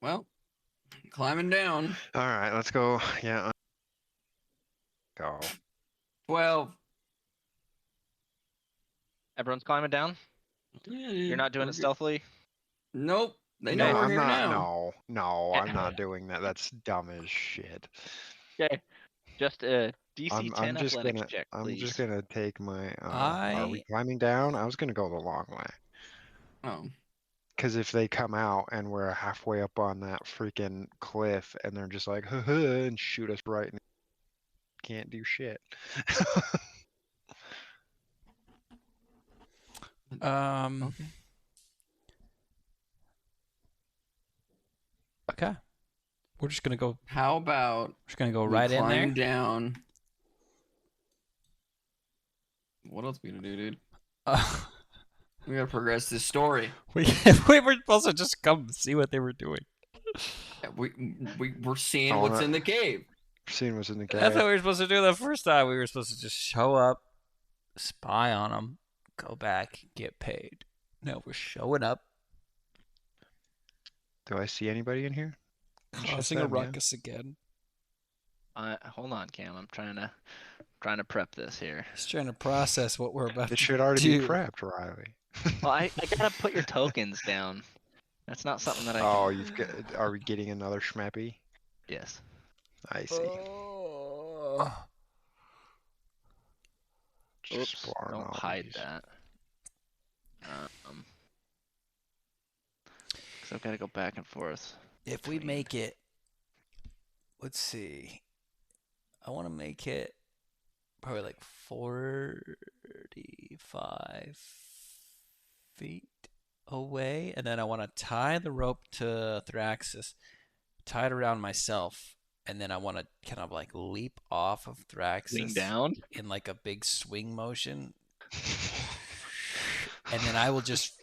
Well, climbing down. All right, let's go. Yeah. Go. 12. Everyone's climbing down. Yeah, You're not doing we're it good. stealthily. Nope. They No, know we're I'm here not. now. No, I'm not doing that. That's dumb as shit. Okay, just a DC I'm 10 just athletics gonna. check, I'm please. just gonna take my. Are we climbing down? I was gonna go the long way. Oh. Because if they come out and we're halfway up on that freaking cliff and they're just like, huh, and shoot us right, and can't do shit. Okay. Okay. We're just gonna go. How about We're just gonna go we right in there. climb down? What else we gonna do, dude? We gotta progress this story. we were supposed to just come see what they were doing. Yeah, we're seeing Oh, what's that- in the cave. Seeing what's in the That's what cave. we were supposed to do the first time. We were supposed to just show up, spy on them, go back, get paid. No, we're showing up, Do I see anybody in here? It's just causing a them, yeah? ruckus again. Hold on, Cam. I'm trying to prep this here. Just trying to process what we're about It to should already do. be prepped, Riley. Well, I gotta put your tokens down. That's not something that I can. Oh, are we getting another schmappy? Yes. I see. Oh. Just Oops. exploring Don't all hide these. that. Because I've got to go back and forth. If we between- make it, let's see. I want to make it probably like 45 feet away, and then I want to tie the rope to Thraxis, tie it around myself, and then I want to kind of like leap off of Swing Thraxis down. in like a big swing motion, and then I will just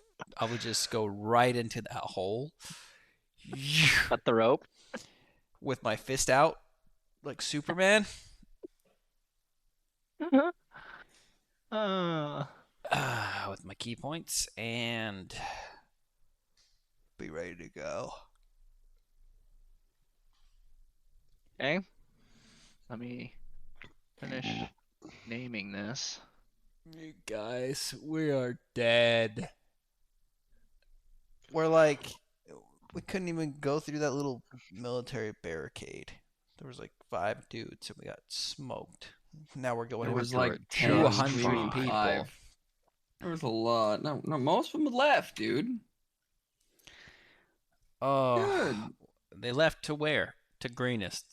go right into that hole Cut the rope. with my fist out like Superman. With my key points and be ready to go. Okay. Let me finish naming this. You guys, we are dead. We're like, we couldn't even go through that little military barricade. There was like 5 dudes and we got smoked. Now we're going There in was through like it 10 just screaming fine. people. There was a lot. No, most of them left, dude. Oh, Good. they left to where? To Greenest.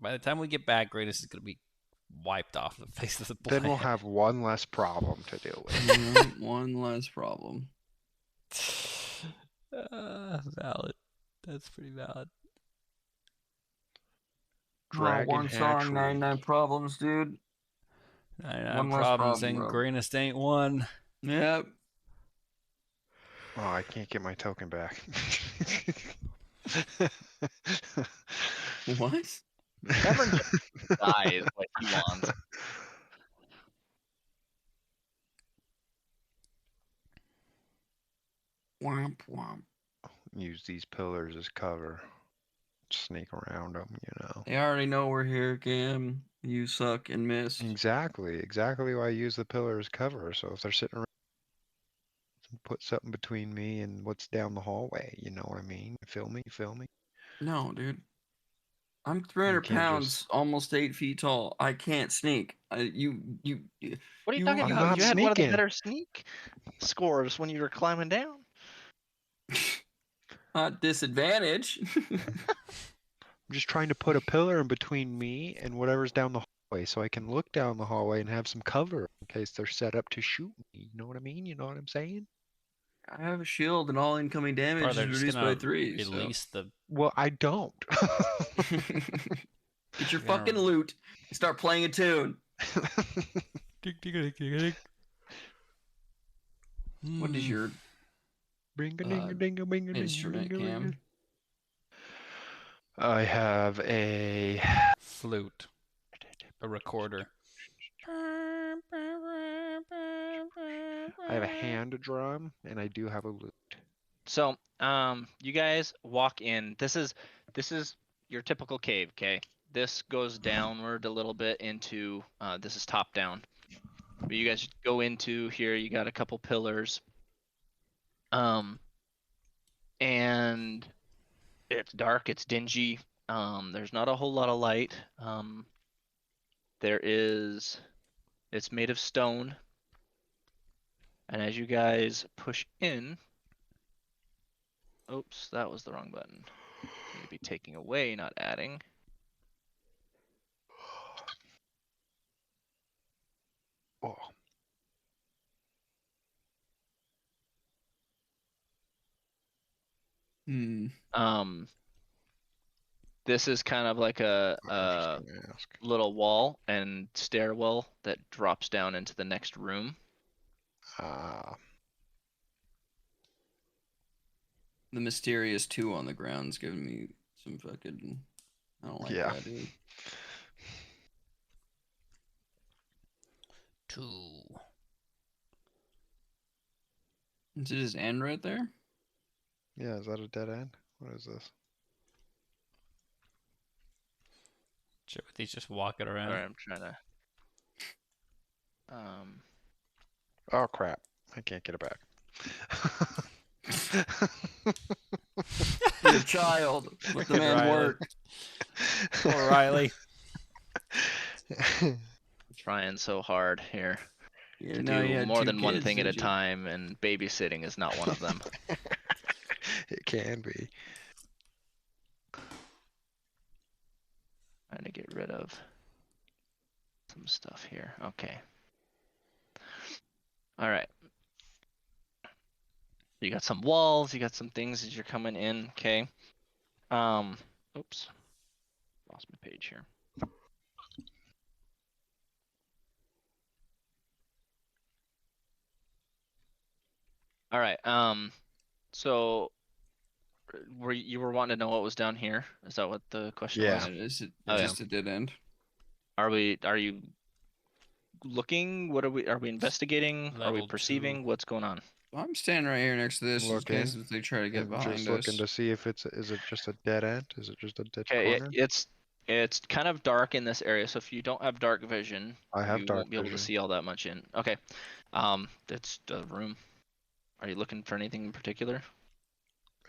By the time we get back, Greenest is going to be wiped off the face of the planet. Then we'll have one less problem to deal with. One less problem. Valid. That's pretty valid. Dragon one song, Hatchery. 99 problems, dude. 99 One less problems problem, and bro. Greenest ain't one. Yep. Oh, I can't get my token back. What? Cameron just dies what he wants. Womp womp. Use these pillars as cover. Sneak around them, you know. They already know we're here, Cam. You suck and miss. Exactly why I use the pillar as cover. So if they're sitting around, put something between me and what's down the hallway. You know what I mean? Feel me? No, dude. I'm You 300 can't pounds, just. almost 8 feet tall. I can't sneak. What are you You- talking I'm about? not You had one of the sneaking. better sneak scores when you were climbing down. Not disadvantage. I'm just trying to put a pillar in between me and whatever's down the hallway so I can look down the hallway and have some cover in case they're set up to shoot me. You know what I mean? You know what I'm saying? I have a shield and all incoming damage Or is they're just reduced gonna by 3. release the. Well, I don't. So. Get your You're gonna- fucking loot and start playing a tune. What is your Bing a ding a ding a bing a ding a instrument, ding a Cam? ding. I have a flute? A recorder. I have a hand drum and I do have a lute. So, you guys walk in. This is your typical cave. Okay, this goes downward a little bit into. This is top down. But you guys go into here. You got a couple pillars. And it's dark. It's dingy. There's not a whole lot of light. It's made of stone. And as you guys push in, oops, that was the wrong button. Need to be taking away, not adding. Oh, This is kind of like I was just gonna ask. little wall and stairwell that drops down into the next room. The mysterious 2 on the ground's giving me some fucking. I don't like Yeah. that, dude. 2. Is it his end right there? Yeah, is that a dead end? What is this? He's just walking around. Sorry, I'm trying to. Oh crap! I can't get it back. Be a child. Let the Frickin' man Riley. work. Poor Riley. Trying so hard here Yeah, to now you do had more two than one kids, thing at a did you? time, and babysitting is not one of them. It can be. Trying to get rid of some stuff here. Okay. All right. You got some walls. You got some things as you're coming in. Okay. Oops. Lost my page here. All right. So you were wanting to know what was down here? Is that what the question Yeah. was? Is it Oh, yeah. just a dead end? Are you looking? Are we investigating? Are we Level 2. perceiving? What's going on? I'm standing right here next to this in Looking, case if they try to get And behind just us. looking to see if is it just a dead end? Is it just a dead Okay, corner? it's kind of dark in this area, so if you don't have dark vision, I have you dark won't be able to vision. see all that much in. Okay. It's the room. Are you looking for anything in particular?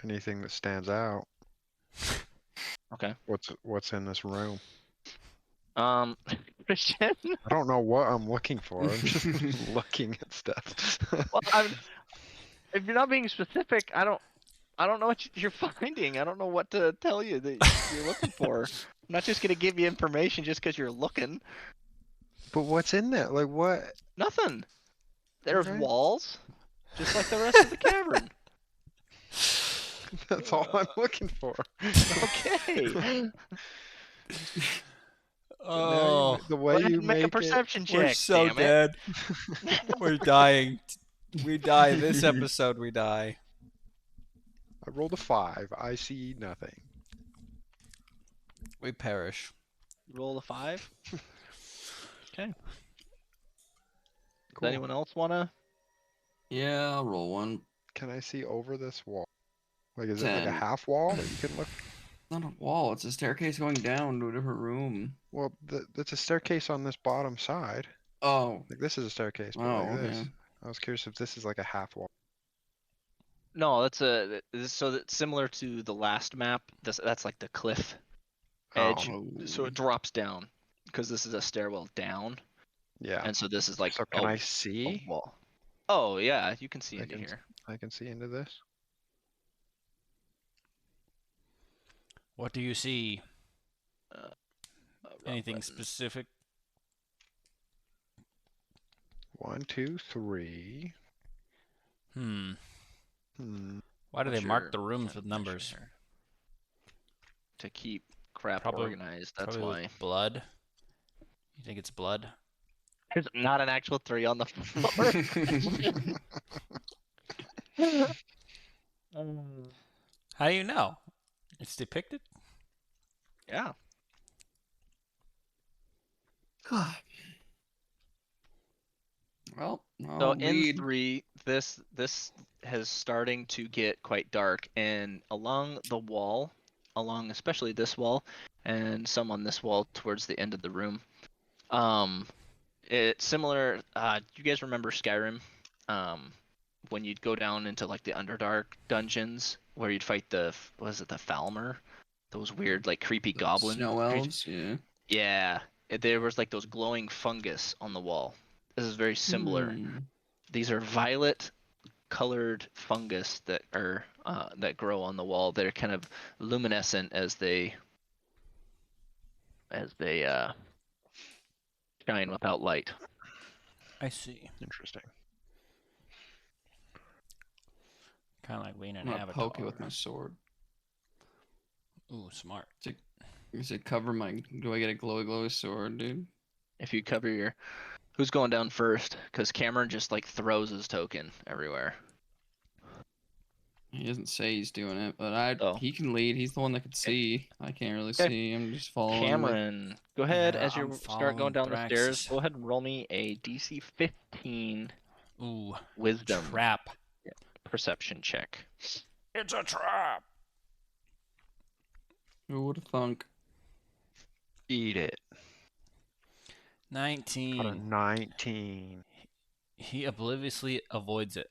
Anything that stands out? Okay. What's in this room? Christian? I don't know what I'm looking for. I'm just looking at stuff. Well, if you're not being specific, I don't know what you're finding. I don't know what to tell you that you're looking for. I'm not just gonna give you information just because you're looking. But what's in there? Like what? Nothing. There's Okay. walls, just like the rest of the cavern. That's all I'm looking for. Okay. Oh, The Go way ahead you and make a make it. perception we're check. so Damn it. dead. We're dying. We die. This episode, we die. I rolled a 5. I see nothing. We perish. Roll a 5. Okay. Does Cool. anyone else wanna? Yeah, I'll roll one. Can I see over this wall? Like, is it like a 10. half wall that you can look? Not a wall. It's a staircase going down to a different room. Well, that's a staircase on this bottom side. Oh. Like this is a staircase, but Oh, like this. okay. I was curious if this is like a half wall. No, that's similar to the last map. That's like the cliff edge. Oh. So it drops down because this is a stairwell down, Yeah. and so this is like So can I a see? wall. Oh yeah, you can see I into can- here. I can see into this. What do you see? Rough Anything button. specific? 1, 2, 3. Hmm. Hmm. Why do What's they mark your the rooms with dimension numbers? here? To keep crap Probably- organized. That's Probably why. with blood. You think it's blood? There's not an actual 3 on the floor. How do you know? It's depicted? Yeah. Well, So I'll in read. 3, this has starting to get quite dark, and along the wall, along especially this wall, and some on this wall towards the end of the room. It's similar. You guys remember Skyrim? When you'd go down into like the Underdark dungeons where you'd fight the the Falmer, those weird like creepy The goblin snow creatures? elves, yeah. Yeah, there was like those glowing fungus on the wall. This is very similar. Hmm. These are violet colored fungus that are that grow on the wall. They're kind of luminescent as they shine without light. I see. Interesting. Kind of like being I'm an gonna avatar. poke it with my sword. Ooh, smart. Does it cover my? Do I get a glowy sword, dude? If you cover your, who's going down first? Because Cameron just like throws his token everywhere. He doesn't say he's doing it, but Oh. he can lead. He's the one that can see. I can't really Okay. see. I'm just following. Cameron, go ahead Yeah, as you I'm start going down following the stairs. Thraxis. Go ahead and roll me a DC 15 Ooh, Wisdom trap. perception check. It's a trap. Who would have thunk? Eat it. Got a 19. 19. He obliviously avoids it.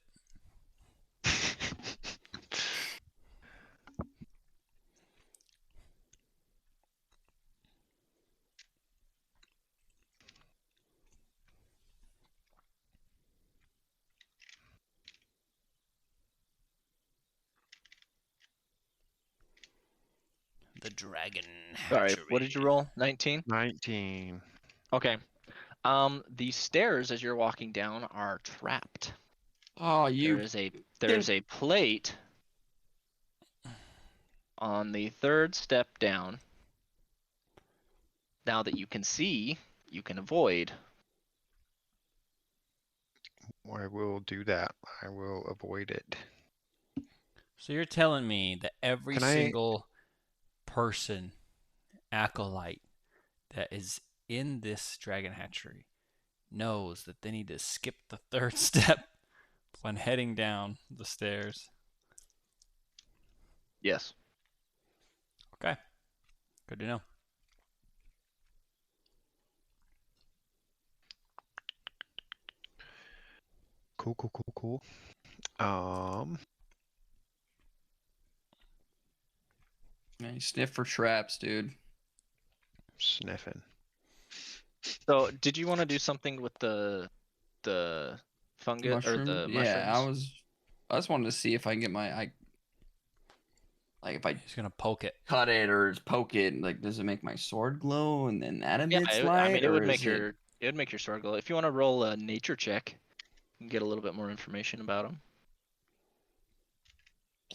The Dragon Sorry, Hatchery. what did you roll? 19? 19. Okay. The stairs as you're walking down are trapped. Oh, you. There's a plate on the third step down. Now that you can see, you can avoid. I will do that. I will avoid it. So you're telling me that every Can I- single person, acolyte, that is in this Dragon Hatchery knows that they need to skip the third step when heading down the stairs. Yes. Okay. Good to know. Cool. Yeah, you sniff for traps, dude. Sniffing. So, did you want to do something with the fungus or the Yeah, mushrooms? I just wanted to see if I can get like if I He's gonna poke it. cut it or poke it, like does it make my sword glow and then that Yeah, emits I light, mean, it or would is make it your sword glow. If you want to roll a nature check, you can get a little bit more information about them.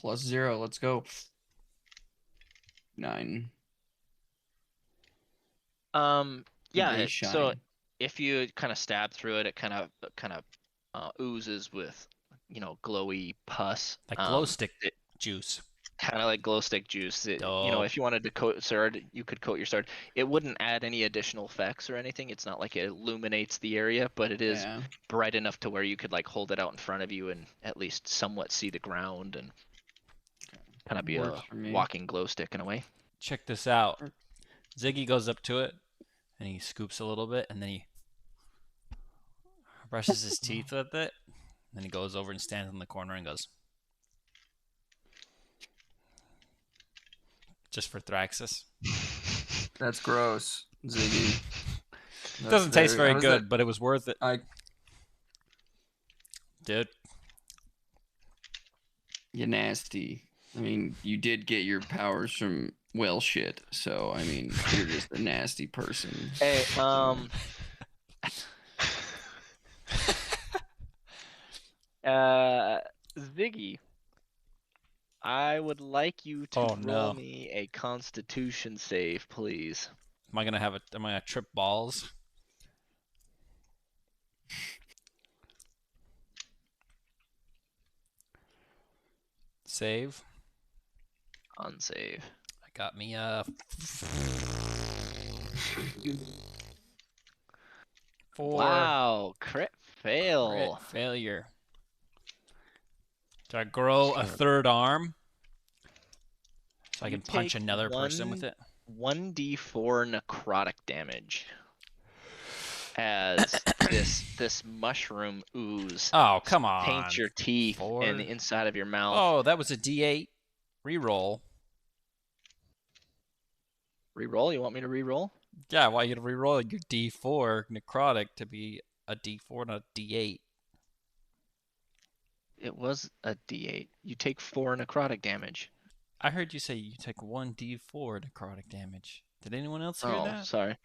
+0? Let's go. 9. Yeah. They So shine. if you kind of stab through it, it kind of oozes with, glowy pus. Like glow stick juice. Kind of like glow stick juice. Dope. If you wanted to coat sword, you could coat your sword. It wouldn't add any additional effects or anything. It's not like it illuminates the area, but it is Yeah. bright enough to where you could like hold it out in front of you and at least somewhat see the ground and kind of be Works a for me. walking glow stick in a way. Check this out. Ziggy goes up to it and he scoops a little bit and then he brushes his teeth with it. Then he goes over and stands in the corner and goes, just for Thraxis. That's gross, Ziggy. It doesn't taste very how good, does but it was worth it. Dude, you nasty. I mean, you did get your powers from whale shit, so I mean, you're just a nasty person. Hey, Ziggy, I would like you to Oh, roll no. me a Constitution save, please. Am I gonna trip balls? Save. Unsave. I got me four. Wow, crit fail. Crit failure. Do I grow a Shit. third arm so I You can punch take another person with it? 1d4 necrotic damage as this mushroom ooze Oh, come on. paints your teeth Four. and the inside of your mouth. Oh, that was a D8 reroll. Reroll? You want me to reroll? Yeah, why you gotta reroll your D4 necrotic to be a D4 and a D8? It was a d8. You take 4 necrotic damage. I heard you say you take 1d4 necrotic damage. Did anyone else hear Oh, that? sorry.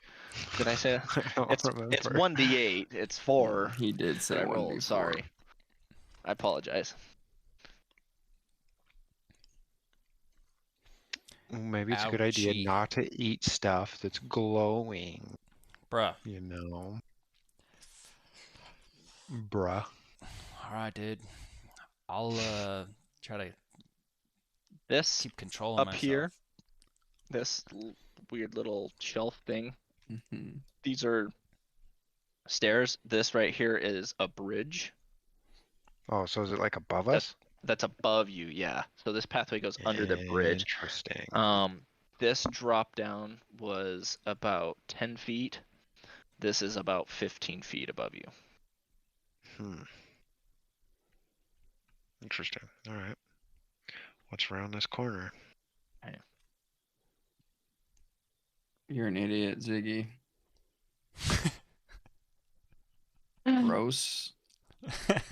Did I say that? I don't It's remember. 1d8. It's 4 He did that say I 1 rolled. before. Sorry. I apologize. Maybe it's a good idea Ouchie. not to eat stuff that's glowing, Bruh. you know. Bruh. Alright, dude. I'll try to This keep control of up myself. here, this weird little shelf thing, Mhm. these are stairs. This right here is a bridge Oh, so is it like above us? that's above you. Yeah. So this pathway goes under the bridge. Interesting. This drop down was about 10 feet. This is about 15 feet above you. Interesting. All right. What's around this corner? You're an idiot, Ziggy. Gross.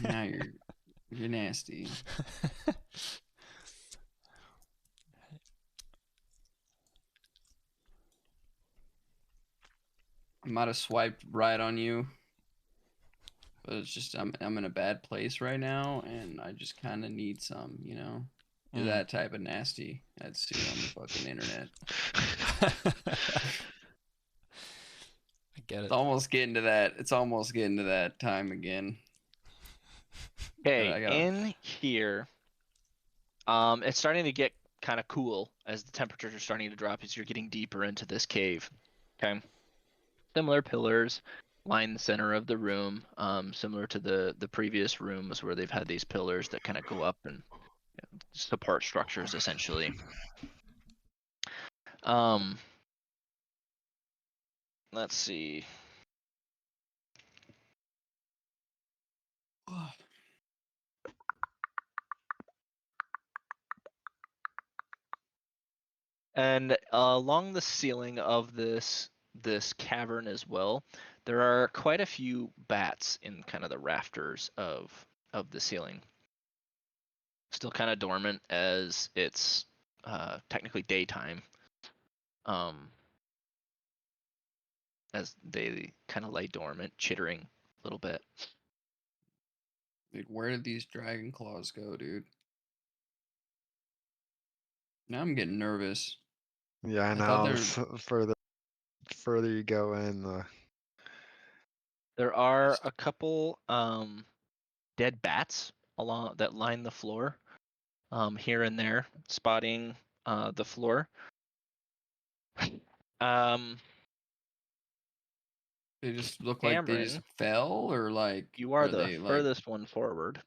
Now you're nasty. might have swiped right on you, but it's just I'm in a bad place right now, and I just kind of need some, you know. You're that type of nasty. That's seen on the fucking internet. I get it. It's almost getting to that. It's almost getting to that time again. Okay, I gotta- in here, it's starting to get kind of cool as the temperatures are starting to drop as you're getting deeper into this cave. Okay, similar pillars line the center of the room, similar to the previous rooms where they've had these pillars that kind of go up and support structures essentially. Let's see. And along the ceiling of this cavern as well, there are quite a few bats in kind of the rafters of the ceiling. Still kind of dormant as it's technically daytime. As they kind of lay dormant, chittering a little bit. Dude, where did these dragon claws go, dude? Now I'm getting nervous. Yeah, I I thought know. they Further you go in, the There are a couple dead bats along that line the floor, here and there, spotting the floor. They just look like they just Cameron, fell, or like you are the they like? furthest one forward.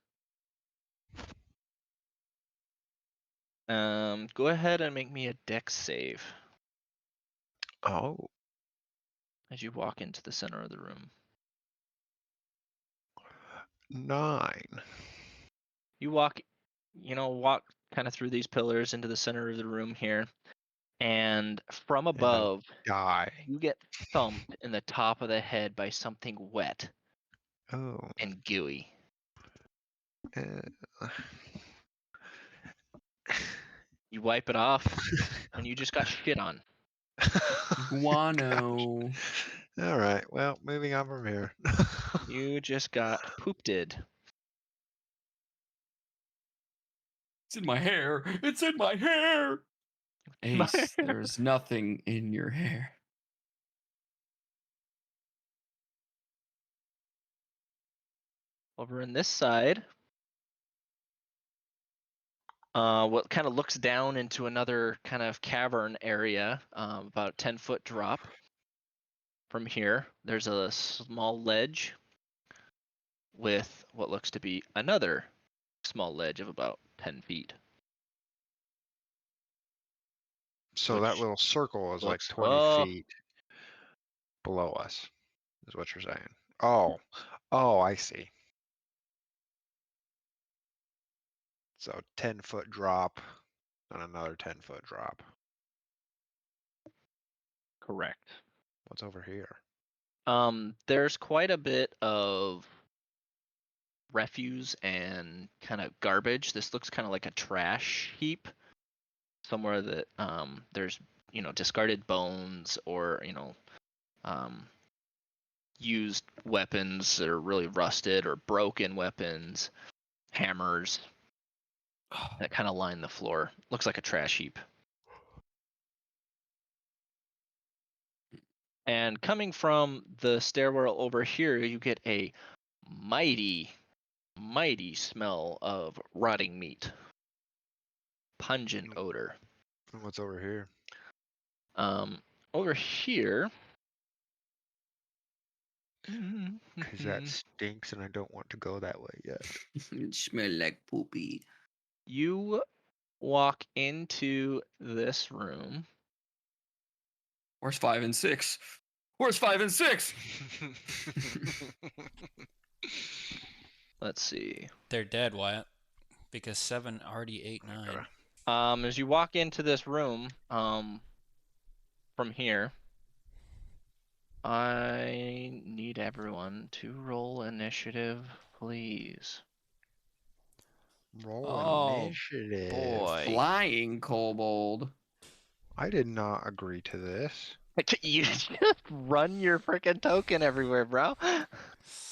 Go ahead and make me a dex save oh, as you walk into the center of the room. 9. You walk kind of through these pillars into the center of the room here, and from And I above, die. you get thumped in the top of the head by something wet Oh. and gooey. Uh, You wipe it off, and you just got shit on. Guano. All right. Well, moving on from here. You just got pooped. It's in my hair. It's in my hair. My Ace, hair. there's nothing in your hair. Over in this side, what kind of looks down into another kind of cavern area, about 10-foot drop. From here, there's a small ledge with what looks to be another small ledge of about 10 feet. So that Which little circle is like looks 20 feet below us, is what you're saying. Oh, I see. So 10-foot drop and another 10-foot drop. correct. What's over here? There's quite a bit of refuse and kind of garbage. This looks kind of like a trash heap, somewhere that there's discarded bones or used weapons that are really rusted or broken weapons, hammers that kind of line the floor. Looks like a trash heap. And coming from the stairwell over here, you get a mighty smell of rotting meat. Pungent odor. And what's over here? Over here. Because that stinks and I don't want to go that way yet. It smell like poopy. You walk into this room. Where's 5 and 6? Where's 5 and 6? Let's see. They're dead, Wyatt, because 7 already ate 9. As you walk into this room, from here, I need everyone to roll initiative, please. Roll Oh, initiative. boy. Flying kobold. I did not agree to this. You just run your freaking token everywhere, bro.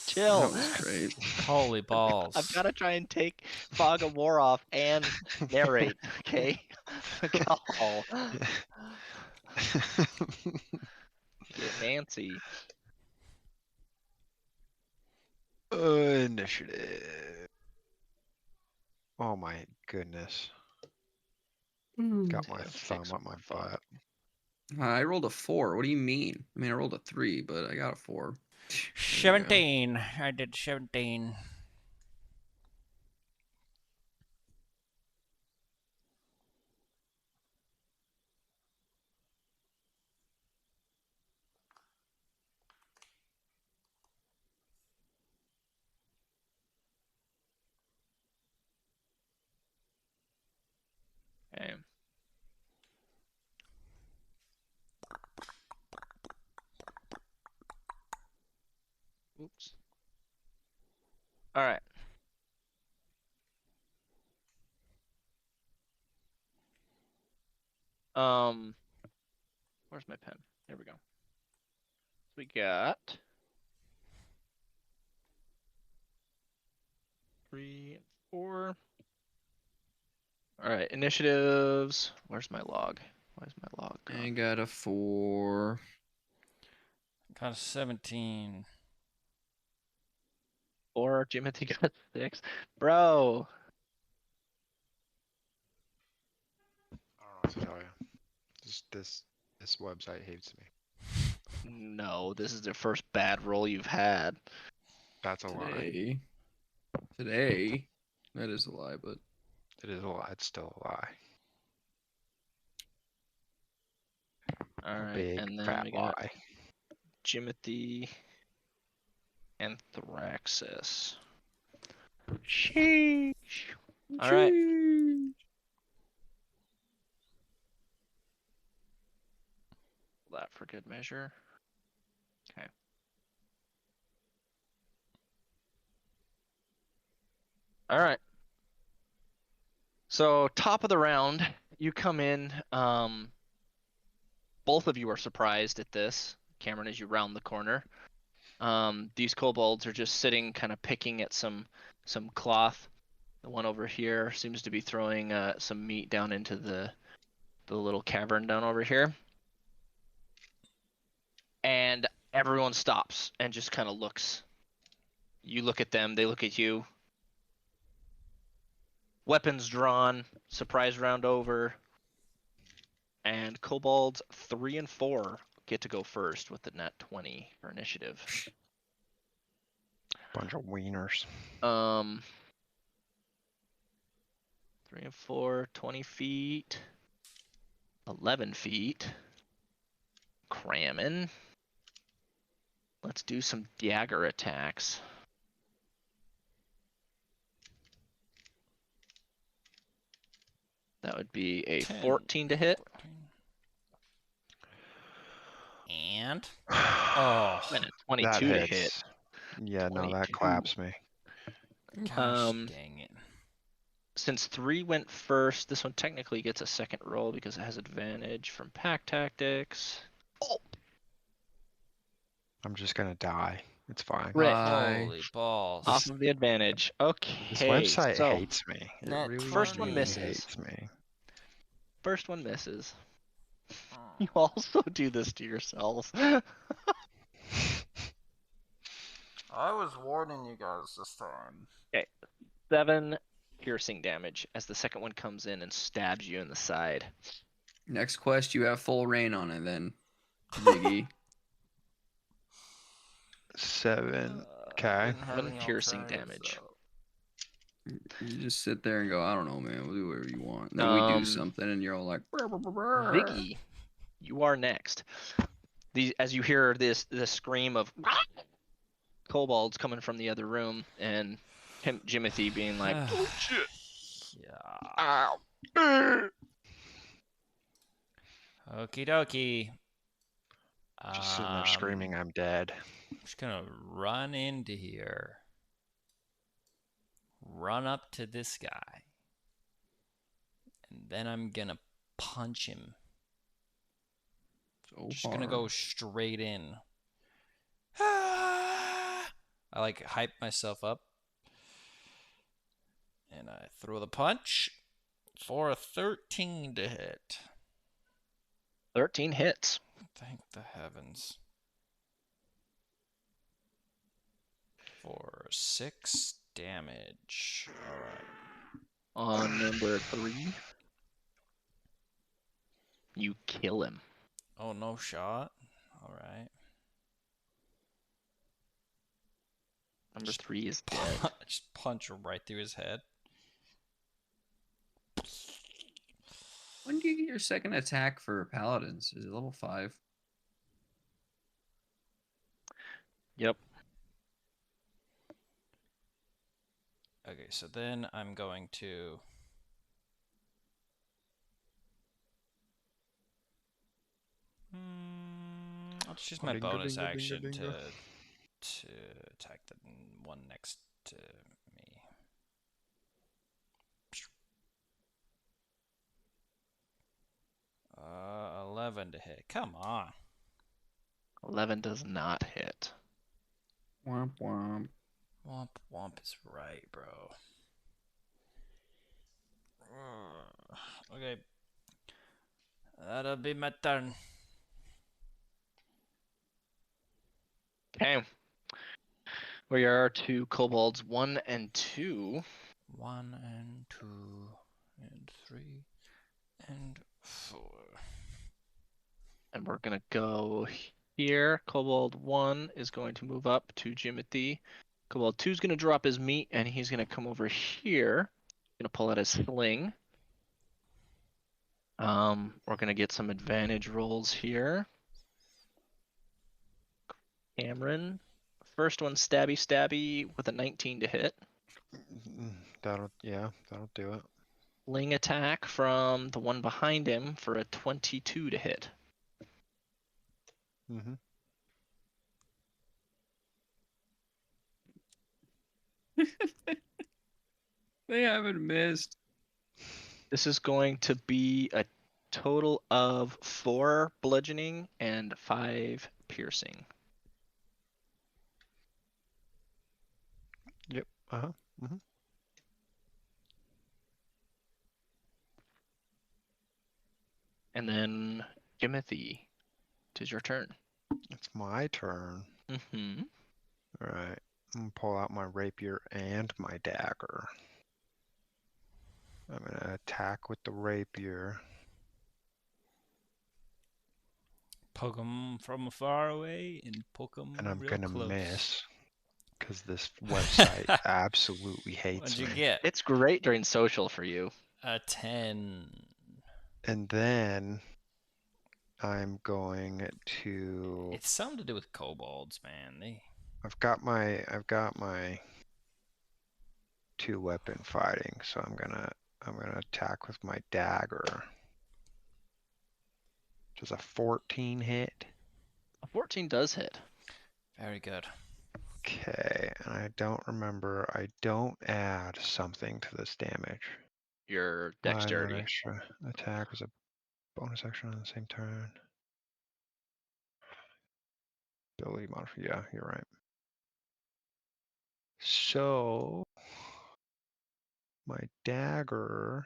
Chill. That was great. Holy balls. I've got to try and take Fog of War off and narrate, okay? Go. Get Nancy. Initiative. Oh my goodness. Got my Damn, thumb takes up my fun. butt. I rolled a 4. What do you mean? I mean, I rolled a 3, but I got a 4. There you go. 17. I did 17. Okay. Oops. All right. Where's my pen? Here we go. We got 3 and 4. All right, initiatives. Where's my log? Where's my log? I got a 4. Got a 17. 4. Jimothy got 6. Bro. I don't know what to tell you. This website hates me. No, this is the first bad roll you've had. That's a lie. Today. That is a lie, but It is a lie. It's still a lie. All A right, big and then fat we got lie. Jimothy and Thraxis. Sheesh. All right. That for good measure. Okay. All right. So top of the round, you come in. Both of you are surprised at this, Cameron, as you round the corner. These kobolds are just sitting, kind of picking at some cloth. The one over here seems to be throwing some meat down into the little cavern down over here. And everyone stops and just kind of looks. You look at them, they look at you. Weapons drawn, surprise round over. And kobolds 3 and 4 get to go first with the net 20 for initiative. Bunch of wieners. 3 and 4, 20 feet. 11 feet. Cramming. Let's do some dagger attacks. That would be a 10, 14 to hit. 14. And oh, And a That 22 to hits. hit. Yeah, no, that 22. claps me. gosh dang it. Since 3 went first, this one technically gets a second roll because it has advantage from pack tactics. Oh, I'm just gonna die. It's fine. Rick. Holy balls. Off of the advantage. Okay, This website so hates me. It Net really, first one really misses. hates me. First one misses. You also do this to yourselves. I was warning you guys this time. Okay, 7 piercing damage as the second one comes in and stabs you in the side. next quest, you have full rain on it then, Ziggy. 7. Okay. 1 piercing damage. You just sit there and go, I don't know, man. We'll do whatever you want. And then we do something, and you're all like, "Brr, brr, brr, brr." Ziggy, you are next. As you hear this scream of kobolds coming from the other room, and Jimothy being like, "Oh shit!" Yeah. Ow. Okie dokie. Just sitting there screaming, I'm dead. I'm just gonna run into here. Run up to this guy. And then I'm gonna punch him. So Just gonna go straight in. I like hype myself up. And I throw the punch for a 13 to hit. 13 hits. Thank the heavens. For 6 damage. Alright. On number 3, you kill him. Oh, no shot. Alright. Number 3 is dead. Just punch right through his head. When do you get your second attack for paladins? Is it level 5? Yep. Okay, so then I'm going to... I'll just use my Dinga, bonus dinga, dinga, action dinga. to attack the one next to me. 11 to hit. Come on. 11 does not hit. Womp womp. Womp womp is right, bro. Okay. That'll be my turn. Okay. We are to kobolds 1 and 2. 1 and 2 and 3 and 4. And we're going to go here. Kobold 1 is going to move up to Jimothy. Kobold 2 is going to drop his meat, and he's going to come over here. Going to pull out his sling. We're going to get some advantage rolls here. Cameron. First one, stabby stabby with a 19 to hit. That'll do it. Sling attack from the one behind him for a 22 to hit. Mm-hmm. They haven't missed. This is going to be a total of 4 bludgeoning and 5 piercing. Yep. Uh-huh. Mm-hmm. And then, Jimothy, it is your turn. It's my turn. Mm-hmm. All right. I'm gonna pull out my rapier and my dagger. I'm gonna attack with the rapier. Poke him from far away and poke him And I'm real gonna close. miss because this website absolutely hates What'd you me. get? It's great during social for you. A 10. And then I'm going to. It's something to do with kobolds, man. I've got my 2-weapon fighting, so I'm gonna attack with my dagger. Does a 14 hit? A 14 does hit. Very good. Okay, and I don't remember. I don't add something to this damage. Your One dexterity. extra attack is a bonus action on the same turn. Ability modifier. Yeah, you're right. So my dagger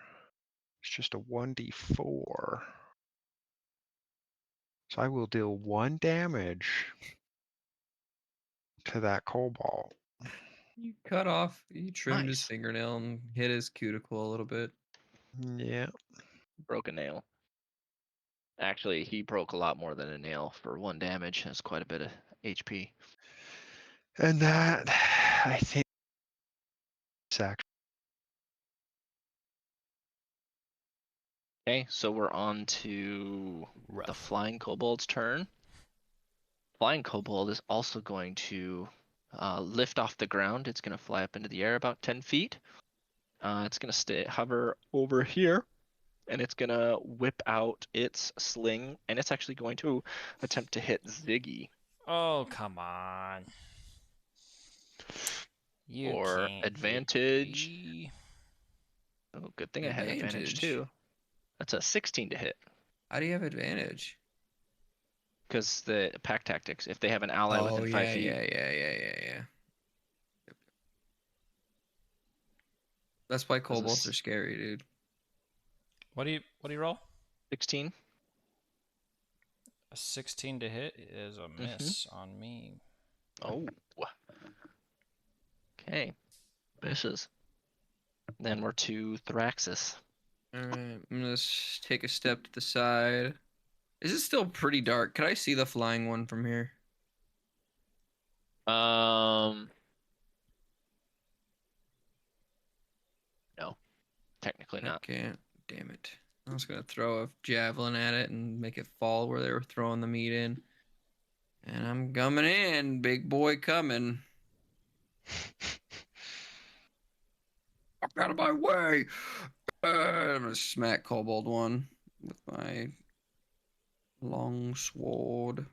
is just a 1d4. So I will deal 1 damage to that cobalt. You trimmed his Nice. fingernail and hit his cuticle a little bit. Yeah. Broke a nail. Actually, he broke a lot more than a nail for 1 damage. That's quite a bit of HP. And that, I think, is actually. Okay, so we're on to the Rough. flying kobold's turn. Flying kobold is also going to lift off the ground. It's going to fly up into the air about 10 feet. It's going to hover over here, and it's going to whip out its sling, and it's actually going to attempt to hit Ziggy. Oh, come on. You Or can't advantage. hit me. Oh, good thing I had advantage Advantage? too. That's a 16 to hit. How do you have advantage? Because the pack tactics, if they have an ally within 5 feet. Yeah. That's why Does kobolds this- are scary, dude. What do you roll? 16. A 16 to hit is a miss on me. Oh. Okay. Misses. Then we're to Thraxis. All right, I'm gonna take a step to the side. Is it still pretty dark? Could I see the flying one from here? No, technically I not. can't. Damn it. I was gonna throw a javelin at it and make it fall where they were throwing the meat in. And I'm coming in, big boy coming. Up out of my way! I'm gonna smack Kobold one with my long sword.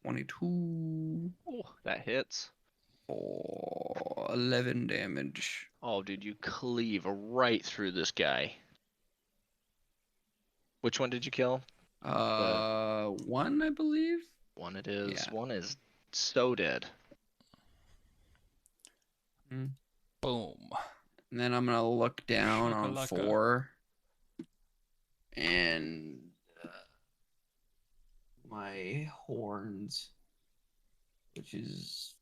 22 Oh, that hits. for 11 damage. Oh, dude, you cleave right through this guy. Which one did you kill? One, I believe. One it is. Yeah. One is so dead. Boom. And then I'm gonna look down on Shakalaka. 4, and my horns, which is,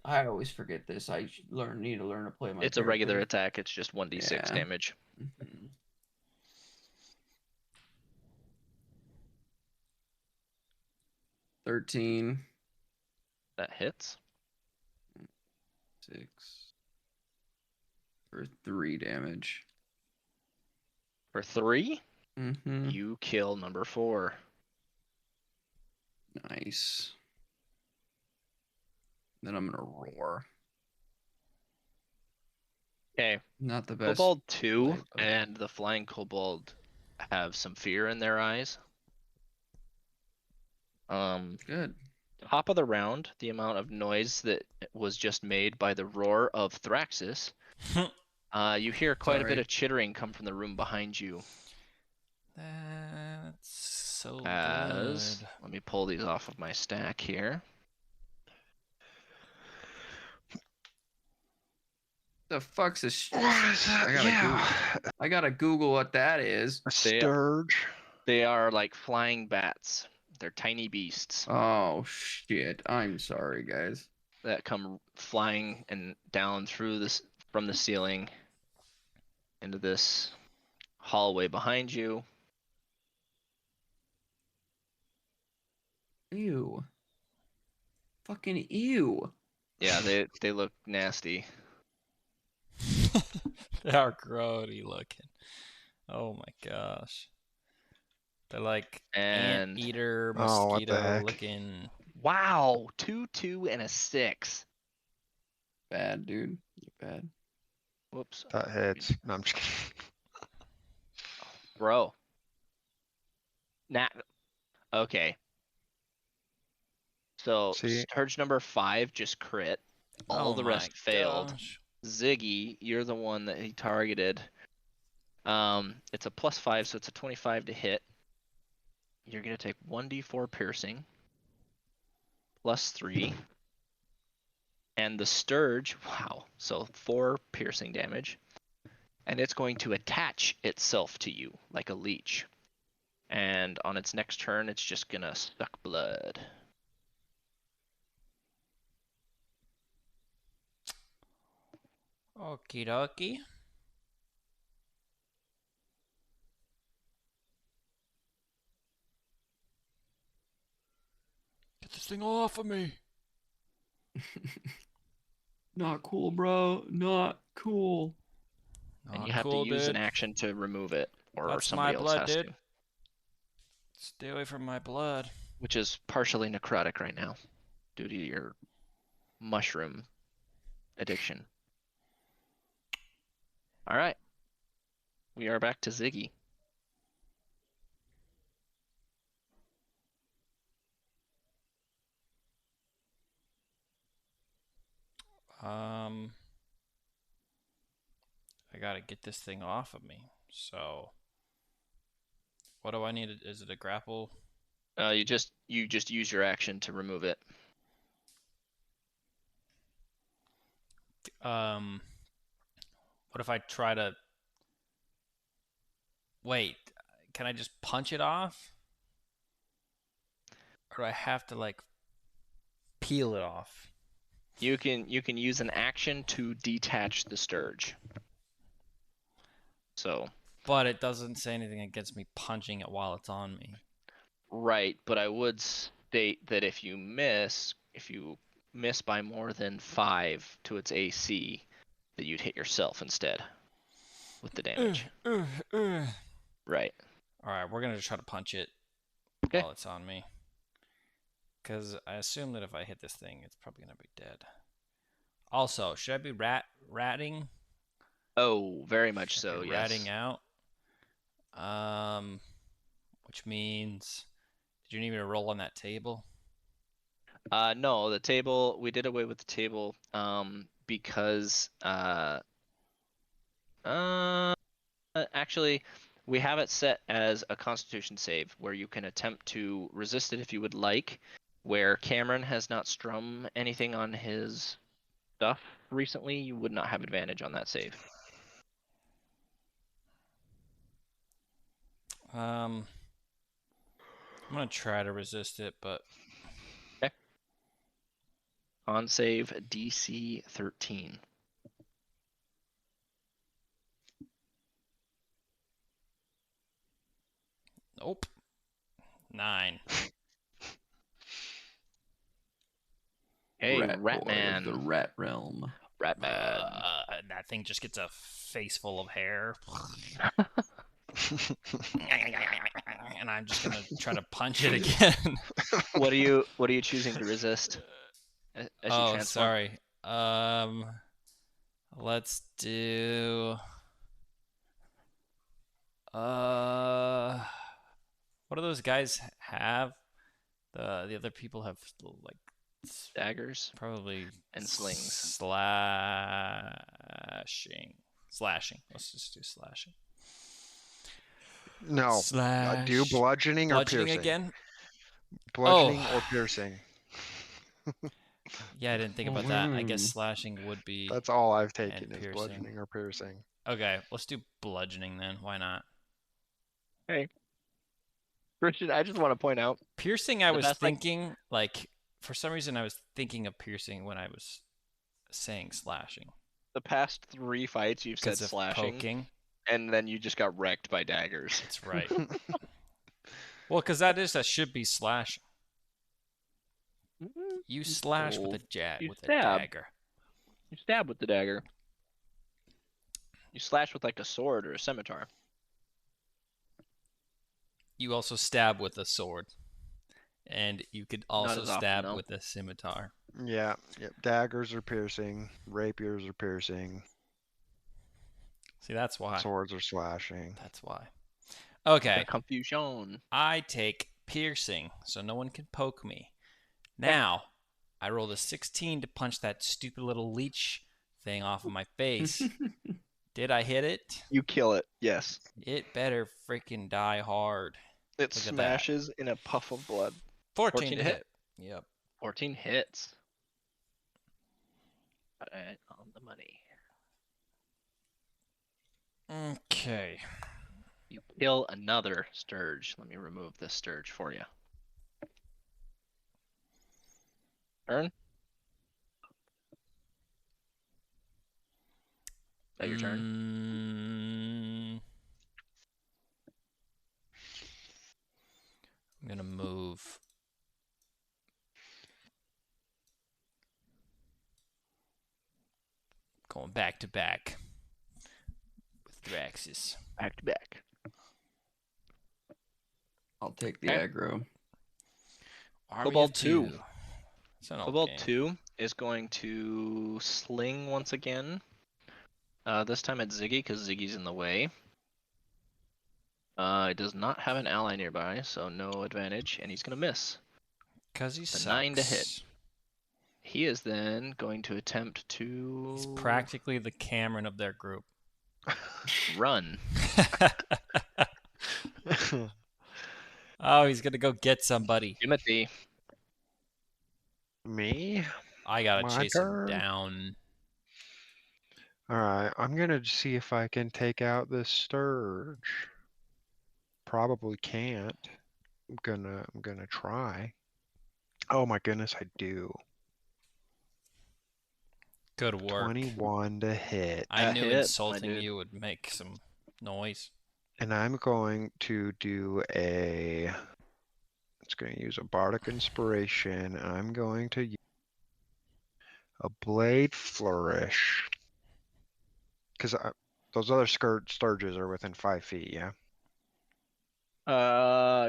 I always forget this. I need to learn to play my. It's a regular character. attack. It's just 1d6 Yeah. damage. Mhm. 13, That hits. 6 for 3 damage. For 3, Mm-hmm. you kill number 4. Nice. Then I'm gonna roar. Okay. Not the best. Kobold 2 play, but- and the flying kobold have some fear in their eyes. Good. Top of the round, the amount of noise that was just made by the roar of Thraxis. You hear quite a bit Sorry. of chittering come from the room behind you. That's so As good. let me pull these off of my stack here. The fuck's this? What is that? I gotta Google what that is. A They- sturge. They are like flying bats. They're tiny beasts Oh shit! I'm sorry, guys. that come flying and down through this from the ceiling into this hallway behind you. Ew. Fucking ew. Yeah, they look nasty. They are grody looking. Oh my gosh. They're like And anteater, Oh, what the mosquito heck. looking. wow, 2, 2, and a 6. Bad, dude. You're bad. Whoops, That hits. No, I'm just kidding. bro. Nah. Okay. So See? Sturge number 5 just crit. All Oh the my rest failed. gosh. Ziggy, you're the one that he targeted. It's a +5, so it's a 25 to hit. You're gonna take 1d4 piercing, +3, and the Sturge, wow, so 4 piercing damage, and it's going to attach itself to you like a leech. And on its next turn, it's just gonna suck blood. Okie dokie. Get this thing off of me. Not cool, bro. Not cool. And Not you have cool, to use dude. an action to remove it, or That's somebody my else blood, has dude. to. Stay away from my blood. Which is partially necrotic right now, due to your mushroom addiction. All right, we are back to Ziggy. I gotta get this thing off of me. So What do I need? Is it a grapple? You just use your action to remove it. What if I try to... Wait, can I just punch it off? Or do I have to, like, peel it off? You can use an action to detach the scourge. So. But it doesn't say anything against me punching it while it's on me. Right, but I would state that if you miss by more than 5 to its AC, that you'd hit yourself instead with the damage. Right. Alright, we're gonna try to punch it Okay. while it's on me. Because I assume that if I hit this thing, it's probably gonna be dead. Also, should I be ratting? Oh, very much Should so, I be yes. ratting out? Which means... Did you need me to roll on that table? No, the table, we did away with the table because actually we have it set as a constitution save where you can attempt to resist it if you would like, where Cameron has not strung anything on his stuff recently, you would not have advantage on that save. I'm gonna try to resist it, but On save DC 13. nope. 9. Hey, Rat boy of the Ratman. rat realm. Ratman. That thing just gets a face full of hair. And I'm just gonna try to punch it again. What are you choosing to resist? As you Oh, transform? sorry. Let's do. What do those guys have? The other people have like Daggers probably and slings. Slashing. Let's just do slashing. No. Do bludgeoning or Bludgeoning piercing? again? Bludgeoning or piercing? Yeah, I didn't think about that. I guess slashing would be. That's all I've taken is piercing. bludgeoning or piercing. Okay, let's do bludgeoning then. Why not? Hey, Christian, I just want to point out. Piercing, I was best, like- thinking, like, for some reason, I was thinking of piercing when I was saying slashing. The past 3 fights you've said Because of slashing, poking. and then you just got wrecked by daggers. That's right. Well, because that should be slashing. You slash with a You with a stab. dagger. You stab with the dagger. You slash with like a sword or a scimitar. You also stab with a sword. And you could also as often, stab though. with a scimitar. Yeah. Yep. Daggers are piercing. Rapiers are piercing. See, that's why. Swords are slashing. That's why. Okay. Confusion. I take piercing, so no one can poke me. Now, I rolled a 16 to punch that stupid little leech thing off of my face. Did I hit it? You kill it. Yes. It better freaking die hard. It Look at that. smashes in a puff of blood. 14 to hit. Yep. 14 hits. Right on the money. Okay. You kill another scourge. Let me remove this scourge for you. Turn. Is that your turn? I'm gonna move. Going back to back with Thraxis. Back to back. I'll take the Okay. aggro. Army Kobold of 2. 2. It's an old Kobold game. 2 is going to sling once again. This time it's Ziggy because Ziggy's in the way. It does not have an ally nearby, so no advantage, and he's going to miss. Because he A sucks. 9 to hit. He is then going to attempt to He's practically the Cameron of their group. run. Oh, he's gonna go get somebody. Timothy. Me? I gotta My chase him turn? down. Alright, I'm gonna see if I can take out this Sturge. Probably can't. I'm gonna try. Oh my goodness, I do. Good work. 21 to hit. I That knew hits, my insulting dude. you would make some noise. And I'm going to do a. It's going to use a Bardic Inspiration. And I'm going to use a Blade Flourish. Because those other Sturges are within 5 feet, yeah?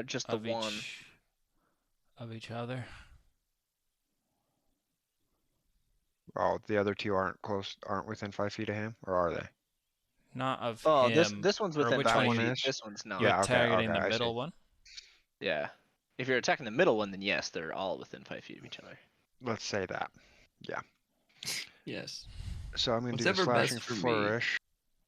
Just the Of one. each other. Oh, the other two aren't within 5 feet of him? Or are they? Not of Oh, him. this one's Or within which That 5 one one? feet. is? This one's not. You're Yeah, okay, targeting okay, the I middle see. one? Yeah. If you're attacking the middle one, then yes, they're all within 5 feet of each other. Let's say that. Yes. So I'm going to What's do the ever best Slashing for me. Flourish.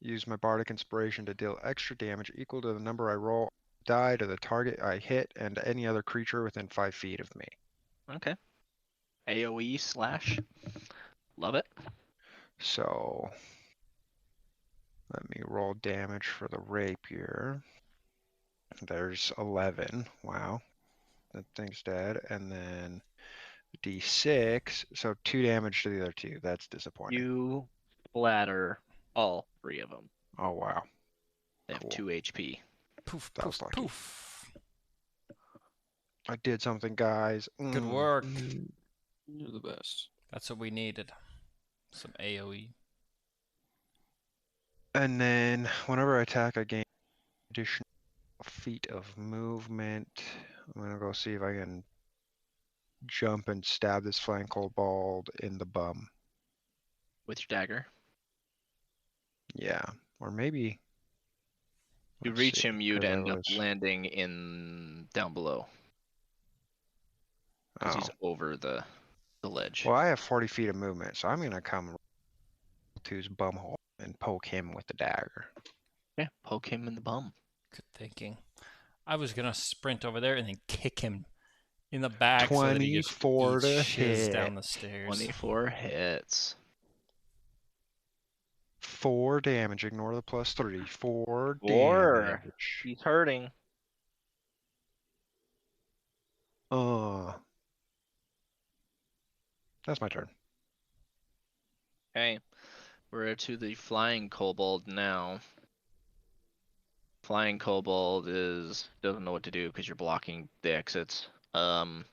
Use my Bardic Inspiration to deal extra damage equal to the number I roll die to the target I hit and any other creature within 5 feet of me. Okay. AoE slash. Love it. So let me roll damage for the rapier. There's 11. Wow. That thing's dead. And then d6. So 2 damage to the other two. That's disappointing. You splatter all 3 of them. Oh, wow. They have Cool. 2 HP. Poof, That poof, was lucky. poof. I did something, guys. Good work. You're the best. That's what we needed. Some E. AoE. And then whenever I attack, I gain additional feet of movement. I'm gonna go see if I can jump and stab this flying kobold in the bum. With your dagger. Yeah, or maybe. You let's reach see, him, you'd 'cause I end up was- landing in down below. Because he's Oh, over the ledge. well, I have 40 feet of movement, so I'm gonna come to his bum hole and poke him with the dagger. Yeah, poke him in the bum. Good thinking. I was gonna sprint over there and then kick him in the back so that he just 24 eats to shiz hit. down the stairs. 24 hits. 4 damage. Ignore the +3. 4 4. damage. He's hurting. That's my turn. Okay. We're to the flying kobold now. Flying kobold doesn't know what to do because you're blocking the exits. Gonna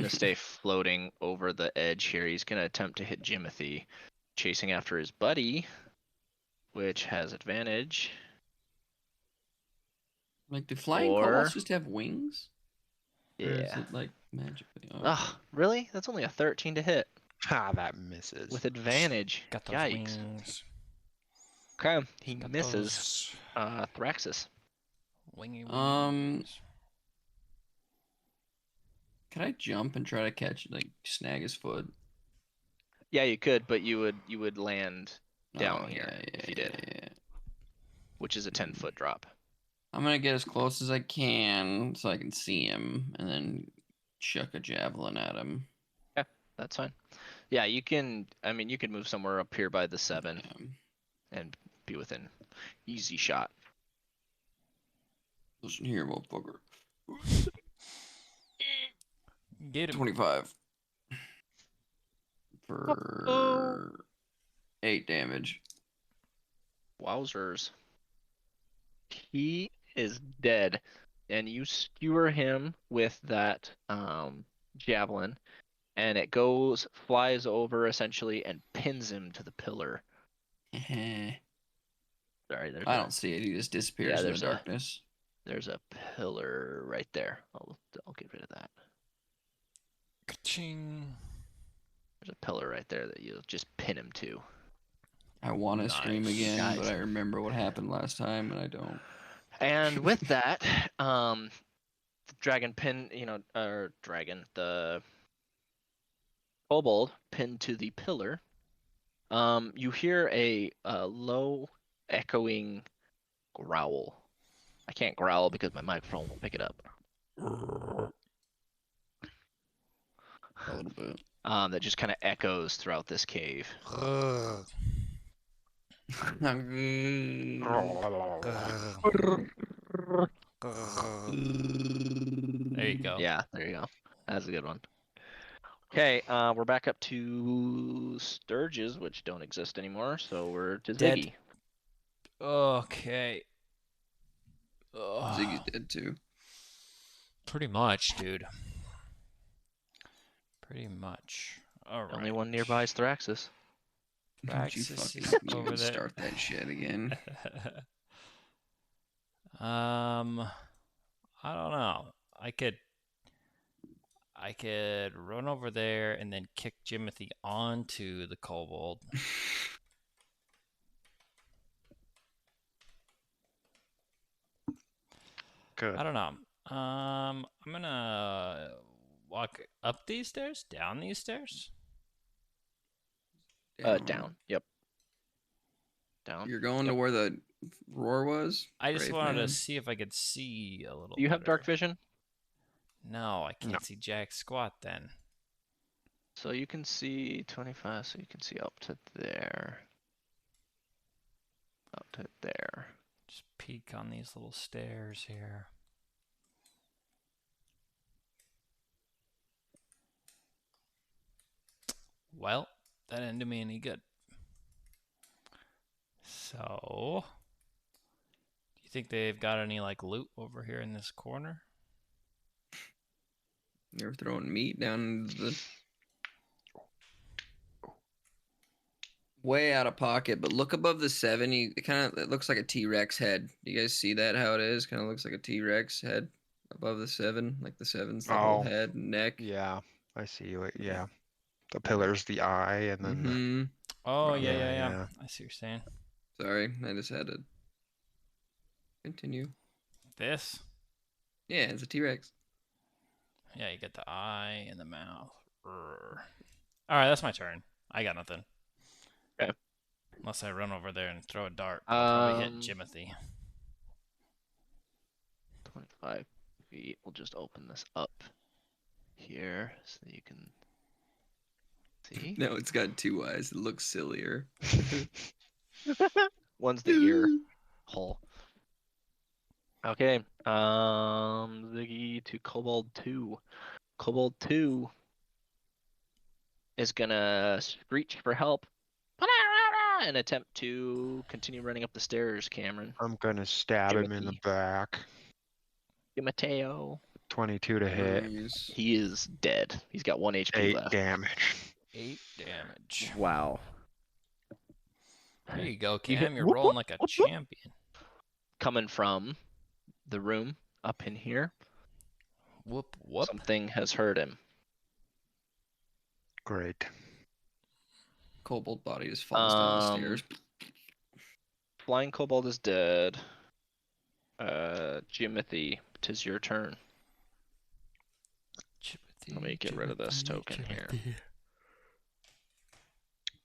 stay floating over the edge here. He's gonna attempt to hit Jimothy, chasing after his buddy, which has advantage. Like, do flying Or- kobolds just have wings? Or is Yeah. it like magically? Oh, Ugh, really? That's only a 13 to hit Ah, that misses. with advantage. Got those Yikes. wings. Okay, he Got misses. Thraxis. Wingy Um, wings. Can I jump and try to catch, like, snag his foot? Yeah, you could, but you would land down Oh, here yeah, if you yeah, did, yeah. which is a 10-foot drop. I'm gonna get as close as I can so I can see him, and then chuck a javelin at him. That's fine. Yeah, you can. I mean, you can move somewhere up here by the 7 and be within easy shot. Listen here, motherfucker. Get him. 25 for 8 damage. Wowzers. He is dead, and you skewer him with that javelin, and it flies over essentially and pins him to the pillar. I Sorry, don't see it. He just disappears in the darkness. There's a pillar right there. I'll get rid of that. Ka-ching. There's a pillar right there that you'll just pin him to. I want to scream Nice. again, Nice. but I remember what happened last time, and I don't. And with that, the dragon pin, the kobold pinned to the pillar. You hear a low, echoing growl. I can't growl because my microphone won't pick it up. A little bit. That just kind of echoes throughout this cave. There you go. Yeah, there you go. That's a good one. Okay, we're back up to Sturges, which don't exist anymore, so we're to Dead. Ziggy. Okay. Ziggy's dead too. Pretty much, dude. Pretty much. All right. The only one nearby is Thraxis. Don't you Praxis fucking is over even there. start that shit again. I don't know. I could run over there and then kick Jimothy onto the kobold. Good. I don't know. I'm gonna walk up these stairs, down these stairs. Down. Yep. Down. You're going Yep. to where the roar was? I just Brave wanted to man. see if I could see a little. Do you have dark better. vision? No, I can't No. see jack squat then. So you can see 25, so you can see up to there. Up to there. Just peek on these little stairs here. Well, that didn't do me any good. So, do you think they've got any like loot over here in this corner? You're throwing meat down into the way out of pocket, but look above the 7. It looks like a T-Rex head. Do you guys see that? How it is? Kind of looks like a T-Rex head above the 7. Like the 7's the whole Oh, head and neck. Yeah, I see you. Yeah, the pillar's the eye, and then the, Mm-hmm. Oh, yeah, Yeah, yeah, yeah. yeah. I see what you're saying. Sorry, I just had to continue. This? Yeah, it's a T-Rex. Yeah, you get the eye and the mouth. All right, that's my turn. I got nothing. Okay. Unless I run over there and throw a dart. I'll probably hit Um, Jimothy. 25 feet. We'll just open this up here so that you can see. No, it's got 2 eyes. It looks sillier. One's the ear hole. Okay. Ziggy to Kobold 2. Kobold 2 is gonna screech for help and attempt to continue running up the stairs, Cameron. I'm gonna stab him in the Jimothy. back. Mateo. 22 to hit, Nice. He is dead. He's got 1 HP 8 left. damage. 8 damage. Wow. There you go, You hit- Cam. You're whoop, rolling whoop, like a whoop, whoop. champion. Coming from the room up in here, Whoop, whoop. something has hurt him. Great. Kobold body just falls down the stairs. Flying Kobold is dead. Jimothy, 'tis your turn. Let me get rid of this token here.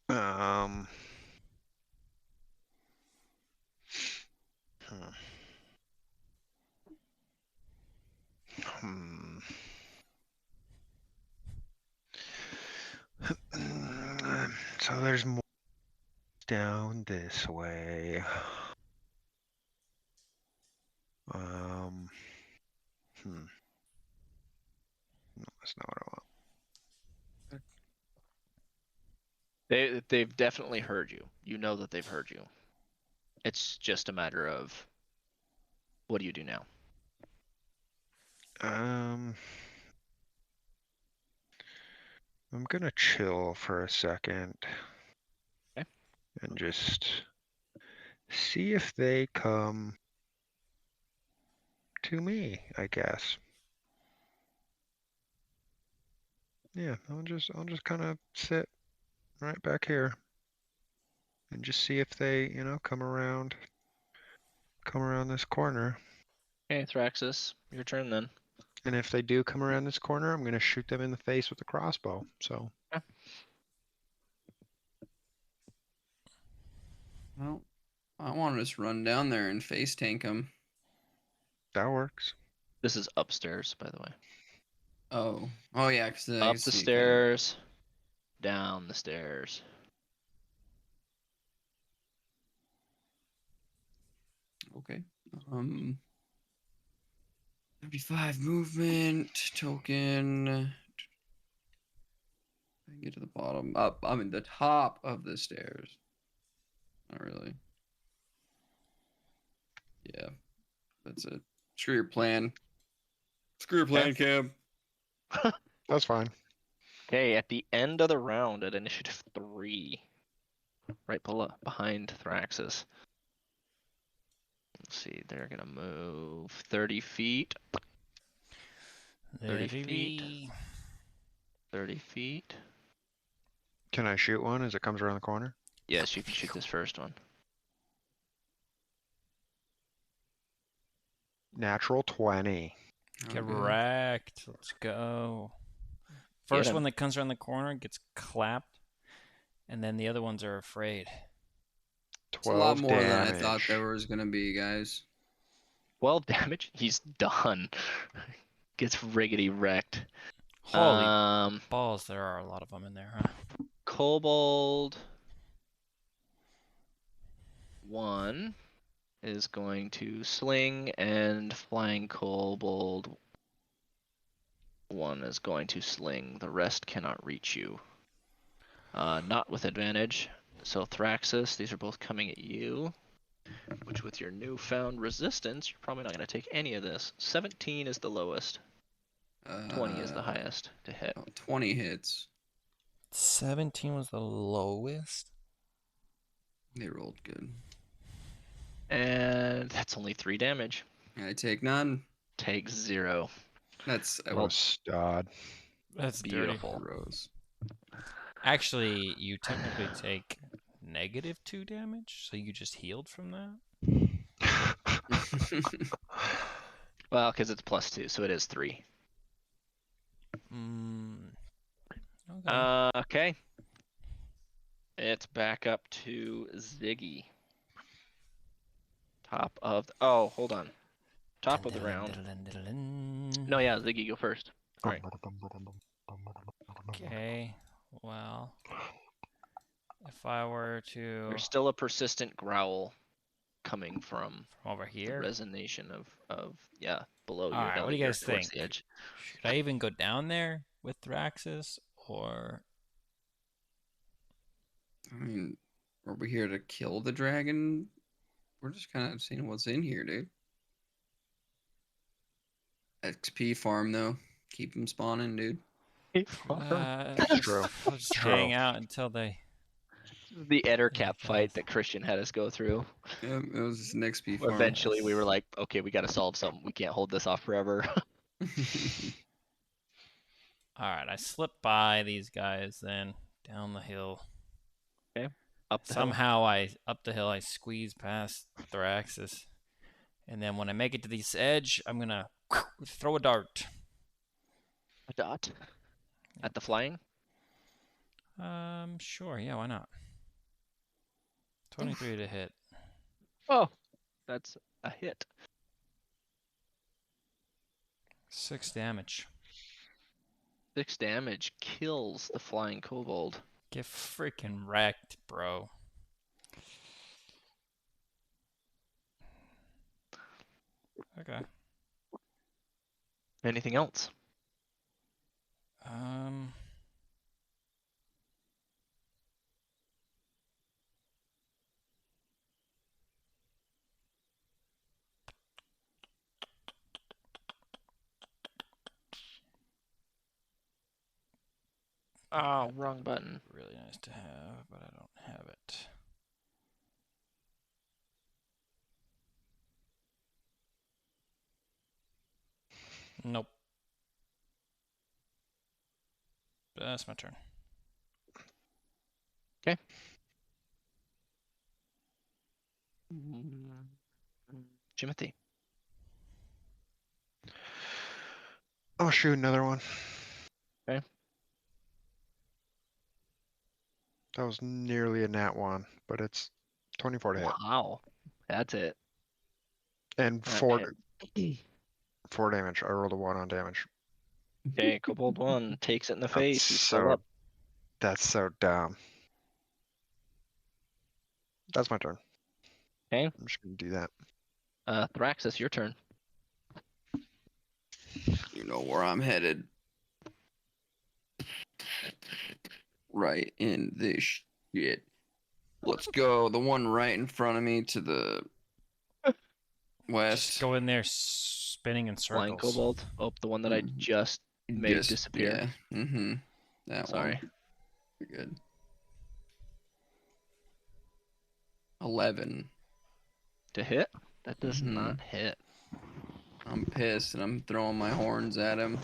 Um. Hmm. So there's more down this way. No, that's not what I want. They've definitely heard you. You know that they've heard you. It's just a matter of what do you do now? I'm gonna chill for a second. Okay. And just see if they come to me, I guess. Yeah, I'll just kind of sit right back here and just see if they, come around this corner. Okay, Thraxis, your turn then. And if they do come around this corner, I'm going to shoot them in the face with a crossbow. So, Well, I want to just run down there and face tank him. that works. This is upstairs, by the way. Oh yeah, because I Up can the see stairs, down the stairs. Okay. 35 movement token. I can get to the bottom. Up. I'm in the top of the stairs. Not really. Yeah, that's it. Screw your plan. Screw your plan, Cam. That's fine. Okay, at the end of the round at initiative 3, right behind Thraxis. Let's see, they're gonna move 30 feet. 30 feet. 30 feet. Can I shoot one as it comes around the corner? Yes, you can shoot this first one. Natural 20. Okay. Correct. Let's go. Get First 'em. one that comes around the corner gets clapped, and then the other ones are afraid. It's a lot 12 more than I damage. thought there was gonna be, guys. 12 damage. He's done. Gets riggedy wrecked. Holy balls, there are a lot of them in there, huh? Kobold 1 is going to sling, and flying kobold 1 is going to sling. The rest cannot reach you. Not with advantage. So Thraxis, these are both coming at you. Which with your newfound resistance, you're probably not going to take any of this. 17 is the lowest. 20 is the highest to hit. 20 hits. 17 was the lowest. They rolled good. And that's only 3 damage. I take none. Take 0. That's What a stud. That's Beautiful. gross. Actually, you technically take -2 damage, so you just healed from that. Well, because it's +2, so it is 3. Okay. Okay. It's back up to Ziggy. Top of... Oh, hold on. Top of the round. No, yeah, Ziggy, go first. Right. Okay. Well, if I were to There's still a persistent growl coming from over the here. resonation of yeah, below you. Alright, now what that do you you're guys towards think? the edge. Should I even go down there with Thraxis, or I mean, are we here to kill the dragon? We're just kind of seeing what's in here, dude. XP farm, though. Keep them spawning, dude. True. I'll just hang out until they... The Ettercap fight that Christian had us go through. Yeah, it was just an XP farm. Eventually, we were like, okay, we got to solve something. We can't hold this off forever. Alright, I slip by these guys then, down the hill. Okay. Up the Somehow up the hill, I squeeze past Thraxis. And then when I make it to this edge, I'm gonna throw a dart. A dot. At the flying? Sure, yeah, why not? 23 to hit. Oh, that's a hit. 6 damage. 6 damage kills the flying kobold. Get freaking wrecked, bro. Okay. Anything else? Oh, wrong button. Really nice to have, but I don't have it. Nope. That's my turn. Okay. Jimothy. I'll shoot another one. Okay. That was nearly a nat 1, but it's 24 to hit. Wow. That's it. And That 4 damage. I rolled a 1 on damage. Okay, Kobold 1 takes it in the That's face. He's full up. That's so dumb. That's my turn. Okay. I'm just gonna do that. Thraxis, your turn. You know where I'm headed. Right in this shit. Let's go. The one right in front of me to the west. Just go in there spinning in Flying circles. Kobold. Oh, the one that I Mhm. just made disappear. Yeah. Mm-hmm. That Sorry. one. You're good. 11. To hit? That does Mhm. not hit. I'm pissed and I'm throwing my horns at him.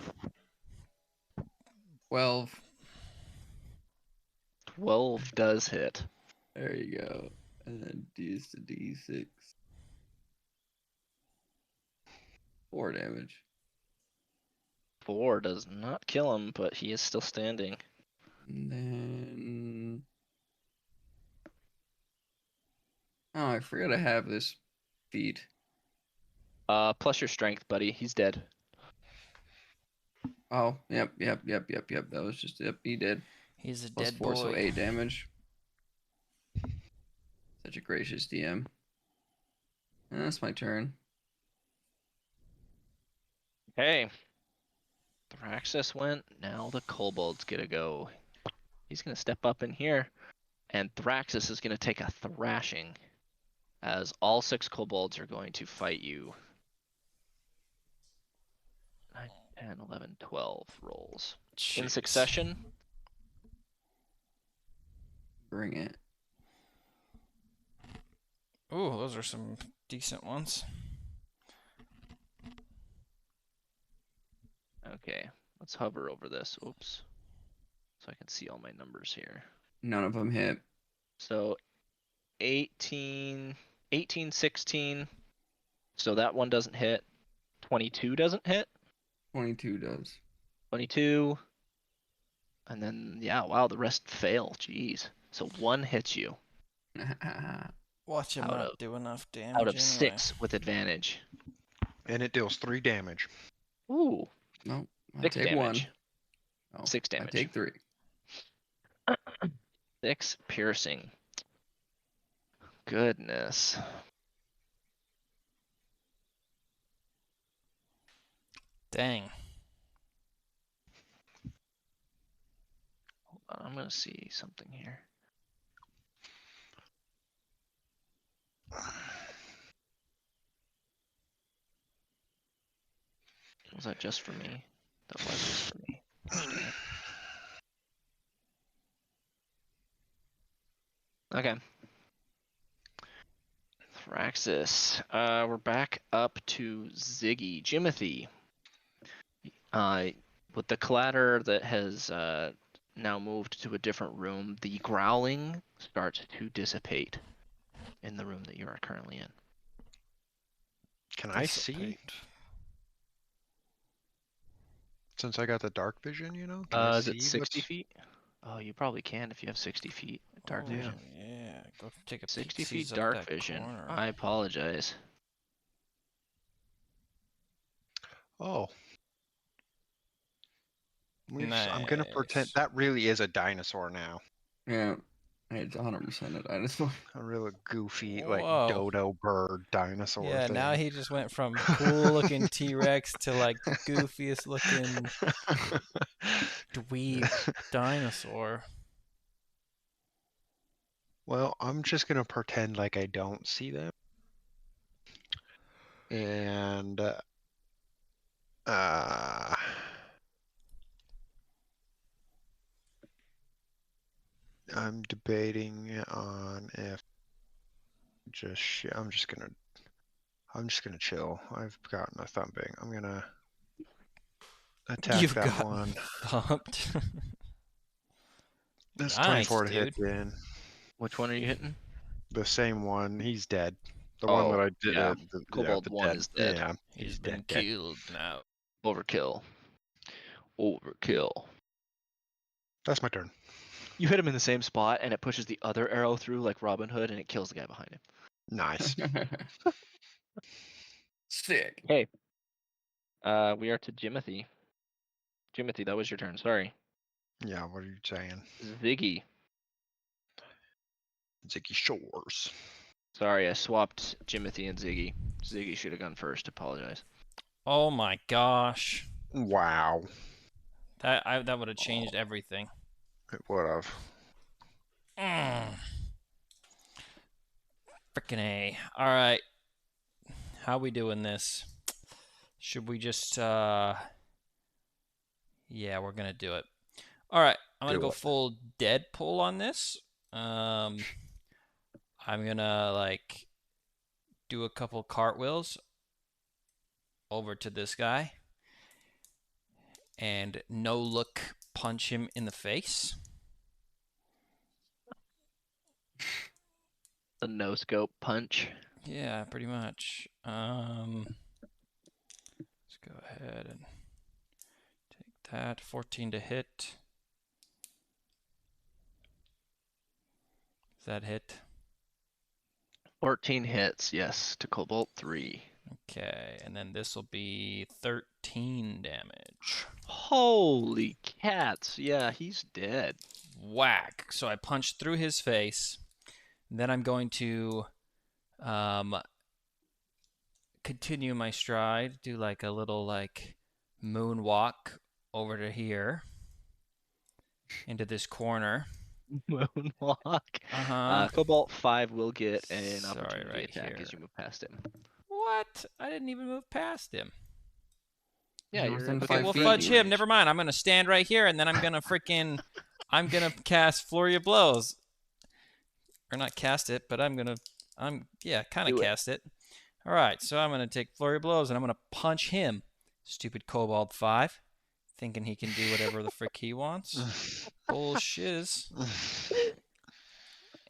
12. 12 does hit. There you go. And then D is to D6. 4 damage. 4 does not kill him, but he is still standing. And then. Oh, I forgot I have this feat. Plus your strength, buddy. He's dead. Oh, yep. That was just, yep, he did. He's a Plus dead 4, boy. so 8 damage. Such a gracious DM. And that's my turn. Hey. Thraxis went. Now the Kobold's gonna go. He's gonna step up in here. And Thraxis is gonna take a thrashing. As all 6 Kobolds are going to fight you. 9, 10, 11, 12 rolls. In Jeez. succession. Bring it. Ooh, those are some decent ones. Okay, let's hover over this. Oops. So I can see all my numbers here. None of them hit. So 18, 16. So that one doesn't hit. 22 doesn't hit. 22 does. 22. And then, yeah, wow, the rest fail. Jeez. So 1 hits you Watch him Out not of- do enough damage out of anyway. 6 with advantage. And it deals 3 damage. Ooh, No, I 6 take damage. 1. Oh, 6 I damage. take 3. 6 piercing. Goodness. Dang. Hold on, I'm going to see something here. Was that just for me? That was just for me. Gosh dang it. Okay. Thraxis. We're back up to Ziggy. Jimothy. With the clatter that has now moved to a different room, the growling starts to dissipate in the room that you are currently in. Can I see? Dissipate. Since I got the dark vision, you know? Can I Is see it 60 what's... feet? Oh, you probably can if you have 60 feet dark Oh, vision. Yeah, go take a 60 peek. feet dark vision. I apologize. Oh. I'm gonna pretend Nice. that really is a dinosaur now. Yeah, it's 100% a dinosaur. A real goofy, like Whoa. dodo bird dinosaur Yeah, thing. now he just went from cool looking T-Rex to like goofiest looking dweeb dinosaur. Well, I'm just gonna pretend like I don't see them. And I'm debating on if I'm just gonna chill. I've gotten a thumping. I'm gonna attack You've that got one. thumped. That's Nice, 24 to hit dude. in. Which one are you hitting? The same one. He's dead. The one that I did. Yeah. The Kobold the 1 dead. is dead. Yeah, He's he's been dead. killed now. Overkill. Overkill. That's my turn. You hit him in the same spot and it pushes the other arrow through like Robin Hood and it kills the guy behind him. Nice. Sick. Hey. We are to Jimothy. Jimothy, that was your turn. Sorry. Yeah, what are you saying? Ziggy. Ziggy Shores. Sorry, I swapped Jimothy and Ziggy. Ziggy should have gone first. Apologize. Oh my gosh. Wow. That would have changed everything. It would have. Frickin' A. Alright. How we doing this? Should we just yeah, we're gonna do it. Alright, I'm gonna Do go it. full Deadpool on this. I'm gonna like do a couple cartwheels over to this guy and no look punch him in the face. The no scope punch. Yeah, pretty much. Let's go ahead and take that. 14 to hit. Does that hit? 14 hits, yes, to Cobalt 3. Okay, and then this will be 13 damage. Holy cats. Yeah, he's dead. Whack. So I punched through his face. Then I'm going to continue my stride, do like a little like moonwalk over to here into this corner. Moonwalk. Uh-huh. Cobalt 5 will get an Sorry, opportunity right attack here. as you move past him. What? I didn't even move past him. Yeah, You're you're within Okay, 5 well feet fudge in him. range. Never mind. I'm gonna stand right here and then I'm gonna freaking I'm gonna cast Flurry of Blows. Or not cast it, but I'm kinda Do it. cast it. Alright, so I'm gonna take Flurry of Blows and I'm gonna punch him. Stupid Kobold 5. Thinking he can do whatever the frick he wants. Bullshiz.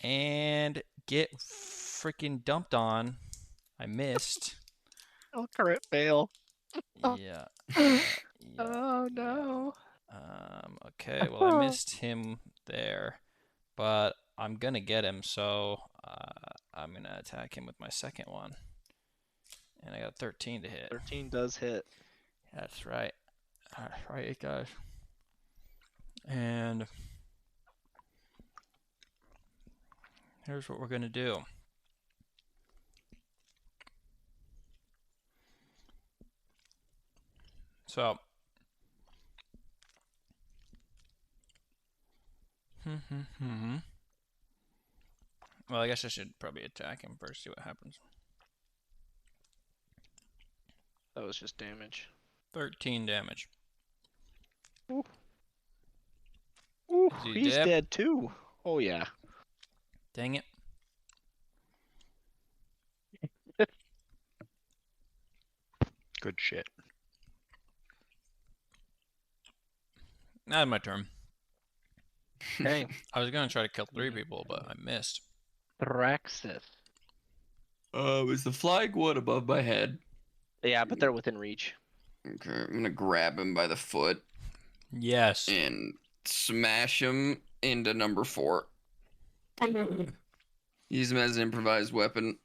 And get freaking dumped on. I missed. Oh, crit fail. Yeah. Yeah. Okay, well, I missed him there, but I'm gonna get him, so I'm gonna attack him with my second one. And I got 13 to hit. 13 does hit. That's right. All right, guys. And here's what we're gonna do. So, well, I guess I should probably attack him first, see what happens. That was just damage. 13 damage. Ooh, Is he he's dead? dead too. Oh, yeah. Dang it. Good shit. Not my turn. Okay. I was gonna try to kill 3 people, but I missed. Thraxis. Is the flag wood above my head? Yeah, but they're within reach. Okay, I'm gonna grab him by the foot Yes. and smash him into number 4. Use him as an improvised weapon.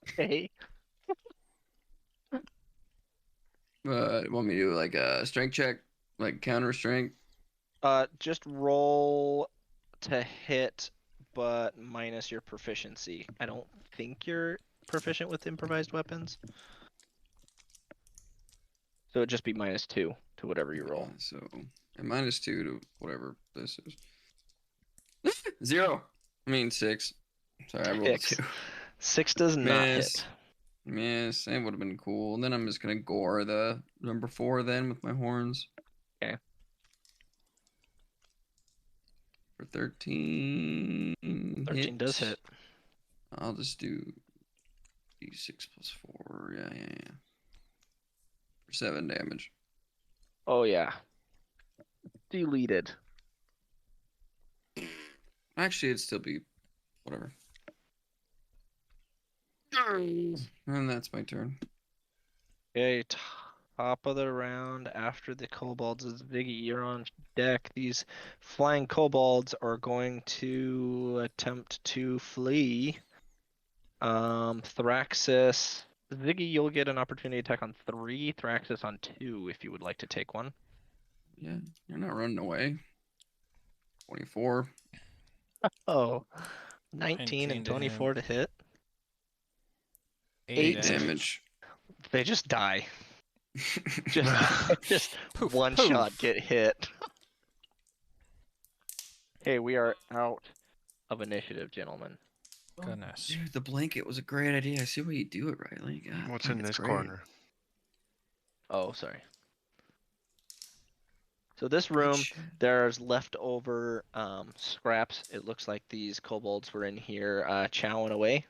Okay. Want me to do like a strength check, like counter strength? Just roll to hit, but minus your proficiency. I don't think you're proficient with improvised weapons. So it'd just be -2 to whatever you roll. So, and -2 to whatever this is. 0. I mean 6. Sorry, I rolled a 6. 2. 6 does not Miss. hit. Yes, that would have been cool. And then I'm just gonna gore the number 4 then with my horns. Okay. For 13. 13 does hit. I'll just do d6 plus 4. Yeah. For 7 damage. Oh yeah. Deleted. Actually, it'd still be whatever. And that's my turn. Okay, top of the round after the kobolds is Viggy. You're on deck. These flying kobolds are going to attempt to flee. Thraxis Ziggy, you'll get an opportunity attack on 3, Thraxis on 2 if you would like to take one. Yeah, you're not running away. 24. Oh, 19 and 19 to hit. 24 to hit. 8 8 8 damage. damage. They just die. Just Poof, one poof. shot get hit. Okay, we are out of initiative, gentlemen. Goodness. Dude, the blanket was a great idea. I see why you do it, Riley. God, What's in blanket's this great. corner? Oh, sorry. So this Good room, shit. there's leftover scraps. It looks like these kobolds were in here chowing away.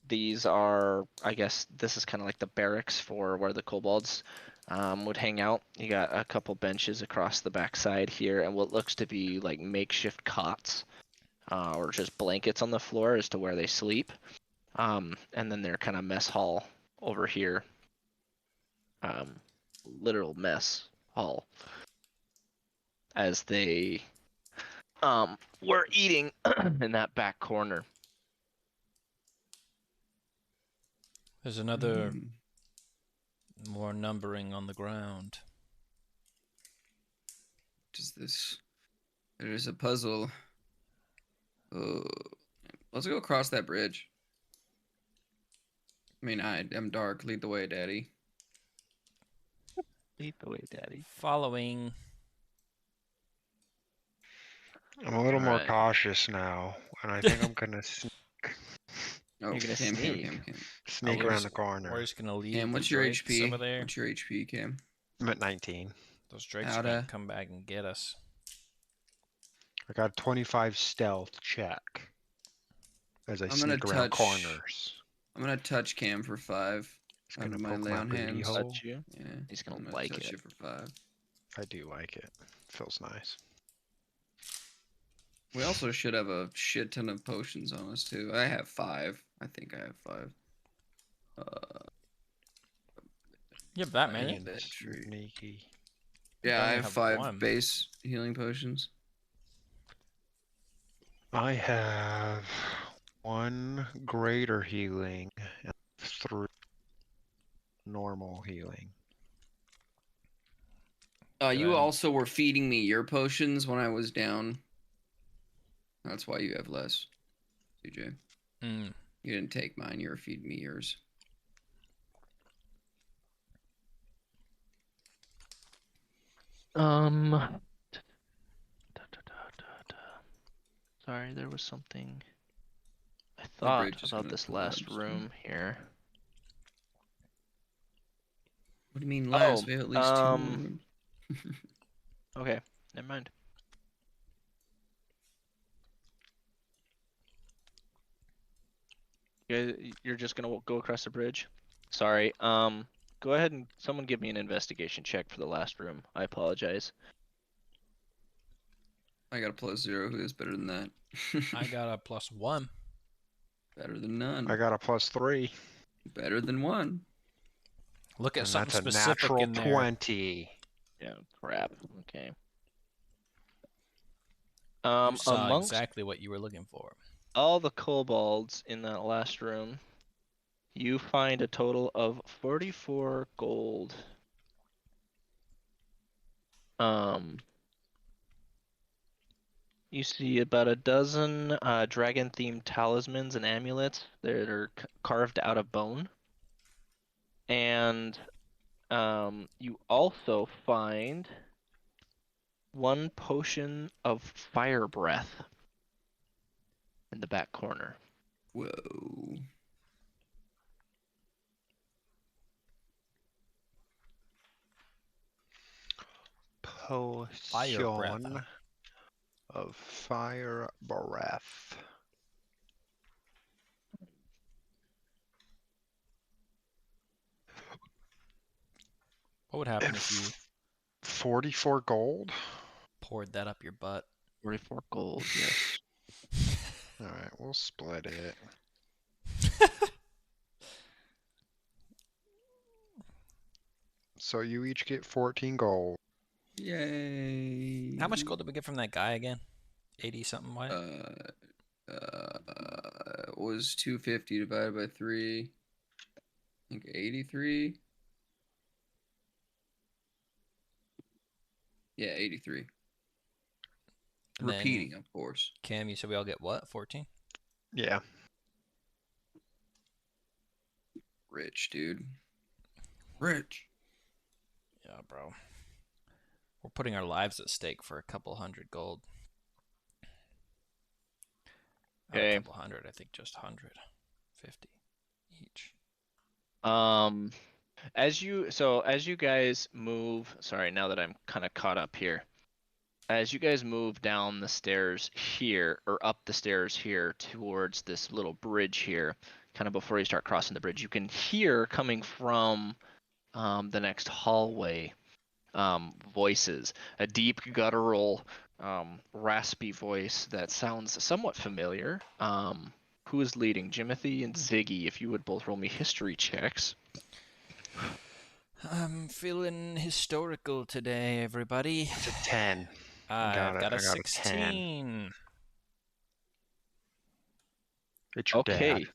These are, I guess, this is kind of like the barracks for where the kobolds would hang out. You got a couple benches across the backside here, and what looks to be like makeshift cots or just blankets on the floor as to where they sleep. And then their kind of mess hall over here. Literal mess hall. As they were eating in that back corner. There's another Mm. more numbering on the ground. What is this? There's a puzzle. Oh, let's go across that bridge. I mean, I am dark. Lead the way, Daddy. Lead the way, Daddy. Following. I'm a little more Alright. cautious now, and I think I'm gonna Oh, You're gonna Cam, sneak. sneak we're around just- the corner. We're just gonna leave Cam, the what's your drakes HP? over there. What's your HP, Cam? I'm at 19. Those drakes are How'da? gonna come back and get us. I got a 25 stealth check as I I'm gonna sneak around touch- corners. I'm gonna touch Cam for 5. It's gonna my poke lay my on booty hands. hole. Touch you. Yeah, He's gonna I'm like touch it. you for 5. I do like it. Feels nice. We also should have a shit ton of potions on us too. I have 5. I think I have 5. You have that many? Being Hatchery. sneaky. Yeah, I I only have have 5 one. base healing potions. I have 1 greater healing and 3 normal healing. You Then- also were feeding me your potions when I was down. That's why you have less, CJ. Mm. You didn't take mine. You were feeding me yours. Sorry, there was something I bridge thought is about gonna this collapse, last huh? room here. What do you mean last? Oh, We have at least 2 more rooms. Okay, never mind. You're just gonna go across the bridge? Sorry. Go ahead and someone give me an investigation check for the last room. I apologize. I got a +0. Who is better than that? I got a +1. Better than none. I got a +3. Better than 1. Look at And something that's a specific natural in there. 20. Yeah, crap. Okay. You saw Amongst exactly what you were looking for. all the kobolds in that last room, you find a total of 44 gold. You see about a dozen dragon-themed talismans and amulets that are carved out of bone. And you also find 1 potion of fire breath in the back corner. Whoa. Potion of fire breath. What would happen And if you 44 gold? poured that up your butt? 44 gold, yes. Alright, we'll split it. So you each get 14 gold. Yay. How much gold did we get from that guy again? 80 something white? was 250 divided by 3. I think 83. Yeah, 83. And then, Repeating, of course. Cam, you said we all get what? 14? Yeah. Rich, dude. Rich. Yeah, bro. We're putting our lives at stake for a couple hundred gold. Not a Okay. couple hundred, I think just 150 each. As you guys move, sorry, now that I'm kind of caught up here. As you guys move down the stairs here, or up the stairs here towards this little bridge here, kind of before you start crossing the bridge, you can hear coming from the next hallway voices. A deep, guttural, raspy voice that sounds somewhat familiar. Who is leading? Jimothy and Ziggy, if you would both roll me history checks. I'm feeling historical today, everybody. It's a 10. I've got a I got a 10. 16. It's your Okay, dad.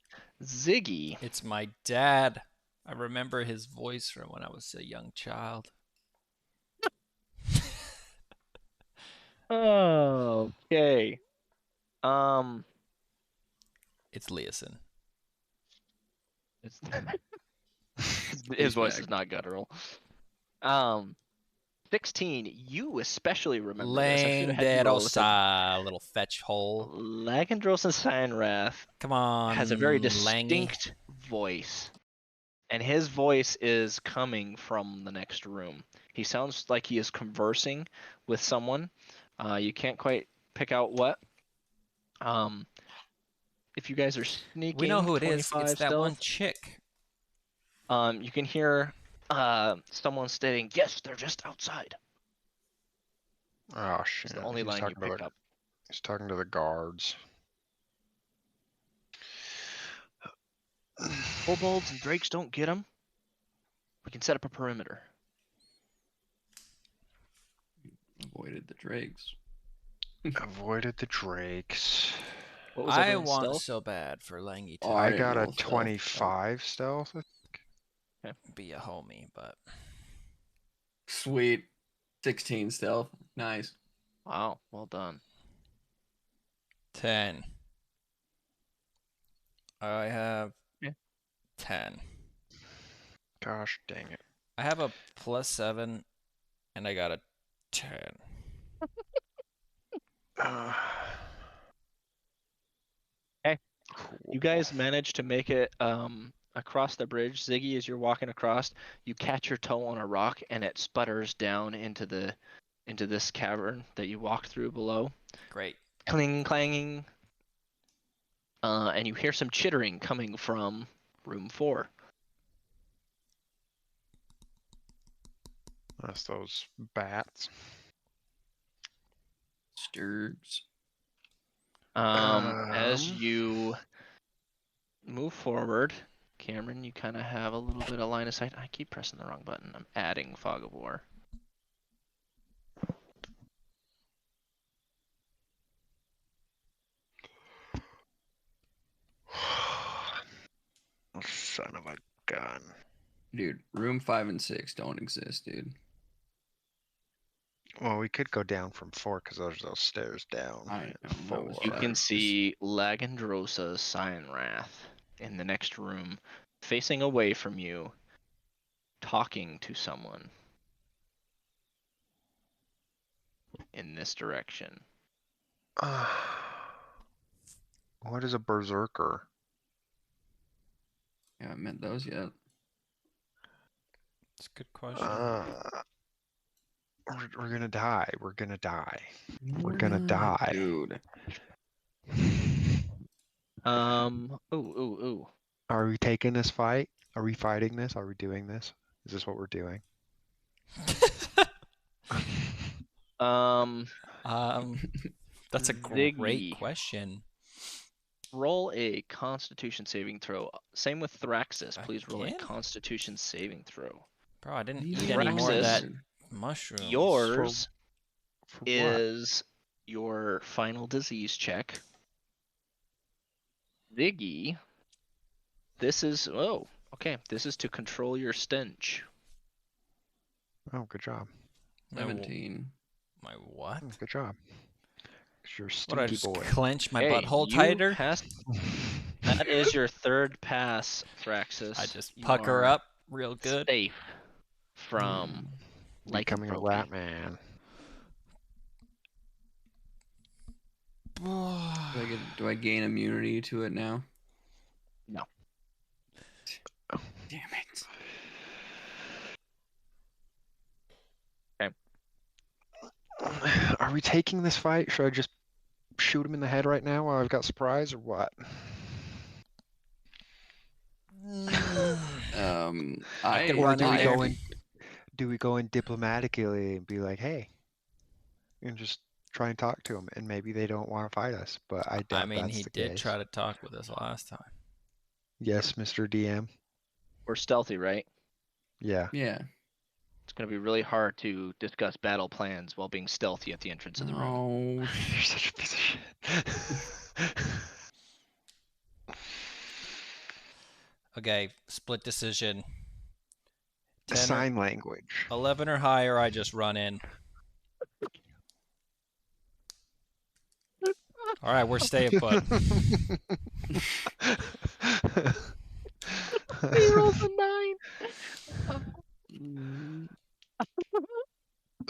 Ziggy. It's my dad. I remember his voice from when I was a young child. Okay. It's Leeson. It's his He's voice back. is not guttural. 16. You especially remember this. I should have had you roll with it. Landerosa, little fetch hole. Lagandrosa Signwrath Come on, has a very Langy. distinct voice, and his voice is coming from the next room. He sounds like he is conversing with someone. You can't quite pick out what. If you guys are sneaking, We know who it is. 25 It's that one stealth, chick. you can hear someone stating, "Yes, they're just outside." Oh shit. It's the only line you pick up. He's talking to the guards. Kobolds and drakes don't get them. We can set up a perimeter. Avoided the drakes. Avoided the drakes. What was I everyone's want stealth? so bad for Langy to Oh, I didn't got a roll stealth. 25 stealth. be a homie, but Sweet. 16 stealth. Nice. Wow, well done. 10. I have Yeah. 10. Gosh dang it. I have a +7, and I got a 10. Hey, Cool. you guys managed to make it across the bridge. Ziggy, as you're walking across, you catch your toe on a rock and it sputters down into this cavern that you walked through below. Great. Cling clanging. And you hear some chittering coming from room 4. That's those bats. Sturgs. As you move forward, Cameron, you kind of have a little bit of line of sight. I keep pressing the wrong button. I'm adding Fog of War. Son of a gun. Dude, room 5 and 6 don't exist, dude. Well, we could go down from 4 because there's those stairs down. I at know, but 4. You can see Lagandrosa's Signwrath in the next room, facing away from you, talking to someone in this direction. What is a berserker? I haven't met those yet. It's a good question. We're gonna die. We're gonna die. We're gonna die. Dude. Ooh. Are we taking this fight? Are we fighting this? Are we doing this? Is this what we're doing? That's a great Ziggy. question. Roll a Constitution saving throw. Same with Thraxis. Please roll a Again? Constitution saving throw. Bro, I didn't These eat any more of that Thraxis, mushroom. Yours For what? is your final disease check. Ziggy, this is this is to control your stench. Oh, good job. My w- 17. My what? Good job. 'Cause you're a What, I stinky just boy. clench my Hey, butthole you tighter? passed. That is your third pass, Thraxis. I just You puck her are up real good. safe from Becoming a lycanthropy. rat man. Do I gain immunity to it now? No. Damn it. Are we taking this fight? Should I just shoot him in the head right now while I've got surprise, or what? I could I, run in do we there. go in? Do we go in diplomatically and be like, hey, and just try and talk to them, and maybe they don't want to fight us, but I I doubt mean, that's he the did case. try to talk with us last time. Yes, Mr. DM. We're stealthy, right? Yeah. yeah. It's gonna be really hard to discuss battle plans while being stealthy at the entrance of the room. Oh, You're such a piece of shit. Okay, split decision. 10 or Sign language. 11 or higher, I just run in. All right, we're staying put. He rolled a 9. mm,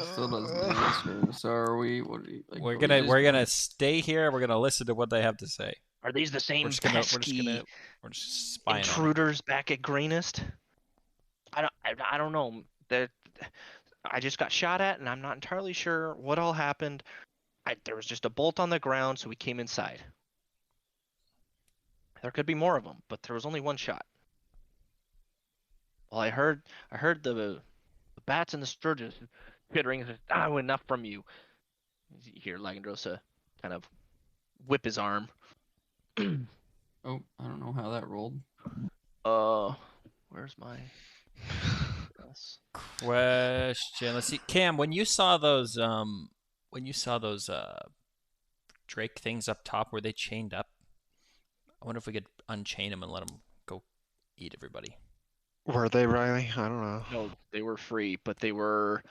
still doesn't answer. So are we? What are you like? We're are we gonna just- we're gonna stay here. We're gonna listen to what they have to say. Are these the same We're just pesky spying on them. intruders back at Greenest? I don't know. I just got shot at, and I'm not entirely sure what all happened. There was just a bolt on the ground, so we came inside. There could be more of them, but there was only one shot. Well, I heard the bats and the sturges chittering. Enough from you. You hear Lagandrosa kind of whip his arm. Oh, I don't know how that rolled. Where's my? Question. Let's see, Cam. When you saw those Drake things up top, were they chained up? I wonder if we could unchain them and let them go eat everybody. Were they, Riley? I don't know. No, they were free, but they were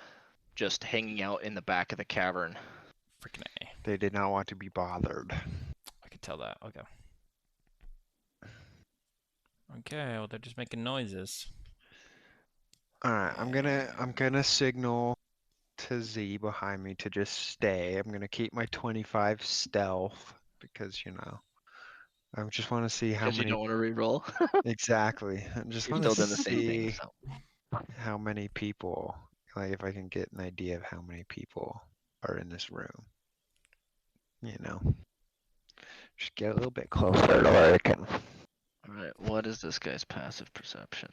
just hanging out in the back of the cavern. Freaking A. They did not want to be bothered. I could tell that. Okay. Okay. Well, they're just making noises. All right, I'm gonna signal to Z behind me to just stay. I'm gonna keep my 25 stealth because I just want to see how Because you many don't want to re-roll. exactly. I just You're want still to doing the same thing. see So. how many people, like if I can get an idea of how many people are in this room. Just get a little bit closer to where I can. All right. What is this guy's passive perception?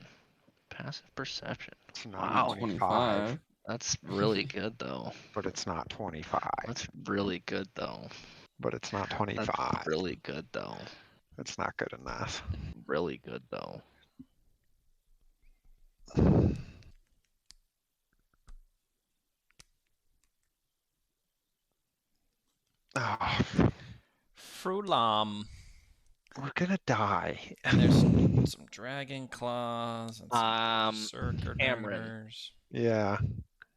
Passive perception. It's not Wow. 25, That's really good though. but it's not 25. That's really good though. But it's not 25. That's really good though. It's not good enough. Really good though. Oh, Frulam. we're gonna die. And there's some dragon claws and some circuit Cameron. nerds. Yeah.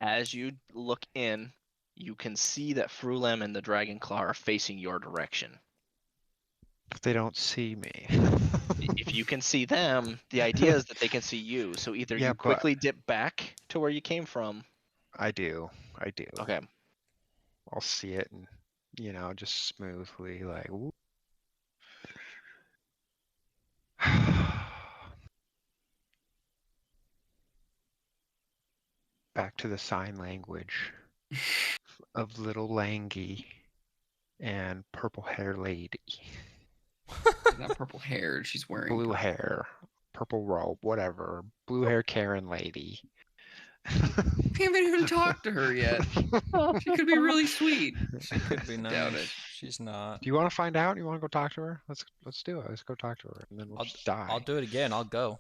As you look in, you can see that Frulem and the Dragonclaw are facing your direction. But they don't see me. If you can see them, the idea is that they can see you. So either Yeah, you quickly dip back to where you came from. I do. Okay. I'll see it and, just smoothly like, whoop. Back to the sign language of little Langy and purple hair lady. She's not purple hair. She's wearing Blue purple. hair, purple robe, whatever. Blue hair Karen lady. We haven't even talked to her yet. She could be really sweet. She could be Doubt nice. it. She's not. Do you want to find out? You want to go talk to her? Let's do it. Let's go talk to her, and then we'll just die. I'll do it again. I'll go.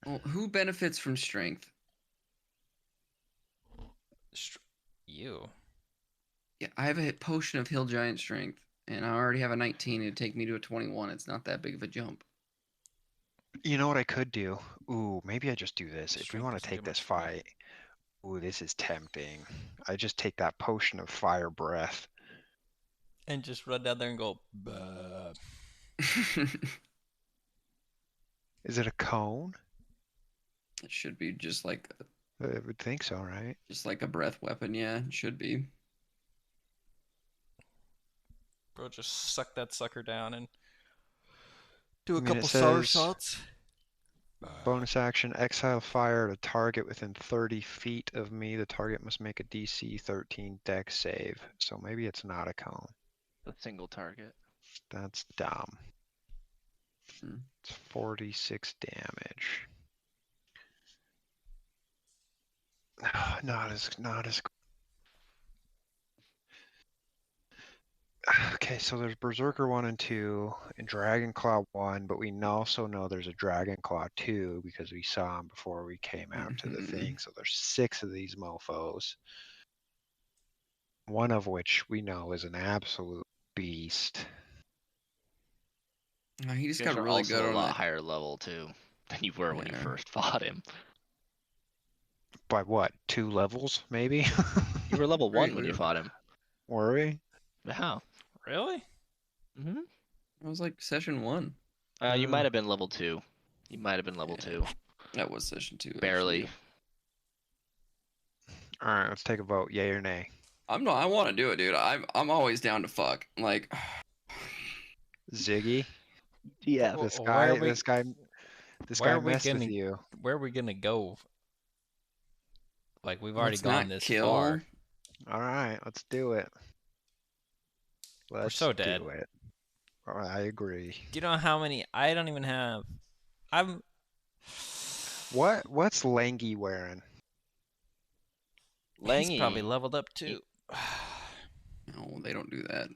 Well, who benefits from strength? You. Yeah, I have a potion of Hill Giant Strength, and I already have a 19. It'd take me to a 21. It's not that big of a jump. You know what I could do? Ooh, maybe I just do this. If we Strength want to doesn't do take this much for me. fight, ooh, this is tempting. I just take that potion of fire breath. And just run down there and go, "Bah." Is it a cone? It should be just like I would think so, right? a breath weapon. Yeah, it should be. Bro, just suck that sucker down and do a I mean, it couple says somersaults. bonus action, exile fire at a target within 30 feet of me. The target must make a DC 13 dex save. So maybe it's not a cone. A single target. That's dumb. Hmm. It's 46 damage. Not as Okay, so there's Berserker 1 and 2 and Dragon Claw 1, but we also know there's a Dragon Claw 2 because we saw him before we came out to the thing. So there's 6 of these mofos. One of which we know is an absolute beast. He just You guys got are really also good a on lot that. higher level too than you were when you Yeah. first fought him. By what? 2 levels, maybe? You were level Great, 1 when we you were- fought him. Were we? Yeah. Really? Mm-hmm. It was like session 1. You might have been level 2. You might have been level Yeah. 2. That was session 2. Barely. Actually. All right, let's take a vote. Yay or nay? I'm not. I want to do it, dude. I'm always down to fuck. Like, Ziggy, Yeah. Wh- this where guy, are we- this guy where are we messed with gonna- you. Where are we gonna go? Like, we've already let's gone not this kill. far. All right, let's do it. Let's so dead. do it. Oh, I agree. Do you know how many? I don't even have. I'm. What's Langy wearing? He's Langy. probably leveled up too. No, they don't do that.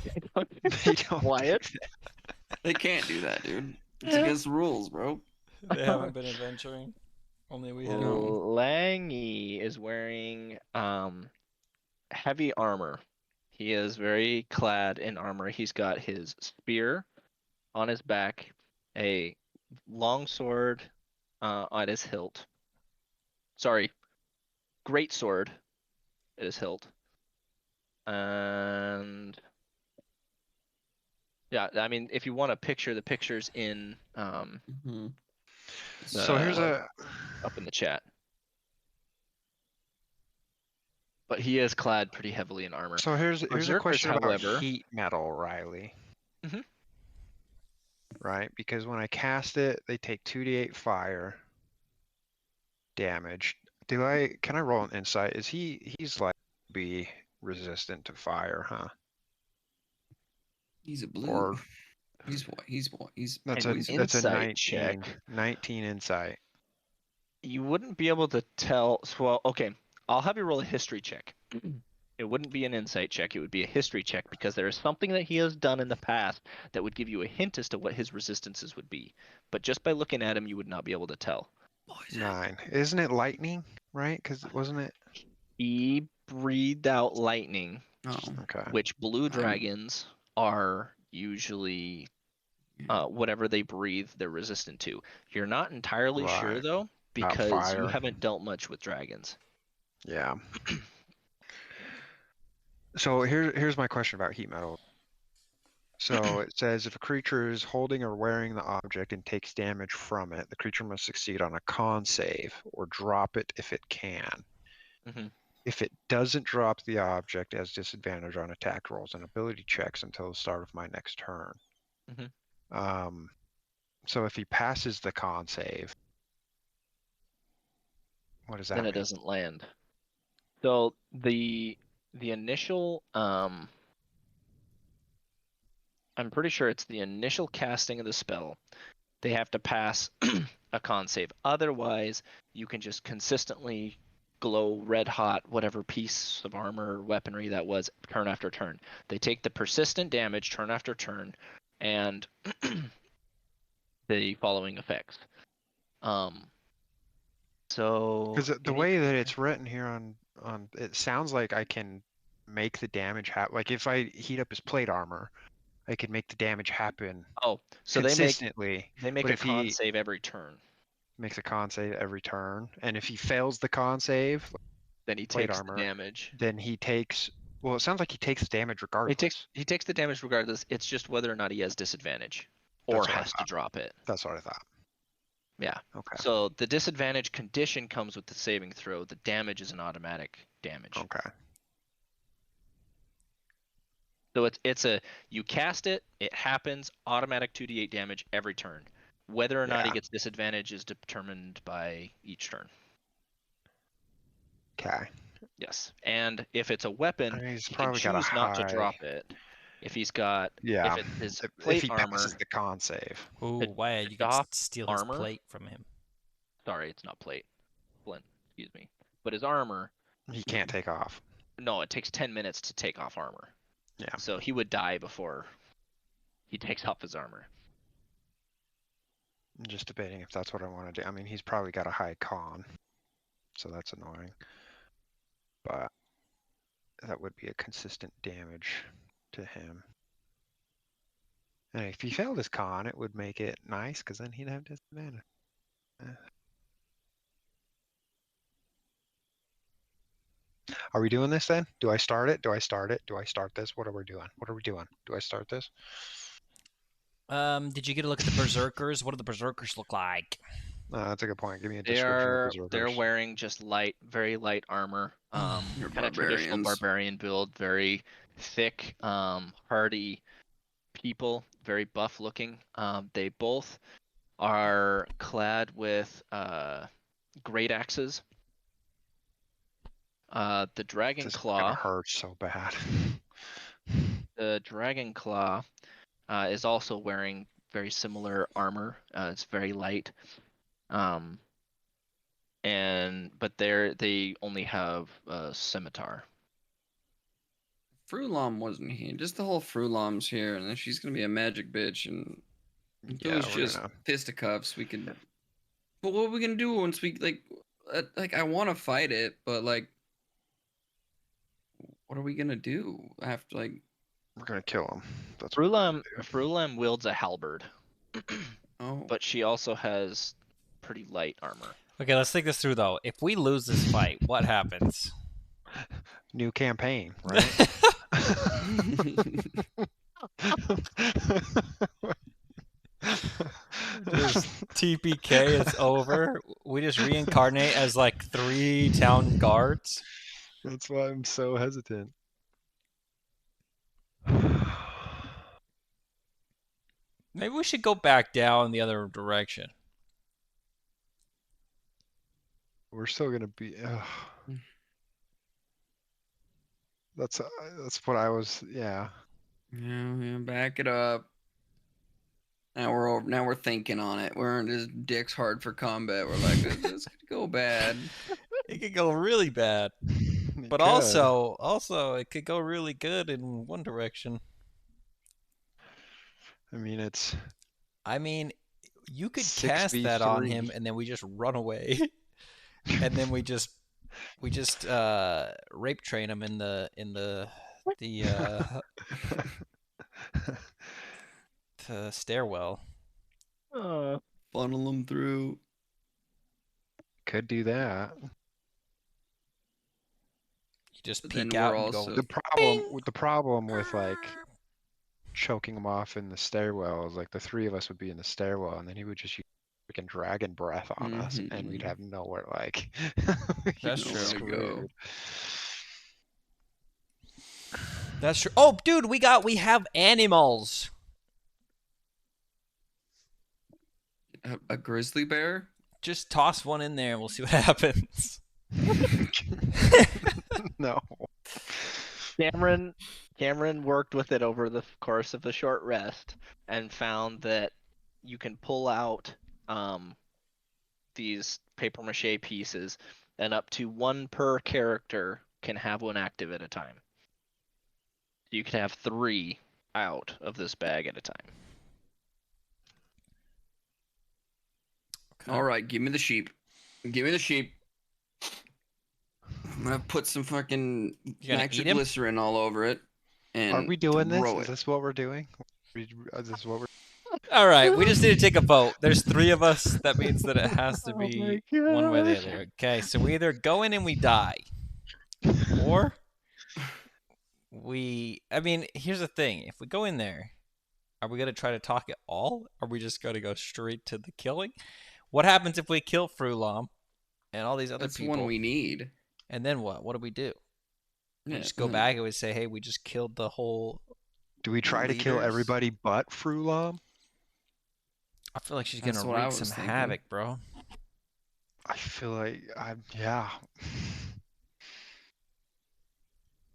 They don't do Wyatt? that. They can't do that, dude. It's against the rules, bro. They haven't been adventuring. Only we have. No. Langy is wearing heavy armor. He is very clad in armor. He's got his spear on his back, a long sword at his hilt. Sorry, great sword at his hilt. And yeah, I mean, if you want to picture the pictures in Mhm. So here's up in the chat. But he is clad pretty heavily in armor. here's a Berserkers, question about however- heat metal, Riley. Mhm. Right, because when I cast it, they take 2d8 fire damage. Can I roll an insight? He's like be resistant to fire, huh? He's a blue. Or He's what? He's what? He's that's An a poison. that's a insight 19 check. 19 insight. You wouldn't be able to tell. Well, okay, I'll have you roll a history check. It wouldn't be an insight check, it would be a history check because there is something that he has done in the past that would give you a hint as to what his resistances would be. But just by looking at him, you would not be able to tell. Poison. 9. Isn't it lightning? Right? Because wasn't it? He breathed out lightning, Oh. Okay. which blue dragons are usually whatever they breathe, they're resistant to. You're not entirely sure Right. though, because you fire. haven't dealt much with dragons. Yeah. So here's my question about heat metal. So it says if a creature is holding or wearing the object and takes damage from it, the creature must succeed on a con save or drop it if it can. Mhm. If it doesn't drop the object, it has disadvantage on attack rolls and ability checks until the start of my next turn. Mhm. So if he passes the con save, what does that Then mean? it doesn't land. So the initial I'm pretty sure it's the initial casting of the spell. They have to pass a con save. Otherwise, you can just consistently glow red hot whatever piece of armor or weaponry that was turn after turn. They take the persistent damage turn after turn and the following effects. So Because the way that it's written here on it sounds like I can make the damage happen. Like if I heat up his plate armor, I could make the damage happen Oh, so consistently. they make but a if con he save every turn. makes a con save every turn, and if he fails the con save, Then he plate takes the armor, damage. then he takes. Well, it sounds like he takes damage regardless. He takes the damage regardless. It's just whether or not he has disadvantage or That's what I has to thought. drop it. That's what I thought. Yeah. Okay. So the disadvantage condition comes with the saving throw. The damage is an automatic damage. Okay. So it's a you cast it, it happens, automatic 2d8 damage every turn. Whether or not he Yeah. gets disadvantage is determined by each turn. Okay. Yes. And if it's a weapon, I mean, he's he can probably got a choose not to high. drop it. If he's got Yeah. if it's his If plate he armor, passes the con save. Ooh, to- why to you can doff steal his armor? plate from him. Sorry, it's not plate. Flint, excuse me. But his armor, He can't take off. no, it takes 10 minutes to take off armor. Yeah. So he would die before he takes off his armor. I'm just debating if that's what I want to do. I mean, he's probably got a high con, so that's annoying. But that would be a consistent damage to him. And if he failed his con, it would make it nice, because then he'd have disadvantage. Are we doing this then? Do I start it? Do I start it? Do I start this? What are we doing? What are we doing? Do I start this? Did you get a look at the berserkers? What do the berserkers look like? That's a good point. Give me a They're description of they're berserkers. wearing just very light armor. They're Kind of traditional barbarians. barbarian build, very thick, hardy people, very buff looking. They both are clad with great axes. The dragon This claw, hurts so bad. the dragon claw is also wearing very similar armor. It's very light. But they only have a scimitar. Frulam wasn't here. Just the whole Frulam's here, and then she's gonna be a magic bitch, and if it Yeah, was we're just gonna. fisticuffs, we could. But what are we gonna do once we like? I want to fight it, but like, what are we gonna do after like? We're gonna kill him. That's what we're gonna do. Frulam wields a halberd, Oh, but she also has pretty light armor. Okay, let's think this through though. If we lose this fight, what happens? New campaign, right? Just TPK, it's over. We just reincarnate as like 3 town guards. That's why I'm so hesitant. Maybe we should go back down the other direction. We're still gonna be. That's what I was. Yeah. yeah, back it up. Now we're thinking on it. We're just dicks hard for combat. We're like, this could go bad. It could go really bad, It but could. also it could go really good in one direction. I mean, it's. I mean, you could 6v3. cast that on him, and then we just run away, and then we just rape train him in the stairwell. Funnel them through. Could do that. You just But then peek out we're and also- go. The problem with like choking him off in the stairwell is like the 3 of us would be in the stairwell, and then he would just use freaking dragon breath on us, and we'd have nowhere like. That's nowhere true. to go. That's true. Oh, dude, we have animals. A grizzly bear? Just toss one in there and we'll see what happens. No. Cameron worked with it over the course of the short rest and found that you can pull out these paper mache pieces, and up to 1 per character can have one active at a time. You can have 3 out of this bag at a time. All right, give me the sheep. Give me the sheep. I'm gonna put some fucking You gonna eat him? nitroglycerin all over it and Are we doing this? throw Is it. this what we're doing? Is this what we're? All right, we just need to take a vote. There's 3 of us. That means that it has to Oh my be one way or the gosh. other. Okay, so we either go in and we die, or I mean, here's the thing. If we go in there, are we going to try to talk at all? Are we just going to go straight to the killing? What happens if we kill Frulam and all these other That's the people? one we need. And then what? What do we do? We Yeah, just go and back and we say, hey, we just killed the whole... Do we try to kill leaders. everybody but Frulam? I feel like she's going That's to what I wreak some was thinking. havoc, bro. I feel like yeah.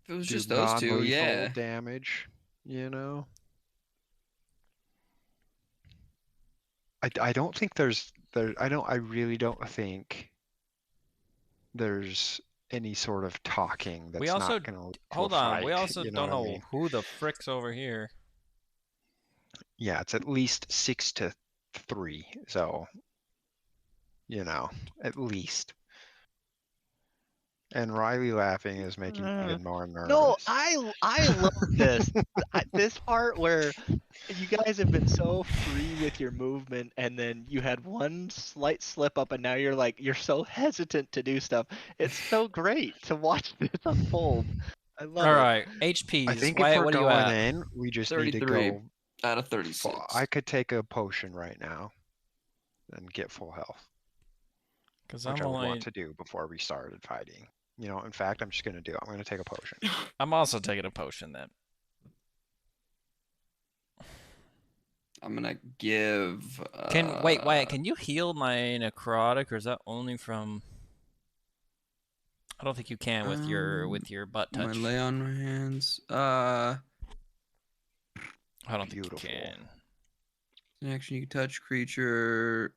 If it was Do just those two, non-lethal yeah. damage, you know. I don't think I really don't think there's any sort of talking that's We also... not gonna lead to Hold a on, we fight, also you know don't what I know mean? who the frick's over here. Yeah, it's at least 6-3, so you know, at least. And Riley laughing is making me even more nervous. No, I love this. This part where you guys have been so free with your movement, and then you had one slight slip up, and now you're so hesitant to do stuff. It's so great to watch this unfold. I love All it. right, I HPs. think Wyatt, if we're what are you going at? in, we just need to 33 go. out of 36. I could take a potion right now and get full health, Because which I'm I would only... want to do before we started fighting. You know, in fact, I'm just gonna do it. I'm gonna take a potion. I'm also taking a potion then. I'm gonna give. Wait, Wyatt, can you heal my necrotic, or is that only from... I don't think you can with your butt touch. My lay on my hands. I don't Beautiful. think you can. An action you can touch creature,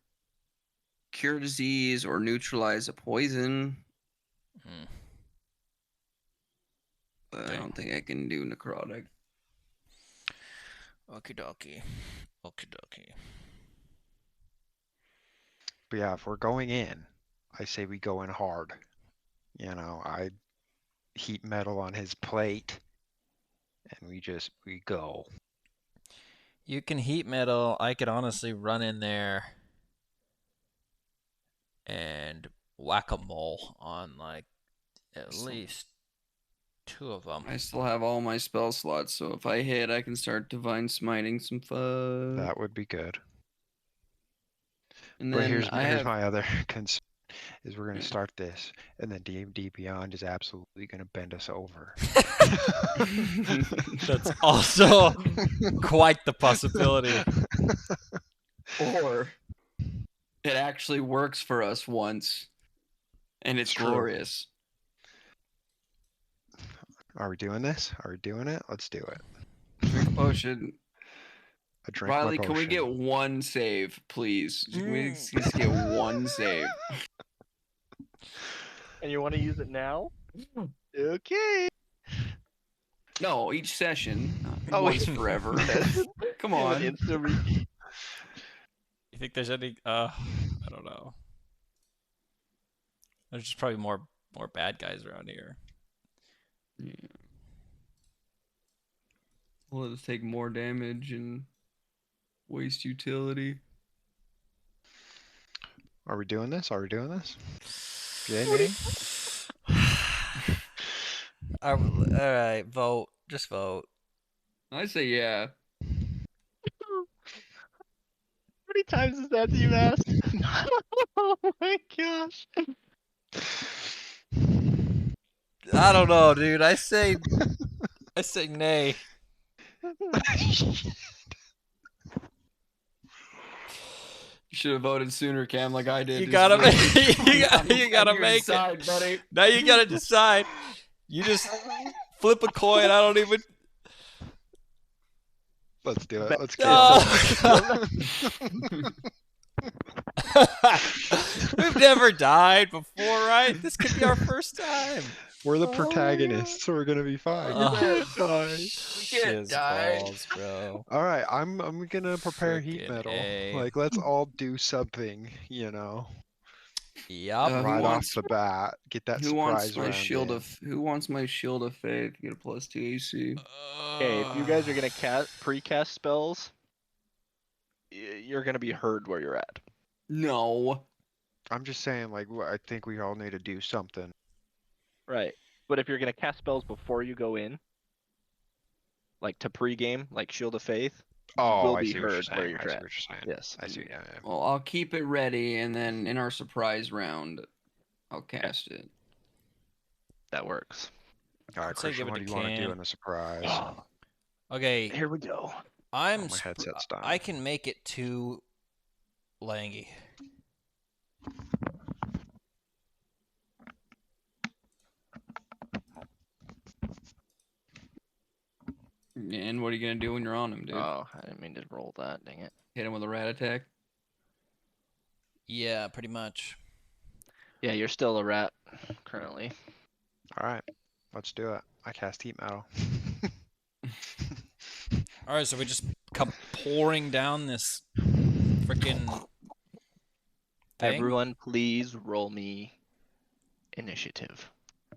cure disease, or neutralize a poison. Hmm. But I Okay. don't think I can do necrotic. Okie dokie. Okie dokie. But yeah, if we're going in, I say we go in hard. You know, I heat metal on his plate, and we go. You can heat metal. I could honestly run in there and whack-a-mole on like at least 2 of them. I still have all my spell slots, so if I hit, I can start divine smiting some fun. That would be good. And But then here's I have my other concern: is we're gonna start this, and then D&D Beyond is absolutely gonna bend us over. That's also quite the possibility. or it actually works for us once, and it's True. glorious. Are we doing this? Are we doing it? Let's do it. Drink a potion. I drink Riley, my can we get potion. one save, please? Can we just get one save? And you want to use it now? Okay. No, each session. Oh, Once wait. forever. Come You have on. an instant repeat. You think there's any I don't know. There's just probably more bad guys around here. Yeah. Will it take more damage and waste utility? Are we doing this? Are we doing this? Yay, nay? All right, vote. Just vote. I say yeah. How many times is that you've asked? Oh my gosh. I don't know, dude. I say nay. You should have voted sooner, Cam, like I did. You Just gotta like- you gotta You make decide, it. buddy. Now you gotta decide. You just flip a coin. I don't even. Let's do it. Let's get Oh, we've never died before, right? This could be our first time. We're the protagonists, so we're gonna be fine. Shiz die. balls, bro. All right, I'm gonna prepare heat Frickin' metal. A. Like, let's all do something, you know. Yup. Who Right off wants- the bat, get that Who wants surprise my round shield in. of Who wants my shield of faith? Get a +2 AC. Okay, if you guys are gonna pre-cast spells, you're gonna be heard where you're at. No. I'm just saying, like, I think we all need to do something. Right. But if you're gonna cast spells before you go in, like to pre-game, like Shield of Faith, you Oh, will I be see what you're heard where saying. you're I see at. what you're saying. Yes. I see. Yeah, yeah. Well, I'll keep it ready, and then in our surprise round, I'll cast it. That works. All right, I'd say give Christian, it what to do you want to do Cam. in the surprise? Okay, Here we go. I'm. Oh, my headset's done. I can make it to Langy. And what are you gonna do when you're on him, dude? Oh, I didn't mean to roll that. Dang it. Hit him with a rat attack? Yeah, pretty much. Yeah, you're still a rat currently. All right, let's do it. I cast heat metal. All right, so we just come pouring down this freaking thing. Everyone, please roll me initiative.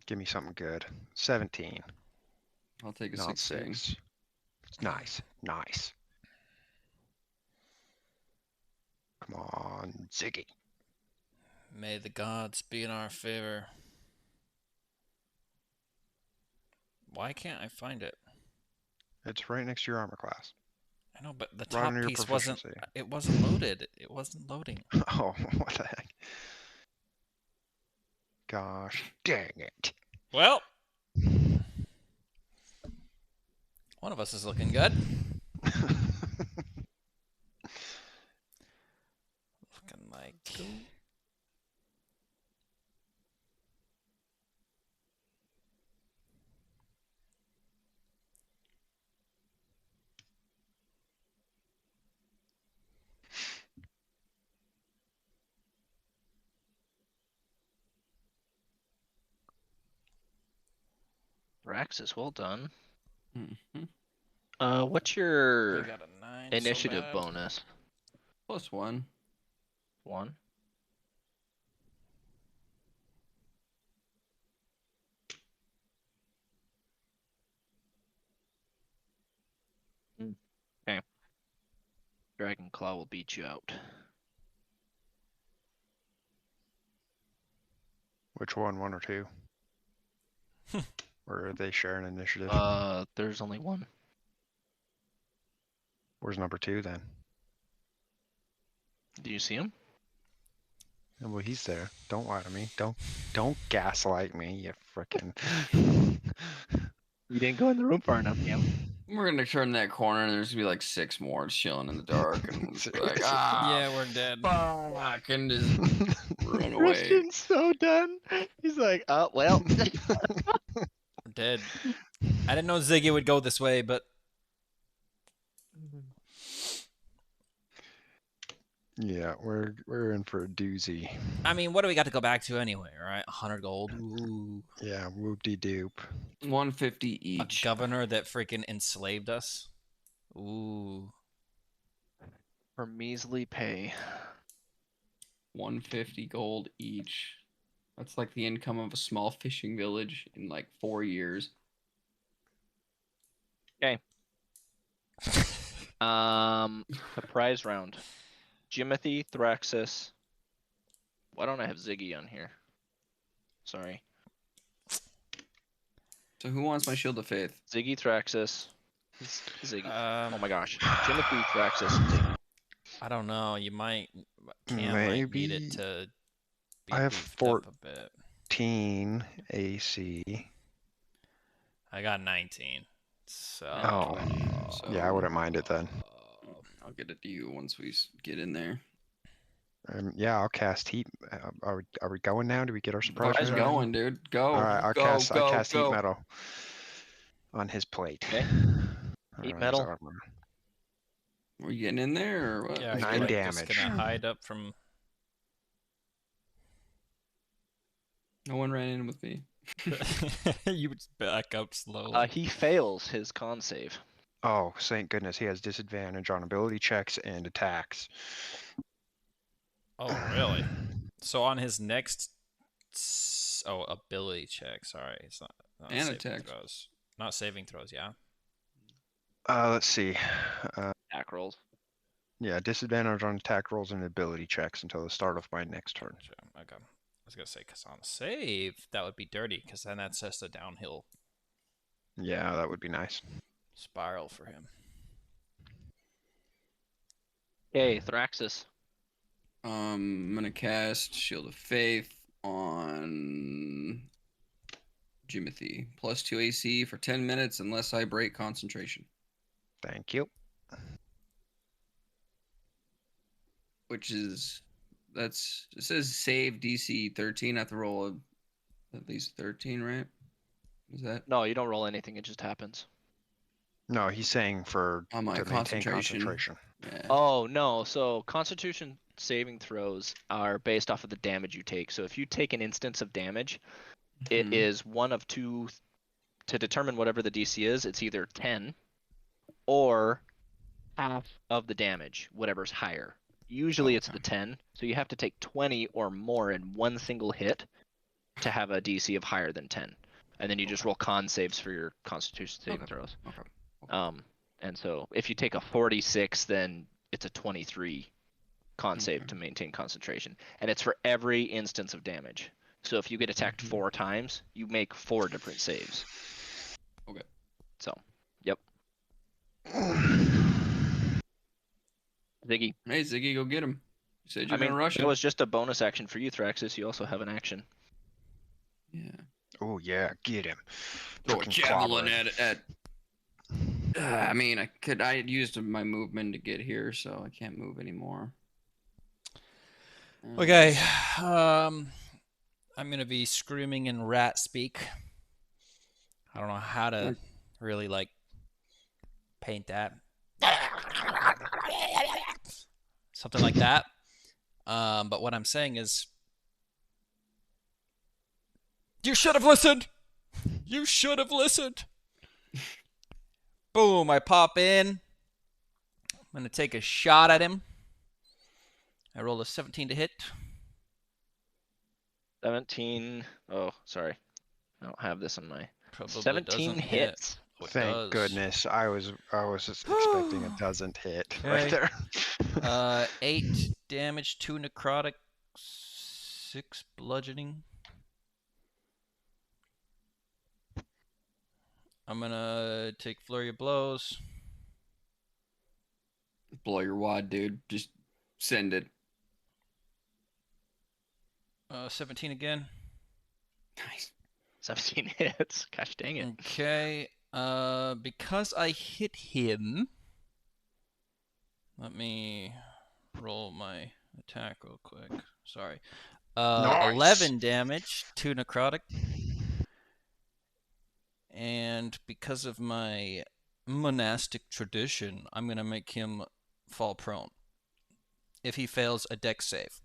Give me something good. 17, I'll take a not 16. 6. It's nice, nice. Come on, Ziggy. May the gods be in our favor. Why can't I find it? It's right next to your armor class. I know, but the Right top under your piece wasn't. proficiency. It wasn't loaded. It wasn't loading. Oh, what the heck? Gosh, dang it. Well, one of us is looking good. Looking like. Raxus, well done. Mhm. What's I your got a 9. initiative so bad. bonus? +1. 1. Okay. Dragon Claw will beat you out. Which one or two? Or are they sharing initiative? There's only one. Where's number 2 then? Do you see him? Oh, well, he's there. Don't lie to me. Don't gaslight me, you frickin'. You didn't go in the room far enough, Cam. We're gonna turn that corner, and there's gonna be like 6 more chilling in the dark, and we'll just be like, Yeah, we're dead. fuck, and just run away. Christian's so done. He's like, oh, well. We're dead. I didn't know Ziggy would go this way, but Yeah, we're in for a doozy. I mean, what do we got to go back to anyway, right? 100 gold. Ooh. Yeah, whoop-de-doop. 150 A each. governor that freaking enslaved us. Ooh. For measly pay. 150 gold each. That's like the income of a small fishing village in like 4 years. Surprise round. Jimothy, Thraxus. Why don't I have Ziggy on here? Sorry. So who wants my shield of faith? Ziggy, Thraxus. Ziggy. Oh my gosh. Um, Jimothy, Thraxus, Ziggy. I don't know. You might. Cam might need Maybe it to be I have beefed up a bit. 14 AC. I got 19. So. Oh, 20, yeah, I wouldn't mind it then. I'll get it to you once we get in there. Yeah, I'll cast heat. Are we going now? Do we get our surprise? Fucking round? going, dude. Go. All right, I go, cast heat go. metal on his plate. Okay. Or Heat on his metal. armor. Were you getting in there or what? Yeah, you're 9 like damage. just gonna hide up from. No one ran in with me. You would back up slowly. He fails his con save. Oh, thank goodness, he has disadvantage on ability checks and attacks. Oh, really? So on his next ability check. Sorry, it's not And saving attack. throws. Not saving throws. Yeah. Let's see. Attack rolls. Yeah, disadvantage on attack rolls and ability checks until the start of my next turn. Gotcha. Okay. I was gonna say because on save that would be dirty because then that's just a downhill Yeah, that would be nice. spiral for him. Okay, Thraxis. I'm gonna cast Shield of Faith on Jimothy. +2 AC for 10 minutes unless I break concentration. Thank you. Which is it says save DC 13. I have to roll at least 13, right? Is that No, you don't roll anything. It just happens. No, he's saying for on my to maintain concentration? concentration. Yeah. Oh, no. So Constitution saving throws are based off of the damage you take. So if you take an instance of damage, it Mhm. is one of two. To determine whatever the DC is, it's either 10 or half of the damage, whatever's higher. Usually it's okay. the 10, so you have to take 20 or more in one single hit to have a DC of higher than 10. And then you just roll con saves for your Constitution saving throws. Okay. And so if you take a 46, then it's a 23 con save Okay. to maintain concentration. And it's for every instance of damage. So if you get attacked 4 times, you make 4 different saves. Okay. So, yep. Ziggy. Hey, Ziggy, go get him. You said I you're mean, gonna rush that him. was just a bonus action for you, Thraxis. You also have an action. Yeah. Oh yeah, get him. Throw a Frickin' javelin clobber at. I mean, I had used my movement to get here, so I can't move anymore. Okay. I'm gonna be screaming in rat speak. I don't know how to really like paint that. Something like that. But what I'm saying is, you should have listened. You should have listened. Boom! I pop in. I'm gonna take a shot at him. I roll a 17 to hit. 17. Oh, sorry. I don't have this on my. Probably 17 doesn't hit. hits. Oh, it Thank does. goodness. I was just expecting it doesn't hit right Okay. there. 8 damage, 2 necrotic, 6 bludgeoning. I'm gonna take flurry of blows. Blow your wad, dude. Just send it. 17 again. Nice. 17 hits. Gosh dang it. Okay. Because I hit him, let me roll my attack real quick. Sorry. Nice. 11 damage, 2 necrotic. And because of my monastic tradition, I'm going to make him fall prone if he fails a dex save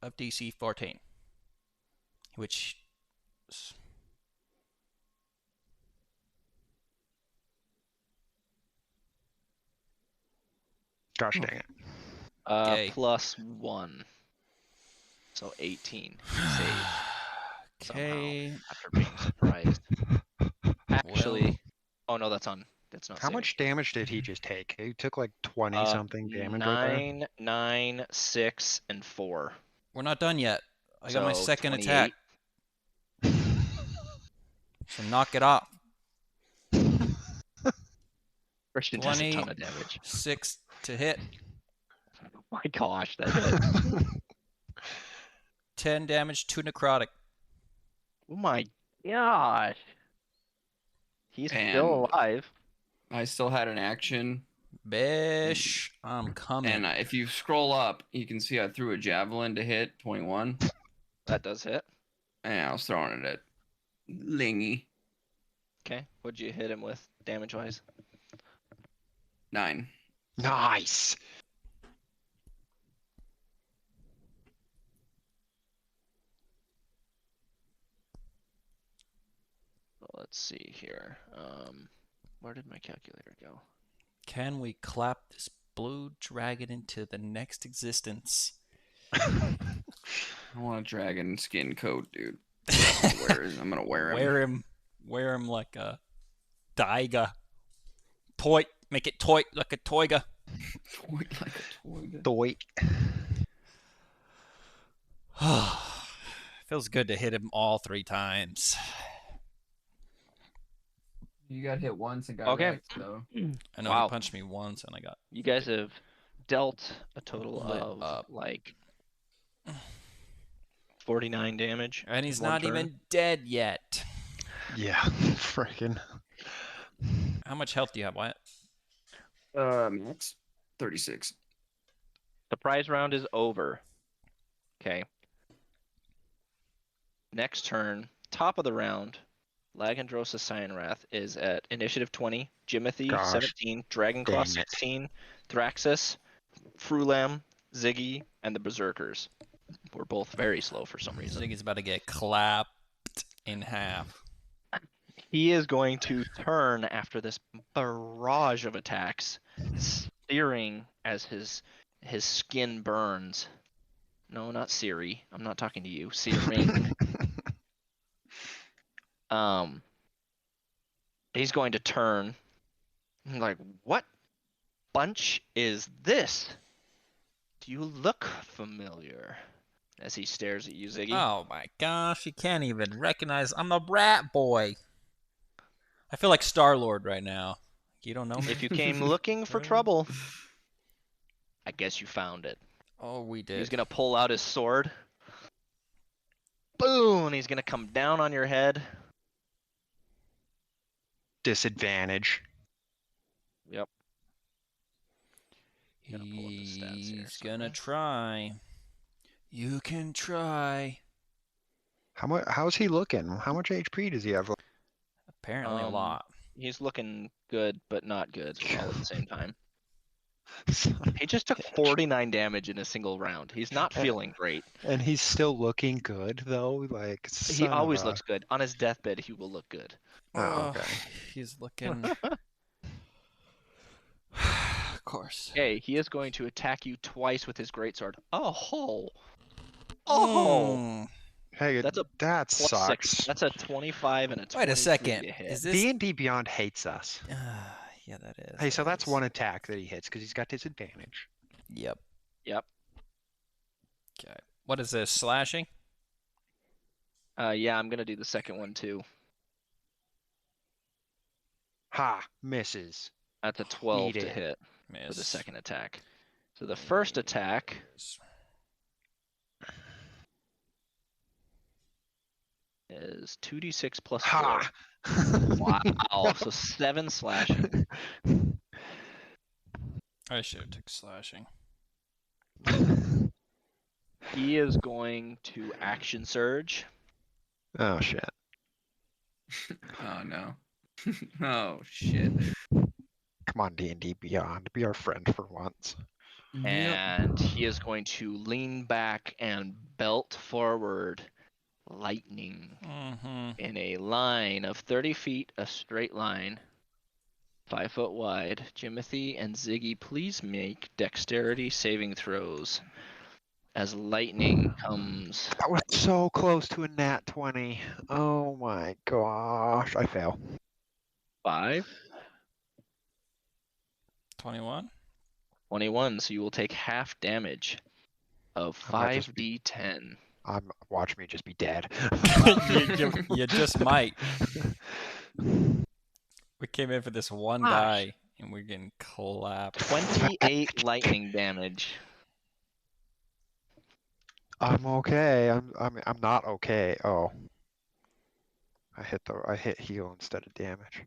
of DC 14. Which... Gosh dang it. Okay. +1. So 18. Save. Okay. Somehow, after being surprised. Actually, oh no, that's not How saving. much damage did he just take? He took like 20 something damage 9, 9, 6, and 4. We're not done yet. I got my So second 28. attack. So knock it off. Christian does a ton of damage. 6 to hit. Oh my gosh, that hit. 10 damage, 2 necrotic. Oh my gosh. He's And still alive. I still had an action. Bish, I'm coming. And if you scroll up, you can see I threw a javelin to hit 21. That does hit. And I was throwing it at Lingy. Okay. What'd you hit him with damage wise? 9. Nice. Let's see here. Where did my calculator go? Can we clap this blue dragon into the next existence? I want a dragon skin coat, dude. I'm gonna wear him. Wear him like a taiga. Toy, make it toy like a toiga. Toy like a toy. Toy. Feels good to hit him all 3 times. You got hit once and got Okay. wrecked, though. I know Wow. he punched me once and I got. You guys have dealt a total Lit of up. like 49 damage. And he's in one not turn. even dead yet. Yeah, freaking. How much health do you have, Wyatt? Max 36. Surprise round is over. Okay. Next turn, top of the round, Lagandrosa Cyanrath is at initiative 20, Jimothy Gosh, 17, Dragonclaw dang it. 16, Thraxus, Frulam, Ziggy, and the Berserkers. We're both very slow for some reason. Ziggy's about to get clapped in half. He is going to turn after this barrage of attacks, searing as his skin burns. No, not Siri. I'm not talking to you. Searing. He's going to turn. Like, what bunch is this? Do you look familiar? As he stares at you, Ziggy. Oh my gosh, you can't even recognize I'm a rat boy. I feel like Star-Lord right now. You don't know me? If you came looking for trouble, I guess you found it. Oh, we did. He's gonna pull out his sword. Boom! He's gonna come down on your head. Disadvantage. Yep. Gonna pull up his stats here He's gonna somewhere. try. You can try. How's he looking? How much HP does he have? Apparently a lot. He's looking good, but not good all at the same time. He just took 49 damage in a single round. He's not feeling great. And he's still looking good though. Like He always looks good. On his deathbed, he will look good. Oh, okay. He's looking. Of course. Okay, he is going to attack you twice with his greatsword. Oh, oh! Hey, That's a that plus sucks. 6. That's a 25 and a 23 Wait a second. to hit. Is this? D&D Beyond hates us. Yeah, that is. Hey, so that that's is. one attack that he hits because he's got disadvantage. Yep. Yep. Okay. What is this? Slashing? Yeah, I'm gonna do the second one too. Ha! Misses. That's a 12 Eat to it. hit Miss. for the second attack. So the first attack is 2d6 plus 4. Ha! Wow, so 7 slashing. I should have took slashing. He is going to action surge. Oh shit. Oh no. Oh shit. Come on, D&D Beyond. Be our friend for once. And he is going to lean back and belt forward lightning Mm-hmm. in a line of 30 feet, a straight line, 5 foot wide. Jimothy and Ziggy, please make dexterity saving throws as lightning comes. That was so close to a nat 20. Oh my gosh. I fail. 5, 21. 21, so you will take half damage of I might just 5d10. Watch me just be dead. You just might. We came in for this one Gosh. guy, and we're getting clapped. 28 lightning damage. I'm okay. I'm not okay. Oh. I hit heal instead of damage.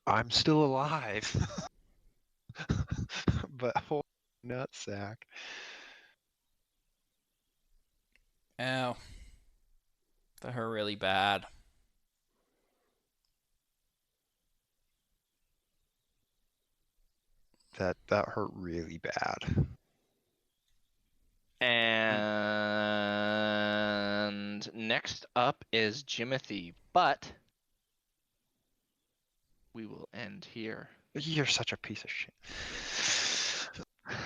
I'm still alive. But holy nutsack. Ow. That hurt really bad. That hurt really bad. And next up is Jimothy, but we will end here. You're such a piece of shit.